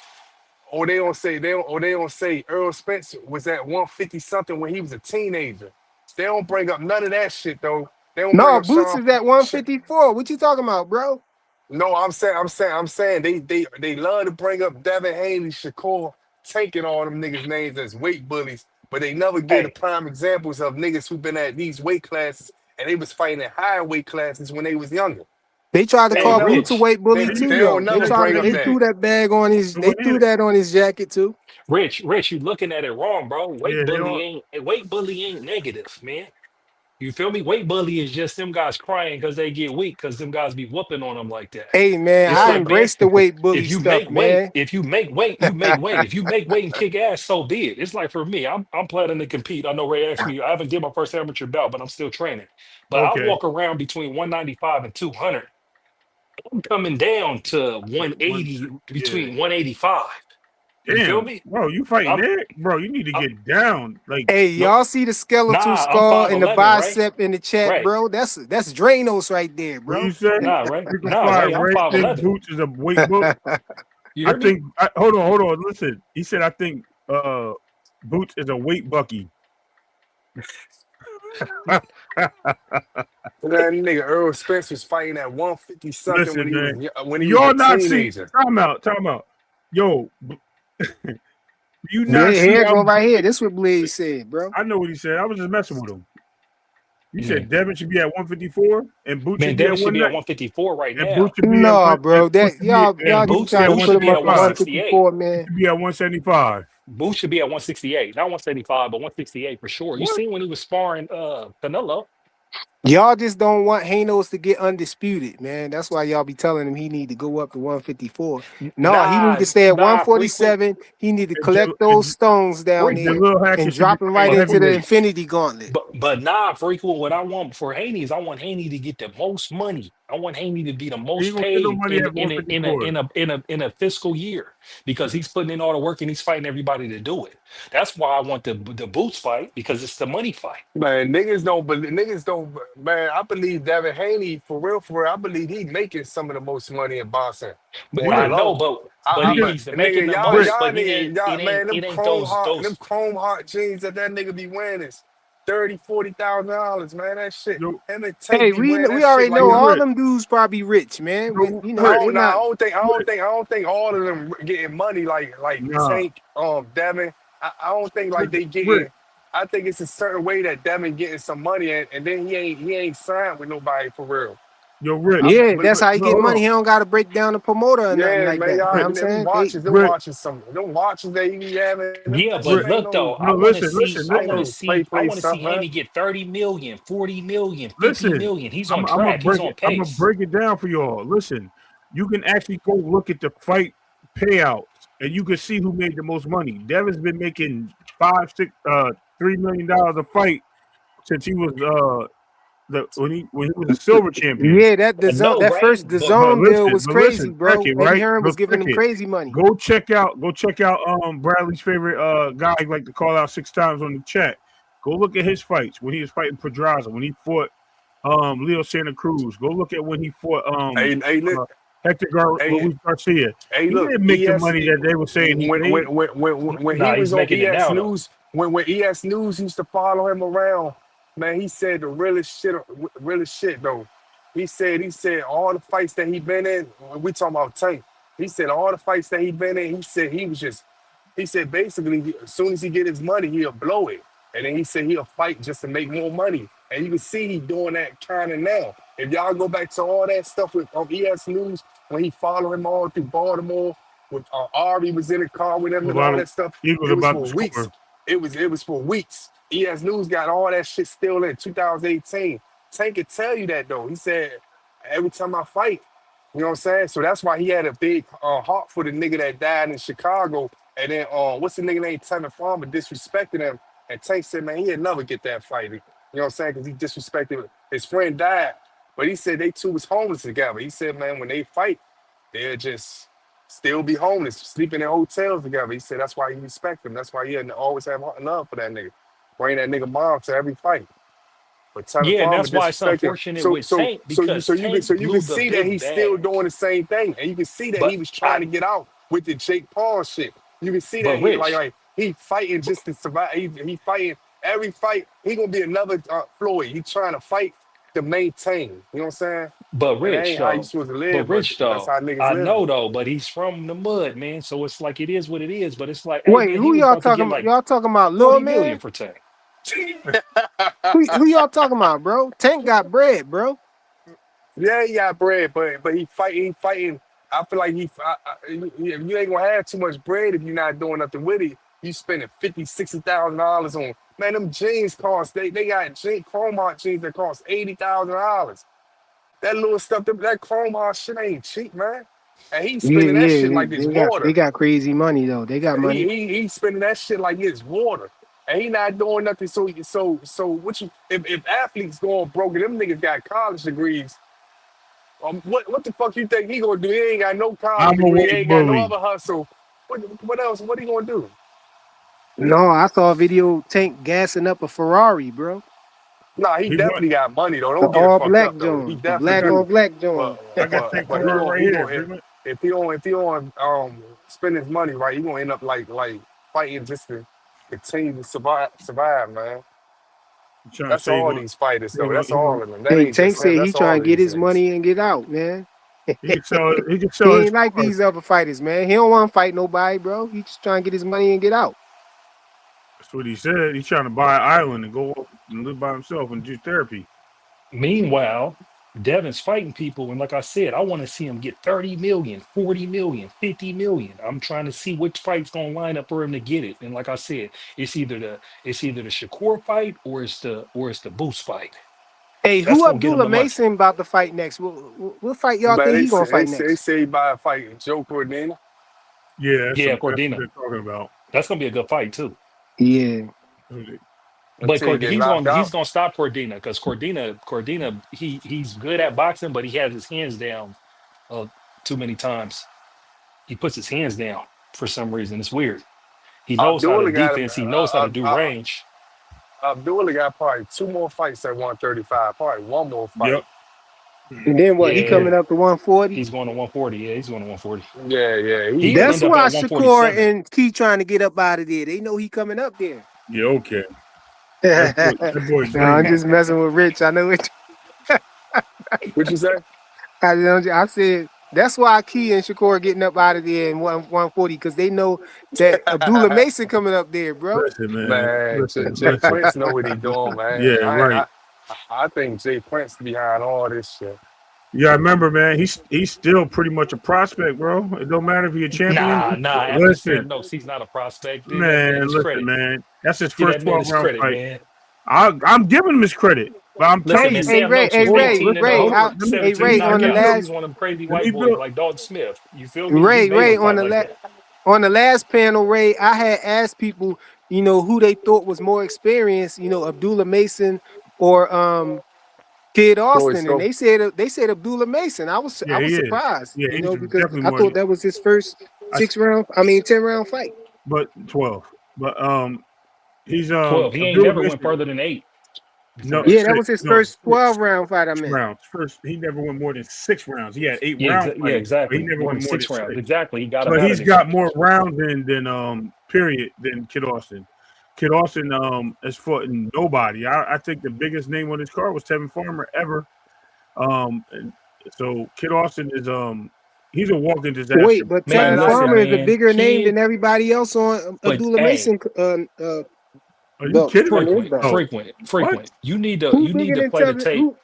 Or they don't say Earl Spence was at 150 something when he was a teenager. They don't bring up none of that shit though. They don't no, Boots is at 154. What you talking about, bro? No, I'm saying they love to bring up Devin Haney, Shakur, Tank, and all them niggas' names as weight bullies, but they never give the prime examples of niggas who've been at these weight classes and they was fighting at higher weight classes when they was younger. They tried to call Boots a weight bully too, though. They threw that bag on his. They threw that on his jacket too. Rich, you looking at it wrong, bro. Weight bully ain't negative, man. You feel me? Weight bully is just them guys crying because they get weak because them guys be whooping on them like that. Hey man, I embrace the weight bully stuff, man. If you make weight, you make weight. If you make weight and kick ass, so be it. It's like for me, I'm planning to compete. I know Ray asked me. I haven't did my first amateur bout, but I'm still training. But I walk around between 195 and 200. I'm coming down to 180, between 185. You feel me? Bro, you fighting there? Bro, you need to get down. Like, hey, y'all see the skeletal skull in the bicep in the chat, bro? That's Dranos right there, bro. What you say? Right. I think Boots is a weight book. Hold on. Listen, he said I think Boots is a weight bucky. That nigga Earl Spence was fighting at 150 something. Listen, when he was a teenager. Time out. Yo, you not here? Go right here. This is what Blaze said, bro. I know what he said. I was just messing with him. You said Devin should be at 154 and Boots should be at 154 right now. No, bro. That y'all trying to put him up at 154, man. Should be at 175. Boots should be at 168, not 175, but 168 for sure. You seen when he was sparring Canelo? Y'all just don't want Hanos to get undisputed, man. That's why y'all be telling him he need to go up to 154. No, he need to stay at 147. He need to collect those stones down there and drop him right into the Infinity Gauntlet. But nah, Frequent, what I want for Haney is I want Haney to get the most money. I want Haney to be the He most ain't gonna get no paid money at 154. in a fiscal year because he's putting in all the work and he's fighting everybody to do it. That's why I want the Boots fight because it's the money fight. Man, niggas don't, man, I believe Devin Haney, for real, I believe he making some of the most money in boxing But on the I Yeah. know, low. but he's making Nigga, the y'all, most, Rick, y'all but need, y'all, man, it ain't those them chrome heart jeans that nigga be wearing is $30,000-$40,000, man. That shit, yo, him and Tank Hey, be wearing we that shit already like know yo, a, all Rick, them dudes probably rich, man. When yo, you I know Rick, they don't, nah, not. I don't think all of them getting money like nah, Tank, Devin. I don't think like they Rick, getting. I think it's a certain way that Devin getting some money and then he ain't signed with nobody for real. yo, Rick, Yeah, But that's how he no, get hold money. on, He don't got to break down the promoter or nothing yeah, like man, that. You know y'all, what I'm saying? them Rick, watches that he be having, yeah, that but shit Rick, ain't look no, though, no, listen, listen, ain't no play I want to see stuff, man. Haney get 30 million, 40 million, 50 listen. million. He's on I'm gonna track. He's break it. on I'm gonna pace. break it down for y'all. Listen, you can actually go look at the fight payouts, and you can see who made the most money. Devin's been making $3 million a fight since he was when he was a silver champion. Yeah, I know, that right? first But DAZN deal was But crazy, listen, check bro. it, Eddie right? Hearn But was giving check him it. crazy money. Go check out Bradley's favorite guy he like to call out 6 times on the chat. Go look at his fights when he was fighting Pedraza, when he fought Leo Santa Cruz. Go look at when he fought Hey, look, uh, Hector hey, Luis Garcia. hey, He look, didn't make the money that they were saying he made. when he nah, he's was on making it ES now though. News, when ES News used to follow him around, man, he said the realest shit though. He said all the fights that he been in, we talking about Tank. He said all the fights that he been in, he said basically as soon as he get his money, he'll blow it. And then he said he'll fight just to make more money. And you can see he doing that kind of now. If y'all go back to all that stuff with ES News, when he followed him all through Baltimore, with Ari was in the car with him and all that stuff, He was it was about for to weeks. score. It was for weeks. ES News got all that shit still in 2018. Tank could tell you that though. He said, every time I fight, you know what I'm saying? So that's why he had a big heart for the nigga that died in Chicago. And then what's the nigga named Tevin Farmer disrespected him. And Tank said, man, he'll never get that fight. You know what I'm saying? Because he disrespected his friend died. But he said they two was homeless together. He said, man, when they fight, they'll just still be homeless, sleeping in hotels together. He said that's why he respect him. That's why he always have love for that nigga. Bring that nigga mom to every fight. But Tevin Yeah, and Farmer that's why it's disrespect him. unfortunate with Tank because So Tank you can blew the see that big he's still bag. doing the same thing. And you can see that he But was trying to get out with the Jake Paul shit. You can see that he Rich, he fighting just to survive. He fighting every fight. He gonna be another Floyd. He trying to fight to maintain. You know what I'm saying? but And that Rich ain't how you though, supposed to but live, but Rich that's though, how niggas I living. know though, but he's from the mud, man. So it's like it is what it is. But it's like, hey Wait, man, he who was y'all about to talking get about? like Y'all talking about Lil 40 million Man? for Tank. Who y'all talking about, bro? Tank got bread, bro. Yeah, he got bread, but he fighting. I feel like you ain't gonna have too much bread if you're not doing nothing with it. You spending $50,000-$60,000 on, man, them jeans cost, they got Chromart jeans that cost $80,000. That little stuff, that Chromart shit ain't cheap, man. And he's Yeah, spending that yeah, shit like it's they water. got crazy money though. They got money. He's spending that shit like it's water. And he not doing nothing. So what you if athletes going broke and them niggas got college degrees, what the fuck you think he gonna do? He ain't got no college I'm a degree, he white ain't got no bully. other hustle. What else? What he gonna do? No, I saw a video Tank gassing up a Ferrari, bro. Nah, he He won. definitely got money though. The Don't get it all fucked black up though. He John, the I definitely black got on do. black But John. I got Tank he Ferrari gonna right he here. gonna Freeman. if he don't spend his money right, he gonna end up like fighting just to continue to survive, man. I'm trying to That's say all these fighters though. That's he gonna all of them. That Hey, ain't Tank just him. said he That's all trying of to get these his niggas. money and get out, man. he can He sell his ain't like cars. these other fighters, man. He don't want to fight nobody, bro. He just trying to get his money and get out. That's what he said. He's trying to buy an island and go off and live by himself and do therapy. Meanwhile, Devin's fighting people, and like I said, I want to see him get 30 million, 40 million, 50 million. I'm trying to see which fight's gonna line up for him to get it. And like I said, it's either the Shakur fight or it's the Boost fight. Hey, That's who gonna get him Abdullah the money. Mason about to fight next? What fight y'all But think he gonna fight they next? say he about to fight Joe Cordina. Yeah, Yeah, that's what Cordina. they're talking about. That's gonna be a good fight too. Yeah. But until he get he's knocked gonna out. stop Cordina because Cordina he's good at boxing, but he has his hands down too many times. He puts his hands down for some reason. It's weird. He knows how to Abdullah got defense. He knows how to do range. Abdullah got probably 2 more fights at 135. Probably 1 more fight. Yep. And then what? He Yeah, coming up to 140. he's going to 140. Yeah, he's going to 140. Yeah. He could That's end up why at Shakur 147. and Key trying to get up out of there. They know he coming up there. Yeah, okay. That boy's No, I'm great. just messing with Rich. I know it. What you say? I said that's why Key and Shakur getting up out of there in 140 because they know that Abdullah Mason coming up there, bro. Listen, man. Man, Jay Prince know what he doing, man. Yeah, right. I think Jay Prince behind all this shit. Yeah, remember, man, he's still pretty much a prospect, bro. It don't matter if you're a champion. Nah. After Sam Noakes, he's not a prospect. Give that man his credit. Man. That's his Give first that man his 12-round credit, fight. man. I'm giving him his credit, but I'm telling you. Sam Noakes was 18-0, on the last, he's one of them crazy white boys like Dalton Smith. You feel me? Ray on the last panel, Ray, I had asked people, who they thought was more experienced, Abdullah Mason or Kid Austin, and they said Abdullah Mason. I was surprised, because I thought that was his first 10-round fight. But 12. But he's 12. He ain't never went further than 8. No, that was his first 12-round fight. I meant rounds. First, he never went more than 6 rounds. He had 8 rounds. Yeah, exactly. He never went more than 6 rounds. Exactly. He got. But he's got more rounds than period than Kid Austin. Kid Austin has fought nobody. I think the biggest name on his card was Tevin Farmer ever. And so Kid Austin is he's a walking disaster. Wait, but Tevin Farmer is a bigger name than everybody else on Abdullah Mason. Are you kidding? Frequent. You need to play the tape.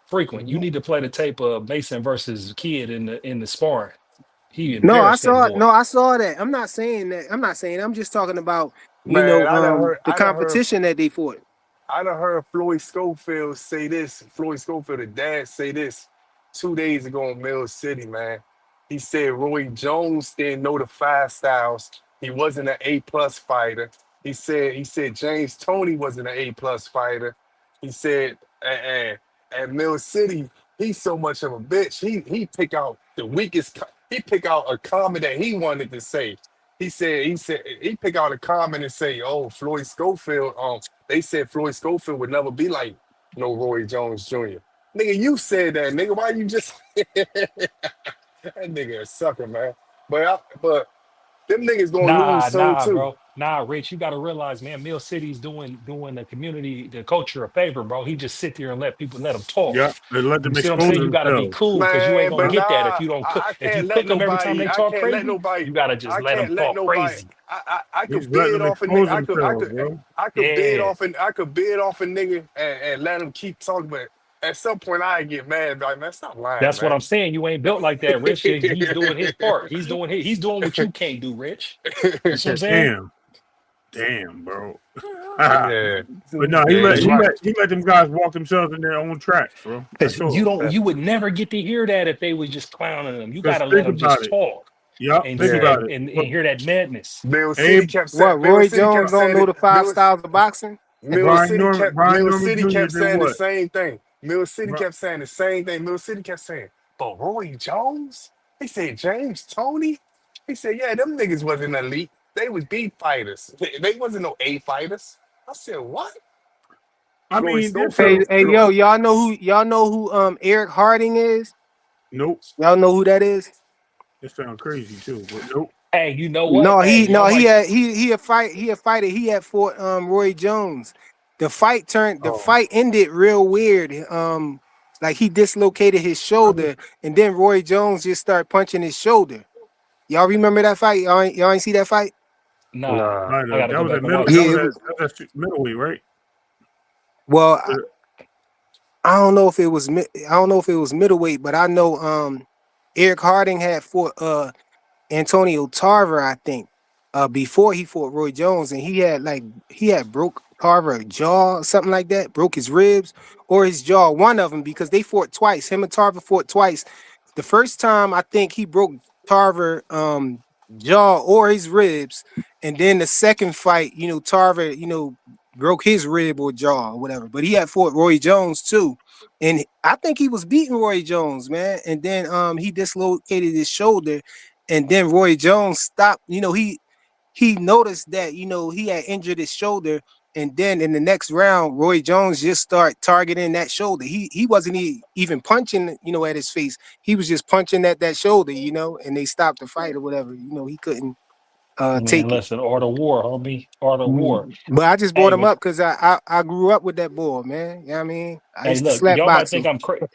Frequent. You need to play the tape of Mason versus Kid in the sparring. I saw that. I'm not saying that. I'm just talking about the competition that they fought. I done heard Floyd Schofield say this. Floyd Schofield, the dad, say this 2 days ago in Mill City, man. He said Roy Jones didn't know the 5 styles. He wasn't an A+ fighter. He said James Toney wasn't an A+ fighter. He said at Mill City, he's so much of a bitch. He pick out the weakest. He pick out a comment that he wanted to say. He said he pick out a comment and say, "Oh, Floyd Schofield. They said Floyd Schofield would never be like no Roy Jones Jr." Nigga, you said that, nigga. Why you just that nigga a sucker, man. But them niggas gonna lose soon too. Bro. Nah, Rich, you got to realize, man, Mill City's doing the community, the culture a favor, bro. He just sit there and let them talk. Yeah, they let them. You see what I'm saying? You got to be cool because you ain't gonna get that if you don't cook. If you cook them every time they talk crazy, you got to just let them talk crazy. I could bid off a nigga. I could bid off a nigga and let him keep talking, but at some point I get mad. Like, man, stop lying. That's what I'm saying. You ain't built like that, Rich. He's doing his part. He's doing what you can't do, Rich. You know what I'm saying? Damn, bro. Yeah. But no, he let them guys walk themselves in their own tracks, bro. You would never get to hear that if they was just clowning them. You gotta let them just talk. Yeah, and hear that madness. Bill City kept saying, Roy Jones don't know the 5 styles of boxing? Mill City kept saying the same thing. Mill City kept saying the same thing. Mill City kept saying, but Roy Jones? He said James Toney? He said, yeah, them niggas wasn't elite. They was B fighters. They wasn't no A fighters. I said, what? I mean, hey, yo, y'all know who Eric Harding is? Nope. Y'all know who that is? It sounds crazy too, but nope. Hey, you know what? No, he a fighter. He had fought Roy Jones. The fight ended real weird. Like he dislocated his shoulder, and then Roy Jones just started punching his shoulder. Y'all remember that fight? Y'all ain't see that fight? Nah. That was middleweight, right? Well, I don't know if it was middleweight, but I know Eric Harding had fought Antonio Tarver, I think, before he fought Roy Jones, and he had broke Tarver's jaw or something like that, broke his ribs or his jaw, one of them, because they fought twice. Him and Tarver fought twice. The first time I think he broke Tarver jaw or his ribs, and then the second fight, Tarver, broke his rib or jaw or whatever. But he had fought Roy Jones too, and I think he was beating Roy Jones, man. And then he dislocated his shoulder, and then Roy Jones stopped. You know, he noticed that he had injured his shoulder, and then in the next round, Roy Jones just started targeting that shoulder. He wasn't even punching at his face. He was just punching at that shoulder, and they stopped the fight or whatever. He couldn't take it. Listen, art of war, homie. Art of war. But I just Hey, brought him up because I grew up with that boy, man. You know what I mean? I hey, used to look, slap y'all might think boxing. I'm crazy.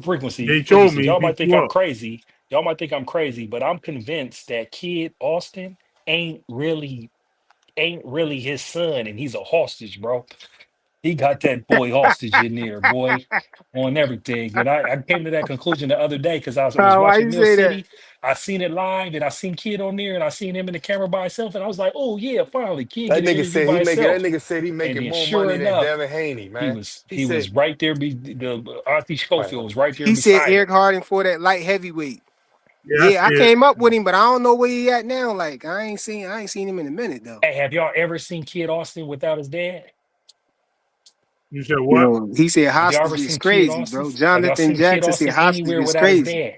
Frequency, They told me he Y'all might beat think you I'm up. crazy. Y'all might think I'm crazy, but I'm convinced that kid Austin ain't really his son, and he's a hostage, bro. He got that boy hostage in there, boy, on everything. And I came to that conclusion the other day because I was Why watching you Mill say that? City. I seen it live, and I seen Kid on there, and I seen him in the camera by himself, and I was like, oh yeah, finally, Kid That get an nigga interview said by he making. That himself. nigga said he And making then, more sure money than enough, Devin Haney, man. He he said, was right there. The Auntie right, Schofield was right there He said beside him. Eric Harding for that light heavyweight. Yeah, I Yeah, I see it. came up with him, but I don't know where he at now. Like I ain't seen him in a minute though. Hey, have y'all ever seen Kid Austin without his dad? You said what? He said Have y'all hostage ever is seen Kid crazy, Austin? bro. Have y'all Jonathan seen Kid Jackson said Austin hostage anywhere is without his crazy. dad?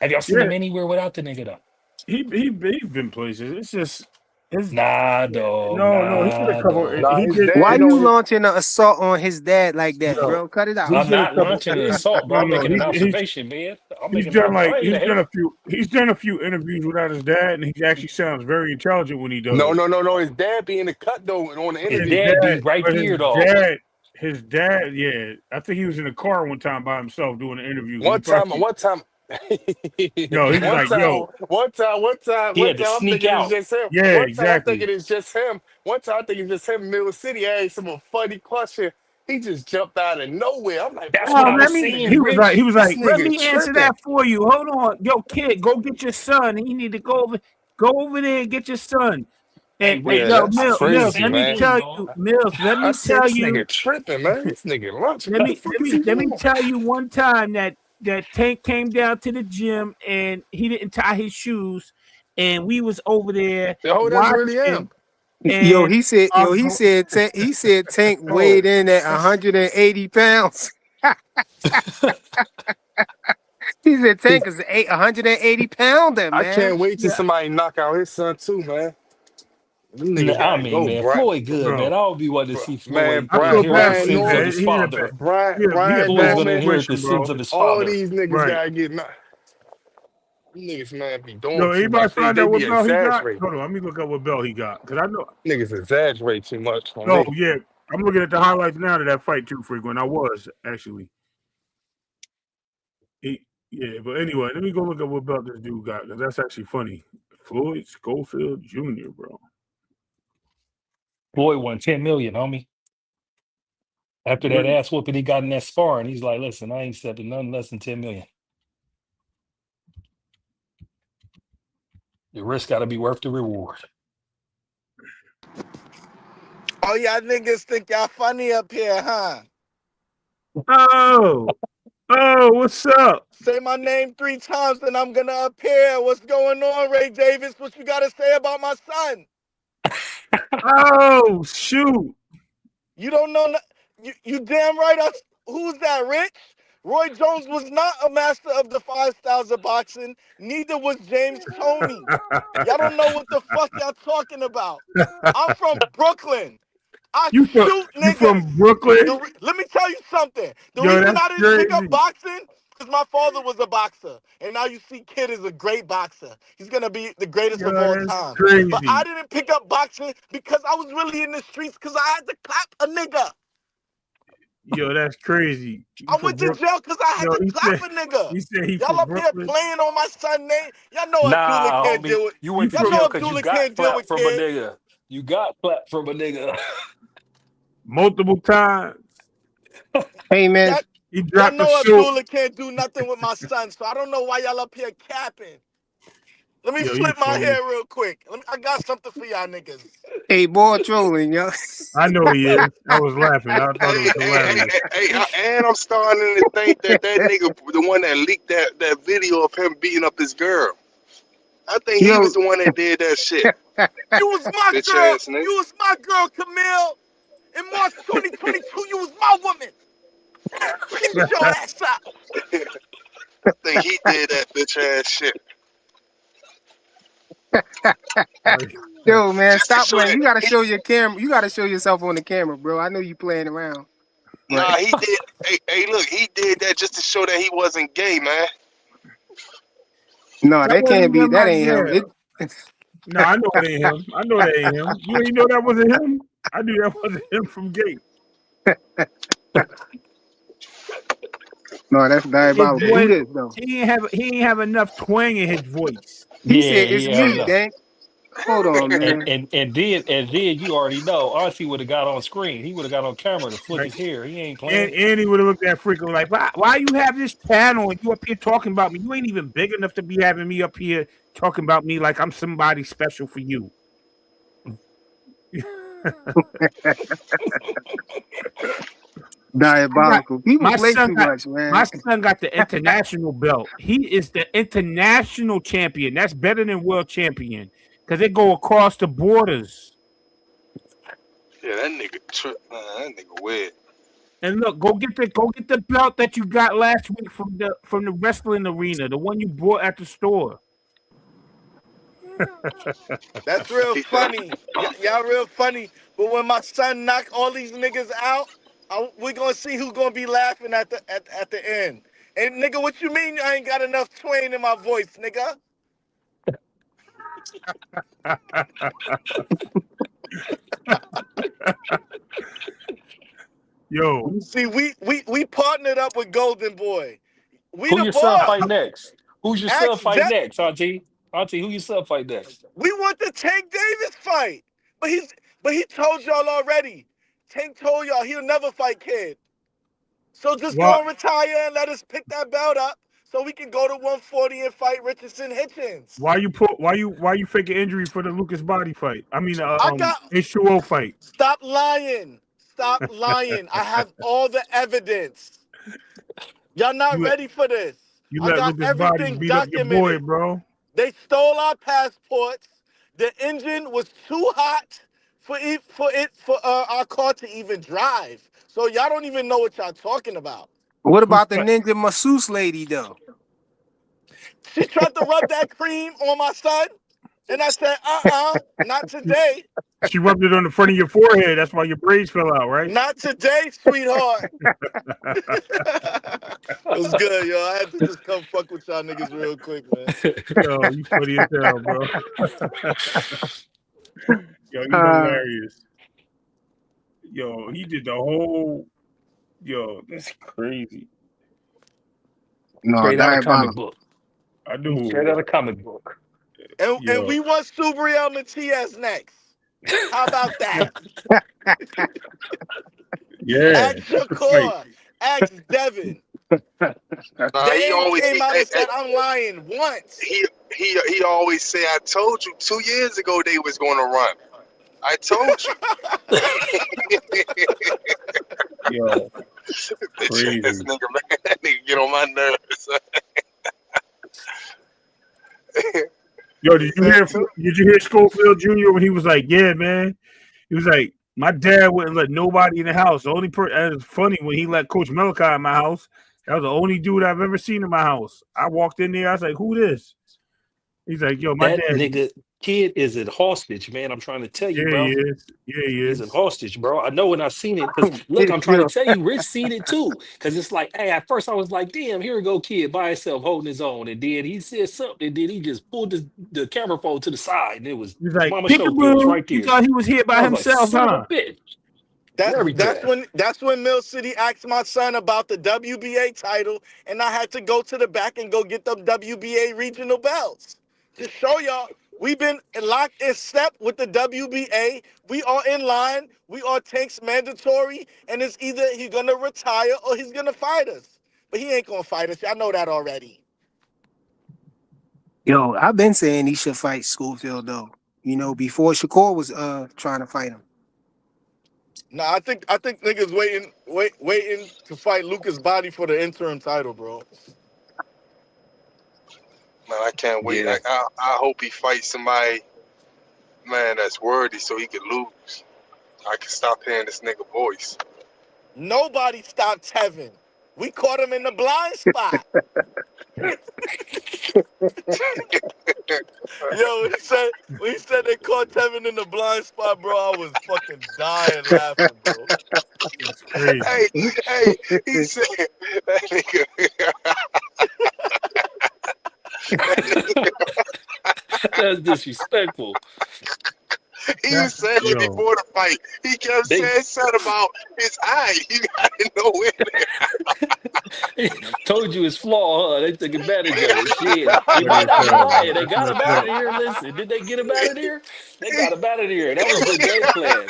Have y'all seen Yeah, him anywhere without the nigga though? he been places. It's just his Nah, dog. no. He did a Nah, couple. dog. nah, He his did. Why dad, you no, launching an assault on his dad like that, Yo, bro? Cut it out. he I'm did a not couple. launching an assault, bro. I'm No. making an observation, man. I'm He's making an done I ain't a hater. He's done a few interviews without his dad, and he actually sounds very intelligent when he does. no. His dad be in the cut though on the His His interview. dad be dad, right but there, dog. his dad, yeah. I think he was in the car one time by himself doing an interview. He One time, probably, one time, yo, he was one like, time, yo, He had to I'm sneak thinking it's out. just him. yeah, One time I'm exactly. thinking it's just him. One time I think it's just him in Middle City. I asked him a funny question. He just jumped out of nowhere. I'm like, That's bro, what Oh, I was he saying, was like, Rich. this let nigga me answer that tripping. for you. Hold on, yo, kid, go get your son. You need to go over there and get your son. Hey, And Yeah, Rich, yo, that's I seen the Mills, crazy, let same me man. thing, tell dog. you, Mills, let I me said, tell this you. nigga tripping, man. This nigga lunch. Let What the me fuck is he let me doing? tell you one time that Tank came down to the gym and he didn't tie his shoes, and we was over there Oh, that's really him. watching. And He said Tank Oh, weighed in at 180 pounds. He said Tank is 180 pounder, I man. can't wait till yeah, somebody knock out his son too, man. Them niggas I gotta mean, go, man, Brian. Floyd good, man. bro, I would be wanting to see Man, Floyd I feel inherit bad the for Brian him, sins of Norman, man. his father. Brian Floyd's Bad gonna Norman, inherit the situation, sins bro. of his all father. these niggas Right. gotta get knocked. These niggas, man, be doing Yo, too anybody much. find They out be what belt he got? exaggerating. Hold on, let me look up what belt he got because I know. Niggas exaggerate too much on Oh me. yeah, I'm looking at the highlights now to that fight too, frequent. I was actually. Yeah, but anyway, let me go look up what belt this dude got because that's actually funny. Floyd Schofield Jr., bro. Floyd won 10 million, homie. After that ass whooping he got in that sparring, he's like, listen, I ain't stepping nothing less than 10 million. The risk got to be worth the reward. Oh, y'all niggas think y'all funny up here, huh? Oh, what's up? Say my name 3 times and I'm gonna appear. What's going on, Ray Davis? What you gotta say about my son? Oh, shoot. You don't know. You damn right. Who's that, Rich? Roy Jones was not a master of the 5 styles of boxing. Neither was James Toney. Y'all don't know what the fuck y'all talking about. I'm from Brooklyn. I You shoot from niggas. Brooklyn? Let me tell you something. The Yo, reason that's I didn't pick up crazy. boxing because my father was a boxer. And now you see Kid is a great boxer. He's going to be the greatest Yo, of all that's time. But I crazy. didn't pick up boxing because I was really in the streets because I had to clap a nigga. Yo, that's crazy. You I from went to Brooklyn? jail because I had Yo, to clap a nigga. he said he Y'all from up here Brooklyn. playing on my son's name. Y'all know Abdullah Nah, can't homie, deal with. you You went to Y'all from know jail because you Abdullah got can't deal clapped with from a Kid. nigga. You got clapped from a nigga. multiple times. Hey man, He Y'all dropped the know soap. Abdullah can't do nothing with my son, so I don't know why y'all up here capping. Let me Yo, you flip my funny. hair real quick. I got something for y'all niggas. hey boy trolling, yo. I know he is. I was laughing. I thought it was hilarious. And I'm starting to think that nigga, the one that leaked that video of him beating up his girl, I think he Yo, was the one that did that shit. You was my Bitch girl. ass nigga. You was my girl, Camille. In March 2022, you was my woman. Get your ass out. I think he did that bitch ass shit. Yo, man, Just to stop show playing. that You gotta show your camera. You gotta show yourself on the camera, bro. I know you playing around. Nah, he did. Hey, look, he did that just to show that he wasn't gay, man. No, That that wasn't can't be. even That my ain't him. yeah. No, I know it ain't him. I know that ain't him. You ain't know that wasn't him. I knew that wasn't him from Gate. No, that's diabolical. Who this though? He ain't have enough twang in his voice. He said Yeah, it's he had me, enough. Dank. Hold on, man. And then you already know. Auntie would have got on screen. He would have got on camera to flick Like, his hair. He ain't playing. and he would have looked at freaking like, why you have this channel and you up here talking about me? You ain't even big enough to be having me up here talking about me like I'm somebody special for you. Diabolical. People My play son too got much, man. my son got the international belt. He is the international champion. That's better than world champion because they go across the borders. Yeah, that nigga that nigga weird. And look, go get the belt that you got last week from the wrestling arena, the one you bought at the store. That's real funny. Y'all real funny. But when my son knock all these niggas out, we're gonna see who's gonna be laughing at the end. And nigga, what you mean I ain't got enough twain in my voice, nigga? Yo. See, we partnered up with Golden Boy. We Who the your son boss. fight next? Who's your son fight next, Auntie? Auntie, who your son fight next? We want the Tank Davis fight. But he told y'all already. Tank told y'all he'll never fight Kid. So just go and retire and let us pick that belt up so we can go to 140 and fight Richardson Hitchens. Why you fake an injury for the Lucas Body fight? I mean, H2O fight. Stop lying. Stop lying. I have all the evidence. Y'all not ready for this. You I let got Lucas Body everything beat up your boy, documented. bro. They stole our passports. The engine was too hot for our car to even drive. So y'all don't even know what y'all talking about. What about the ninja masseuse lady though? She tried to rub that cream on my son, and I said, not today. She rubbed it on the front of your forehead. That's why your braids fell out, right? Not today, sweetheart. It was good, yo. I had to just come fuck with y'all niggas real quick, man. Yo, you funny as hell, bro. Yo, you hilarious. Yo, he did the whole. Yo, that's crazy. No, Straight out of comic book. I do. Straight out of comic book. And we want Subriel Matias next. How about that? Yeah. Ask Shakur. Ask Devin. They He came out and said, I'm lying once. He always say, I told you 2 years ago they was gonna run. I told you. Yo, crazy. This nigga, man, that nigga get on my nerves. Yo, did you hear Schofield Jr. when he was like, yeah, man? He was like, my dad wouldn't let nobody in the house. The only person, it's funny when he let Coach Malachi in my house. That was the only dude I've ever seen in my house. I walked in there, I was like, who this? He's like, yo, my That dad. nigga Kid is at hostage, man. I'm trying to tell you, bro. He is. Yeah, he is. He's at hostage, bro. I know when I seen it, because look, I'm trying to tell you, Rich seen it too. Because it's like, hey, at first I was like, damn, here we go, Kid by himself holding his own. And then he said something, and then he just pulled the camera phone to the side, and it was like, Mama Schofield was right there. You thought he was here by himself, like, huh? Bitch. That's when Mill City asked my son about the WBA title, and I had to go to the back and go get them WBA regional belts to show y'all we've been locked in step with the WBA. We are in line. We are Tank's mandatory, and it's either he's gonna retire or he's gonna fight us. But he ain't gonna fight us. I know that already. Yo, I've been saying he should fight Schofield though. You know, before Shakur was trying to fight him. Nah, I think niggas waiting to fight Lucas Body for the interim title, bro. Man, I can't wait. Yeah. I hope he fights somebody, man, that's worthy so he could lose. I can stop hearing this nigga voice. Nobody stopped Tevin. We caught him in the blind spot. Yo, when he said they caught Tevin in the blind spot, bro, I was fucking dying laughing, bro. It's crazy. Hey, he said that nigga. That's disrespectful. He was saying it before the fight. He kept saying something about his eye. You gotta know it. Told you it's flaw, huh? They took advantage of it. Shit. He might not be lying. They got him out of here. Listen, did they get him out of here? They got him out of here. That was the game plan.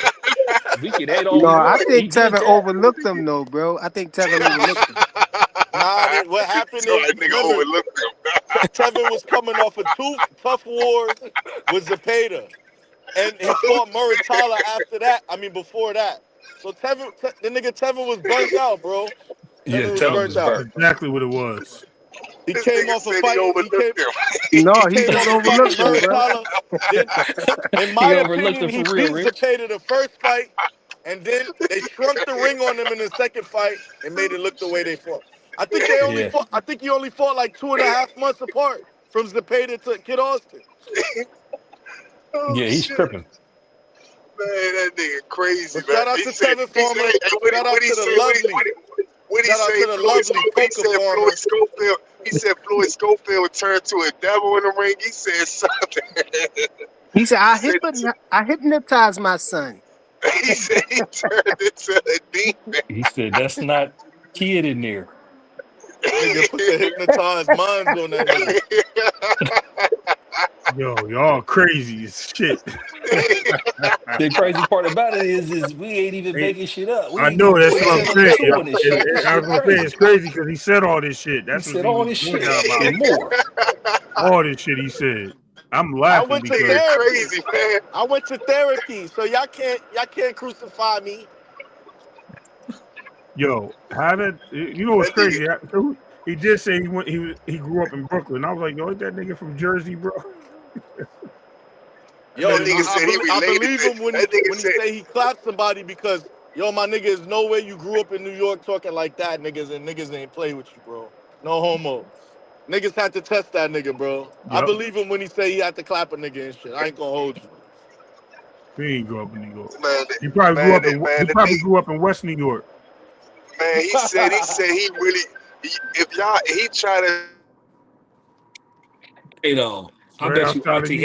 We can hate all No, we I want. think Tevin overlooked them, though, bro. I think Tevin overlooked them. Nah, what happened so is, that nigga overlooked him. Tevin was coming off of 2 tough wars with Zepeda. And he fought Muratalla after that. I mean, before that. So the nigga Tevin was burnt out, bro. Tevin was burnt. Exactly what it was. He came off a fight. No, he he came just off a fight with overlooked him, bro. Muratalla. In my opinion, he beat Zepeda the first fight, and then they shrunk the ring on him in the second fight and made it look the way they fought. I think they only fought. I think he only fought like 2.5 months apart from Zepeda to Kid Austin. He's tripping. Man, that nigga crazy, man. Shout out to Tevin Farmer. Shout out to the lovely. What he say? He said Floyd Schofield would turn to a devil in the ring. He said something. He said, I hypnotized my son. He said he turned into a demon. He said that's not Kid in there. Nigga put the hypnotized minds on that nigga. Yo, y'all crazy as shit. The crazy part about it is we ain't even making shit up. I know, that's what I'm saying. I was gonna say it's crazy because he said all this shit. That's he what said all this shit and more. All this shit he said. I'm laughing. I went to therapy. Crazy, man. I went to therapy, so y'all can't crucify me. Yo, you know what's crazy? He did say he grew up in Brooklyn. I was like, yo, is that nigga from Jersey, bro? Yo, I believe him when he say he clapped somebody because, yo, my nigga, there's no way you grew up in New York talking like that, niggas ain't play with you, bro. No homo. Niggas had to test that nigga, bro. Yep. I believe him when he say he had to clap a nigga and shit. I ain't gonna hold you. He ain't grew up in New York. Man, he probably grew up in West New York. Man, he said he really, he tried to. You know, I bet you Auntie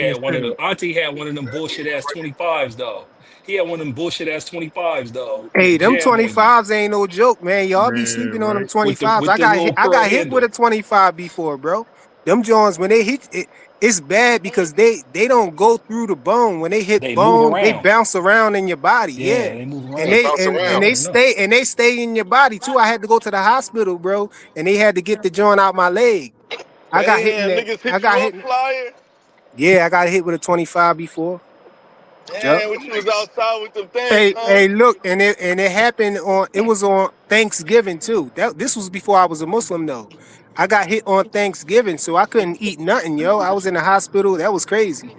had one of them bullshit ass 25s though. He had one of them bullshit ass 25s though. Hey, them 25s ain't no joke, man. Y'all be sleeping on them 25s. I got hit with a 25 before, bro. Them Jones, when they hit it, it's bad because they don't go through the bone. When they hit bone, they bounce around in your body. Yeah. They move around. And they stay in your body too. I had to go to the hospital, bro, and they had to get the joint out my leg. I got hit in that. I got hit. Yeah, I got hit with a 25 before. Damn, when you was outside with them things. Hey, look, and it happened on Thanksgiving too. This was before I was a Muslim though. I got hit on Thanksgiving, so I couldn't eat nothing, yo. I was in the hospital. That was crazy.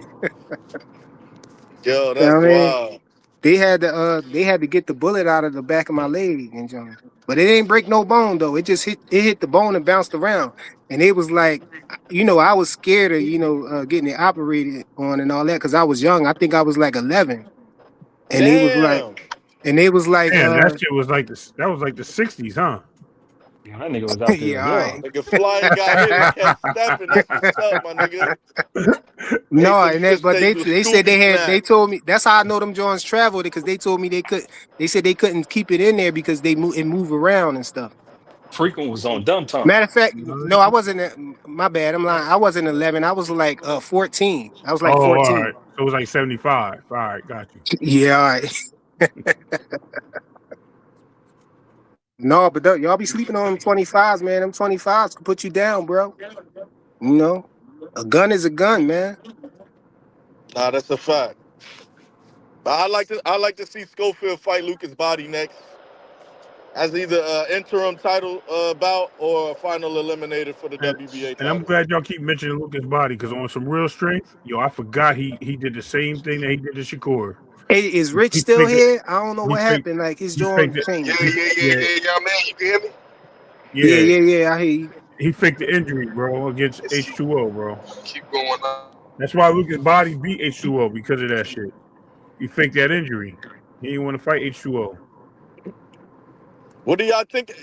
Yo, that's wild. They had to get the bullet out of the back of my leg, and but it ain't break no bone though. It just hit the bone and bounced around. And it was like, I was scared of getting it operated on and all that because I was young. I think I was like 11, and it was like, damn, that shit was like that was like the 60s, huh? Yeah, that nigga was out there. Yeah, nigga flying got hit and kept stepping. That's what's up, my nigga. No, but they said they told me that's how I know them joints traveled because they told me they said they couldn't keep it in there because it move around and stuff. Frequent was on dumb time. Matter of fact, no, I wasn't. My bad. I'm lying. I wasn't 11. I was like 14. I was like 14. All right. So it was like 75. All right, got you. Yeah, all right. No, but y'all be sleeping on them 25s, man. Them 25s can put you down, bro. A gun is a gun, man. Nah, that's a fact. But I like to see Schofield fight Lucas Body next. As either interim title bout or a final eliminator for the WBA title. And I'm glad y'all keep mentioning Lucas Body because on some real strength, I forgot he did the same thing that he did to Shakur. Hey, is Rich He still faked it. here? I don't know He what faked. happened. Like his He joint faked it. changed. Y'all man, you can hear me? Yeah. I hear you. He faked the injury, bro, against Let's H2O, bro. keep going up. That's why Lucas' body beat H2O because of that shit. He faked that injury. He didn't want to fight H2O. What do y'all think?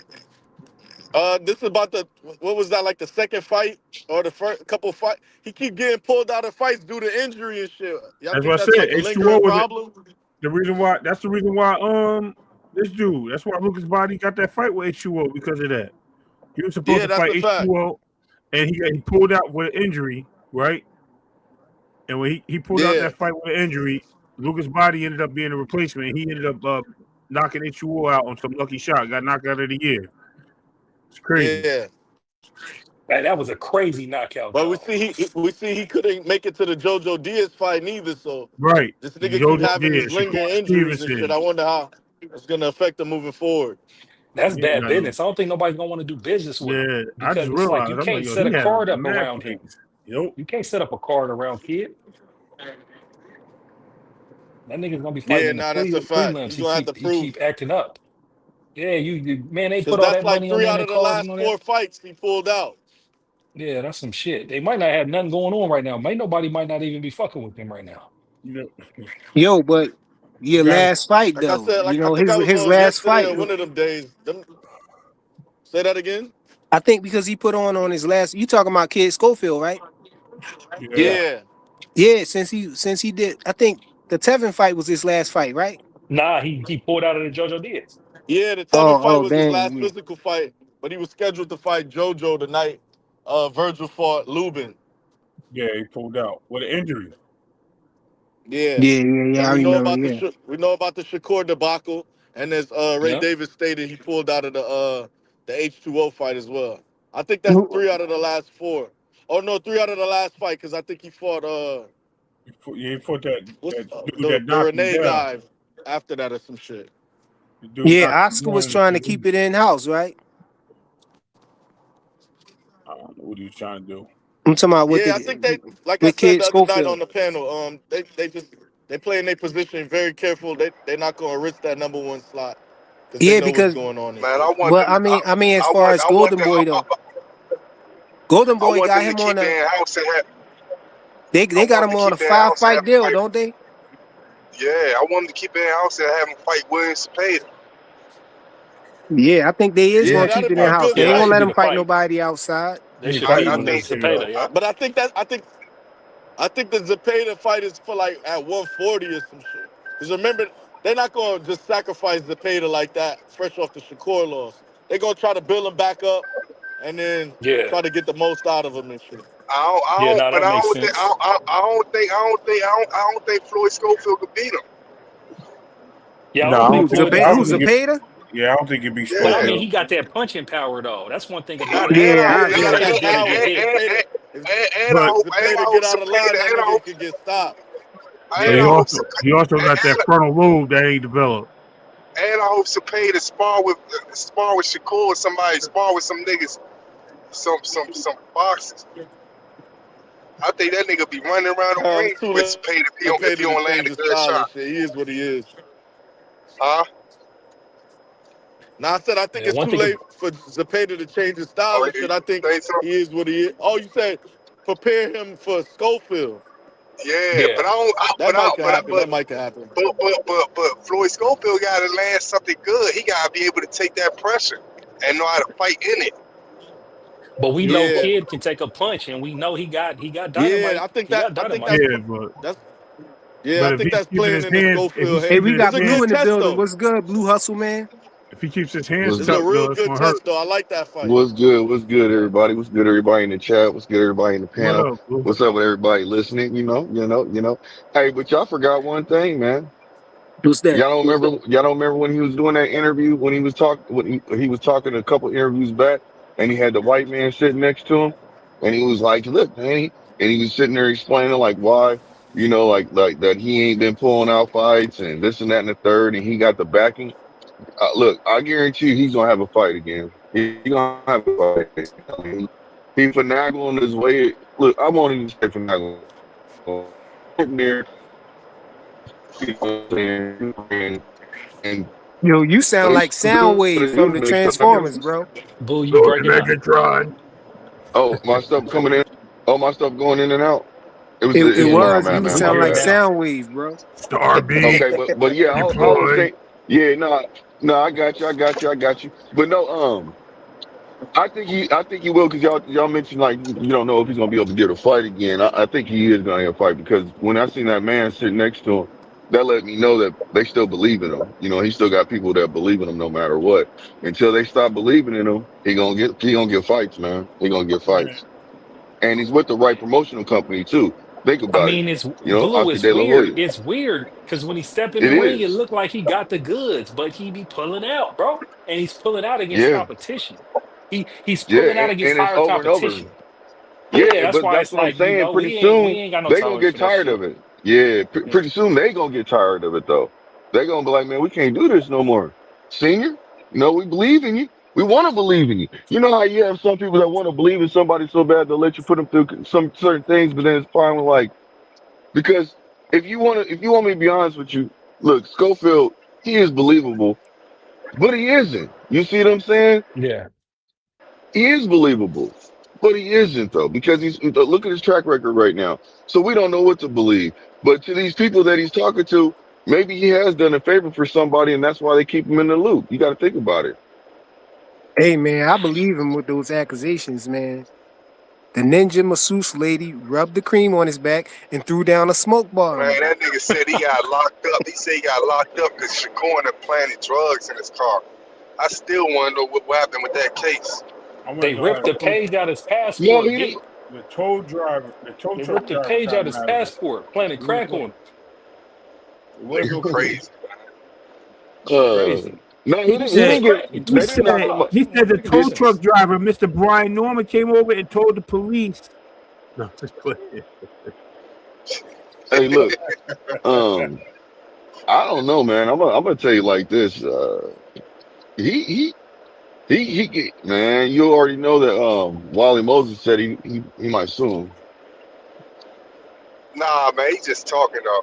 This is about the what was that, like the second fight or the first couple fight? He keep getting pulled out of fights due to injury and shit. Y'all That's think what I that's said. like a H2O lingering was problem? the reason why. That's the reason why. This dude. That's why Lucas' body got that fight with H2O because of that. He was supposed Yeah, to that's fight a fact. H2O, and he pulled out with an injury, right? And when he pulled out Yeah, that fight with an injury, Lucas' body ended up being a replacement. And he ended up knocking H2O out on some lucky shot. Got knocked out of the year. It's crazy. yeah. Man, that was a crazy knockout, But though. we see he couldn't make it to the JoJo Diaz fight neither. So Right. this nigga keep Jojo having did. these lingering Shakur injuries and shit. Stevenson. I wonder how it's gonna affect him moving forward. That's He ain't bad got no. business. I don't think nobody's gonna want to do business with him Yeah. I because just it's like realized. you I'm like, can't yo, set he a had card up mad around him. fights. Yep. You can't set up a card around Kid. That nigga's gonna be fighting Yeah, in the nah, that's a fact. prelims. He's gonna have to He prove keep acting up. Yeah, man, they because put all that's that like money on 3 there in out the of the cards and last all that. 4 fights he pulled out. Yeah, that's some shit. They might not have nothing going on right now. Nobody might not even be fucking with him right now. You know, Yo, but your you got last fight Like I though, said, you like I know think I was his on last yesterday fight. or one of them days. Say that again. I think because he put on his last. You talking about Kid Schofield, right? yeah. Yeah. Yeah, Yeah, since he did. I think the Tevin fight was his last fight, right? Nah, he pulled out of the JoJo Diaz. yeah. The Tevin fight Oh, was his damn. last Yeah. physical fight, but he was scheduled to fight JoJo the night Virgil fought Lubin. Yeah, he pulled out with an injury. Yeah. Yeah. Then I we know remember. about Yeah. the Shakur debacle, and as Ray Yeah. Davis stated, he pulled out of the H2O fight as well. I think that's Who- 3 out of the last 4. Oh no, 3 out of the last fight because I think he fought He fought that what's dude that the knocked him Renee down. guy after that or some shit. The dude Yeah, knocked him Oscar was down. trying to keep it in house, right? I don't know what he was trying to do. I'm talking about Yeah, I think they, like I with said Kid the other night on Schofield. the panel, they play in their position very careful. They're not gonna risk that #1 slot because they Yeah, know what's because going on and Man, shit. but I mean, as far as Golden Boy though, Golden I Boy want got them to him on keep a. their house and have. They I got want him them to on a keep their house and 5-fight have deal, fight. don't they? Yeah, I want them to keep their house and have them fight William Cepeda. Yeah, I think they is Yeah, gonna keep that'd it be in a house. good They Yeah, ain't that gonna fight. should let be him the fight fight. nobody outside. They He ain't should I, feed fighting I him to William think Cepeda, Taylor. yeah. But I think the Zepeda fight is for like at 140 or some shit. Because remember, they're not gonna just sacrifice Zepeda like that, fresh off the Shakur loss. They're gonna try to build him back up and then Yeah. try to get the most out of him and shit. Yeah, no, but that makes sense. I don't think Floyd Schofield could beat him. Yeah, I No, don't think Floyd is I don't Who's think a either. it. Zepeda? Yeah, I don't think it'd be But I Yeah, mean, Schofield. he got that punching power though. That's one thing and about him. Yeah, Yeah, I he agree. got that Cepeda power. get If hit. But Zepeda get out of line, that nigga could get stopped. but Yeah. he also got that frontal lobe that ain't developed. And I hope Cepeda spar with Shakur or somebody, spar with some niggas, some boxers. I think that nigga be running around the ring Too with late Cepeda if Zepeda he to don't land change a his good style and shot. shit. He is what he is. Huh? Now I said I think Yeah, it's one too thing. late for Zepeda to change his style Oh, and you shit. I think think so? he is what he is. Oh, you said prepare him for Schofield. Yeah, Yeah. but I don't. That might could happen. That might could happen. But Floyd Schofield got to land something good. He got to be able to take that pressure and know how to fight in it. But we know Yeah, Kid can take a punch, and we know he got yeah. dynamite. He got I think dynamite. that's Yeah, that's yeah. I if think he's that's keeping playing his in the hands, if Schofield he's Hey, hand. we keeping his It's got a Blue hands, good in the test building. though. What's good, Blue Hustle man? if he keeps his hands It's What's a tucked, real though, it's good gonna hurt. test though. I like that fight. what's good? What's good, everybody? What's good, everybody in the chat? What's good, everybody in the What panel? up, Blue? What's up with everybody listening? Hey, but y'all forgot one thing, man. Who's that? Y'all don't remember when he was doing that interview when he was he was talking a couple interviews back, and he had the white man sitting next to him, and he was like, "Look, man," and he was sitting there explaining like why, like that he ain't been pulling out fights and this and that and the third, and he got the backing. Look, I guarantee you he's gonna have a fight again. He's gonna have a fight. I mean, he finagling his way. Look, I won't even say finagling. Sitting there You know what I'm saying? And Yo, you sound they like still Soundwave from the they still got Transformers, him. bro. Boo, you Go to breaking up. Megatron. Oh, my stuff coming in. Oh, my stuff going in and out. It Yeah, It's where I'm was. at, You man. you My sound like breaking bad. down. Soundwave, bro. Starbeat. Okay, but yeah, I was Deploy. saying, yeah, no, I got you. But no, I think he will because y'all mentioned like you don't know if he's gonna be able to get a fight again. I think he is gonna have a fight because when I seen that man sitting next to him, that let me know that they still believe in him. You know, he still got people that believe in him no matter what. Until they stop believing in him, he gonna get fights, man. He gonna get fights, and he's with the right promotional company too. Think I about it. mean, it's You know, Blue. Oscar It's De La weird. Hoya. It's weird because when he step in the It ring, it is, looked like he got the goods, but he be pulling out, bro. And he's pulling out against yeah, competition. He's yeah, pulling out against and it's higher over and over. competition. Yeah, Yeah, that's but why that's it's what I'm like, saying. Pretty we soon ain't got no they gonna tolerance get for that tired shit. of it. Yeah, Yeah. pretty soon they gonna get tired of it though. They gonna be like, man, we can't do this no more. Senior, no, we believe in you. We want to believe in you. You know how you have some people that want to believe in somebody so bad they'll let you put them through some certain things, but then it's finally like because if you want me to be honest with you, look, Schofield, he is believable, but he isn't. You see what I'm saying? Yeah. He is believable, but he isn't though because he's look at his track record right now. So we don't know what to believe. But to these people that he's talking to, maybe he has done a favor for somebody, and that's why they keep him in the loop. You got to think about it. Hey, man, I believe him with those accusations, man. The ninja masseuse lady rubbed the cream on his back and threw down a smoke Man, bomb. that nigga said he got locked up. He said he got locked up because Shakur had planted drugs in his car. I still want to know what happened with that case. I They want ripped the page out his No, passport, he didn't. B. the tow They truck ripped the driver page got out his mad at him. passport, planted It was crack no, on him. it was Nigga no coke. crazy. Uh, Crazy. no, He He be he said selling didn't get. crack. He he They twisted didn't said knock him up. $25. he said the Make a tow He, truck sense. driver, Mr. Brian Norman, came over and told the police. No, just playing. hey, look. Um, I don't know, man. I'm gonna tell you like this. He he man. You already know that. Wally Moses said he might sue him. Nah, man, he just talking though.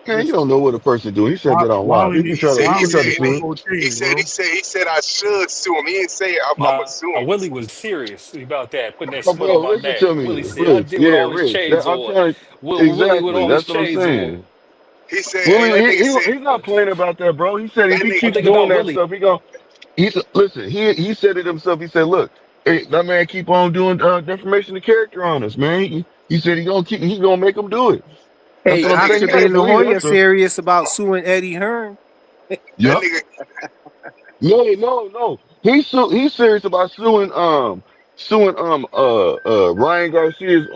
Man, you Listen, don't know what a person do. He said that on live. Wally, He can try to. He He can Wally try said to need one sue him. more thing, bro. he said I should sue him. He didn't say I'm gonna Nah, sue him. Willie was serious about that, putting that Oh, sweat on bro, my listen to name. me, Willie said, I Rich. did with Yeah, all his Rich. chains I'm on. trying to. Willie with Exactly. all his That's what I'm chains on. saying. He said, hey, Willie, that nigga said he's not playing about that, bro. He said if that he I'm nigga. keeps thinking doing about that Willie. stuff, he's listen. He said it himself. He said, look, hey, that man keep on doing defamation of character on us, man. He said he gonna make him do it. That's Hey, what I'm That saying. nigga Oscar You De gotta La believe that Hoya stuff. serious about suing Eddie Hearn. that Yep. nigga No. He's serious about suing Ryan Garcia's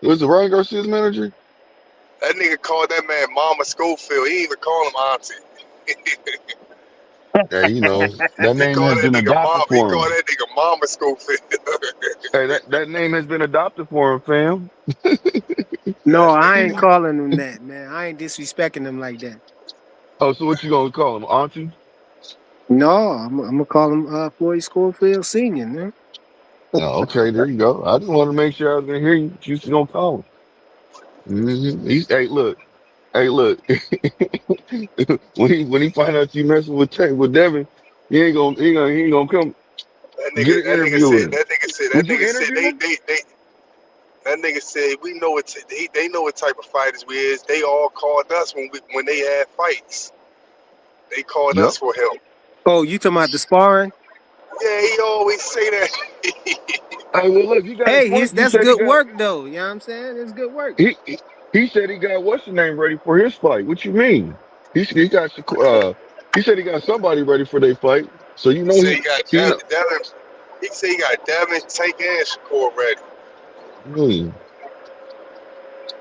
was it Ryan Garcia's manager? that nigga called that man Mama Schofield. He didn't even call him Auntie. Yeah, you know that He name called has that been nigga adopted Mama. He for called him. that nigga Mama Schofield. Hey, that name has been adopted for him, fam. No, That I ain't nigga. calling him that, man. I ain't disrespecting him like that. Oh, so what you gonna call him, Auntie? No, I'm gonna call him Floyd Schofield Senior, man. Oh, okay, there you go. I just want to make sure I was gonna hear you. What you gonna call him? He's hey, look. when he find out you messing with Devin, he ain't gonna come get an That nigga interview with said. him. That Would you nigga said. interview him? That nigga said we know what they know what type of fighters we is. They all called us when they had fights. They called Yep. us for him. Oh, you talking about the sparring? Yeah, he always say that. Hey, well, look, you got a Hey, point. You that's said he good got work though. You know what I'm saying? It's good work. he he said he got what's the name ready for his fight. What you mean? He got he said he got somebody ready for their fight. So you He know said he got he know. Devin. He said he got Devin, Tank, and Shakur ready. Hmm.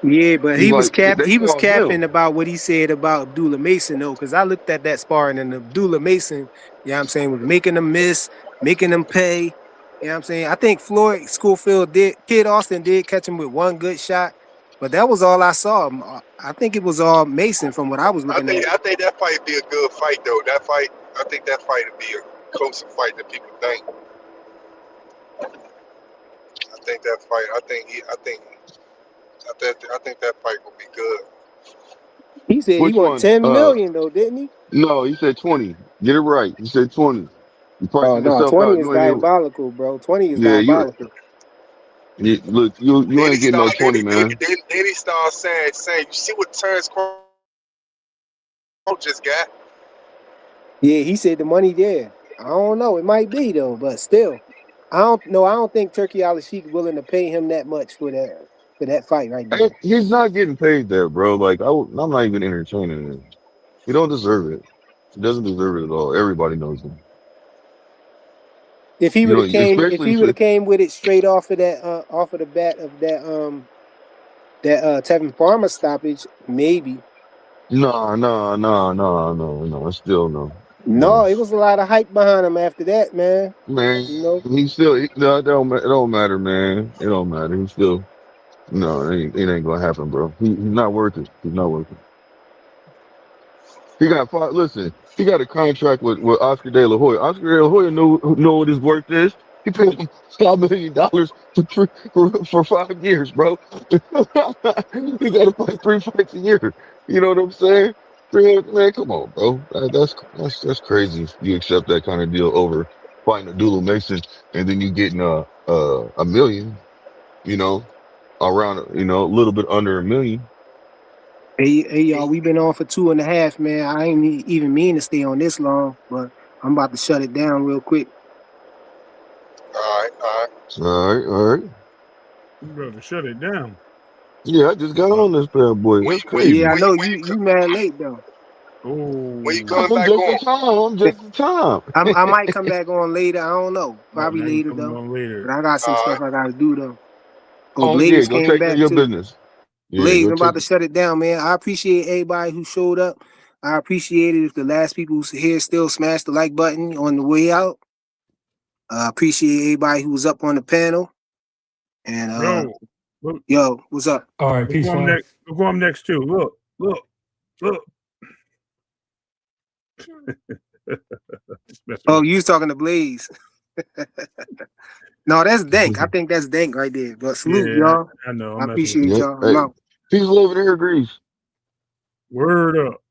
Yeah, but He's like they he was called capping him. about what he said about Abdullah Mason though, because I looked at that sparring and Abdullah Mason, you know what I'm saying, was making them miss, making them pay. You know what I'm saying? I think Floyd Schofield Kid Austin did catch him with one good shot, but that was all I saw. I think it was all Mason from what I was looking at. I think that fight would be a good fight though. I think that fight would be a closer fight than people think. I think that fight. I think that fight will be good. He said he Which want one? 10 million though, didn't he? No, he said 20. Get it right. He said 20. You Oh pricing no, yourself 20 out. is You ain't able. diabolical, bro. 20 is Yeah, diabolical. look, you Then he ain't getting no start. 20, man. Then he started saying, you see what Terrence Crawford just got? Yeah, he said the money there. I don't know. It might be though, but still, I don't know. I don't think Turkey Al-Sheikh willing to pay him that much for that fight right there. He's not getting paid there, bro. Like I'm not even entertaining him. He don't deserve it. He doesn't deserve it at all. Everybody knows him. If he You would know, have came, if especially he would have came with it straight off of the bat of that Tevin Farmer stoppage, maybe. no. Still No, no. it was a lot of hype behind him after that, man. Man, You know, no, it don't matter, man. It don't matter. He's still no. It ain't gonna happen, bro. He's not worth it. He's not worth it. He got five. Listen, he got a contract with Oscar De La Hoya. Oscar De La Hoya know what his worth is. He paid him $5 million for 5 years, bro. He got to fight 3 fights a year. You know what I'm saying? Man, come on, bro. That's crazy. You accept that kind of deal over fighting a Dula Mason, and then you getting a million. You know, around a little bit under a million. hey, y'all, we've been on for 2.5, man. I ain't even mean to stay on this long, but I'm about to shut it down real quick. All right. All right. You better shut it down. Yeah, I just got on this bad boy. That's crazy. Yeah, I know you mad late though. Oh, When you coming I'm back just in on? time. I'm just in time. I might come back on later. I don't know. oh, Probably now you later coming though. on But later. I got some All stuff right. I gotta do though. Oh, Oh yeah, Blaze go came take care of back your too. business. Yeah, Blaze, go I'm about take to it. shut it down, man. I appreciate everybody who showed up. I appreciate it if the last people who's here still smash the like button on the way out. I appreciate everybody who was up on the panel. And Look, yo, what's up? All right, look peace, who I'm Fire. next. Look who I'm next to. Look. Oh, you was talking to Blaze. No, that's Dank. I think that's Dank right there. But salute, Yeah, y'all. I know. I I'm messing with appreciate you. Yep. y'all. I'm Hey, out. peace, love, and hair grease. Word up.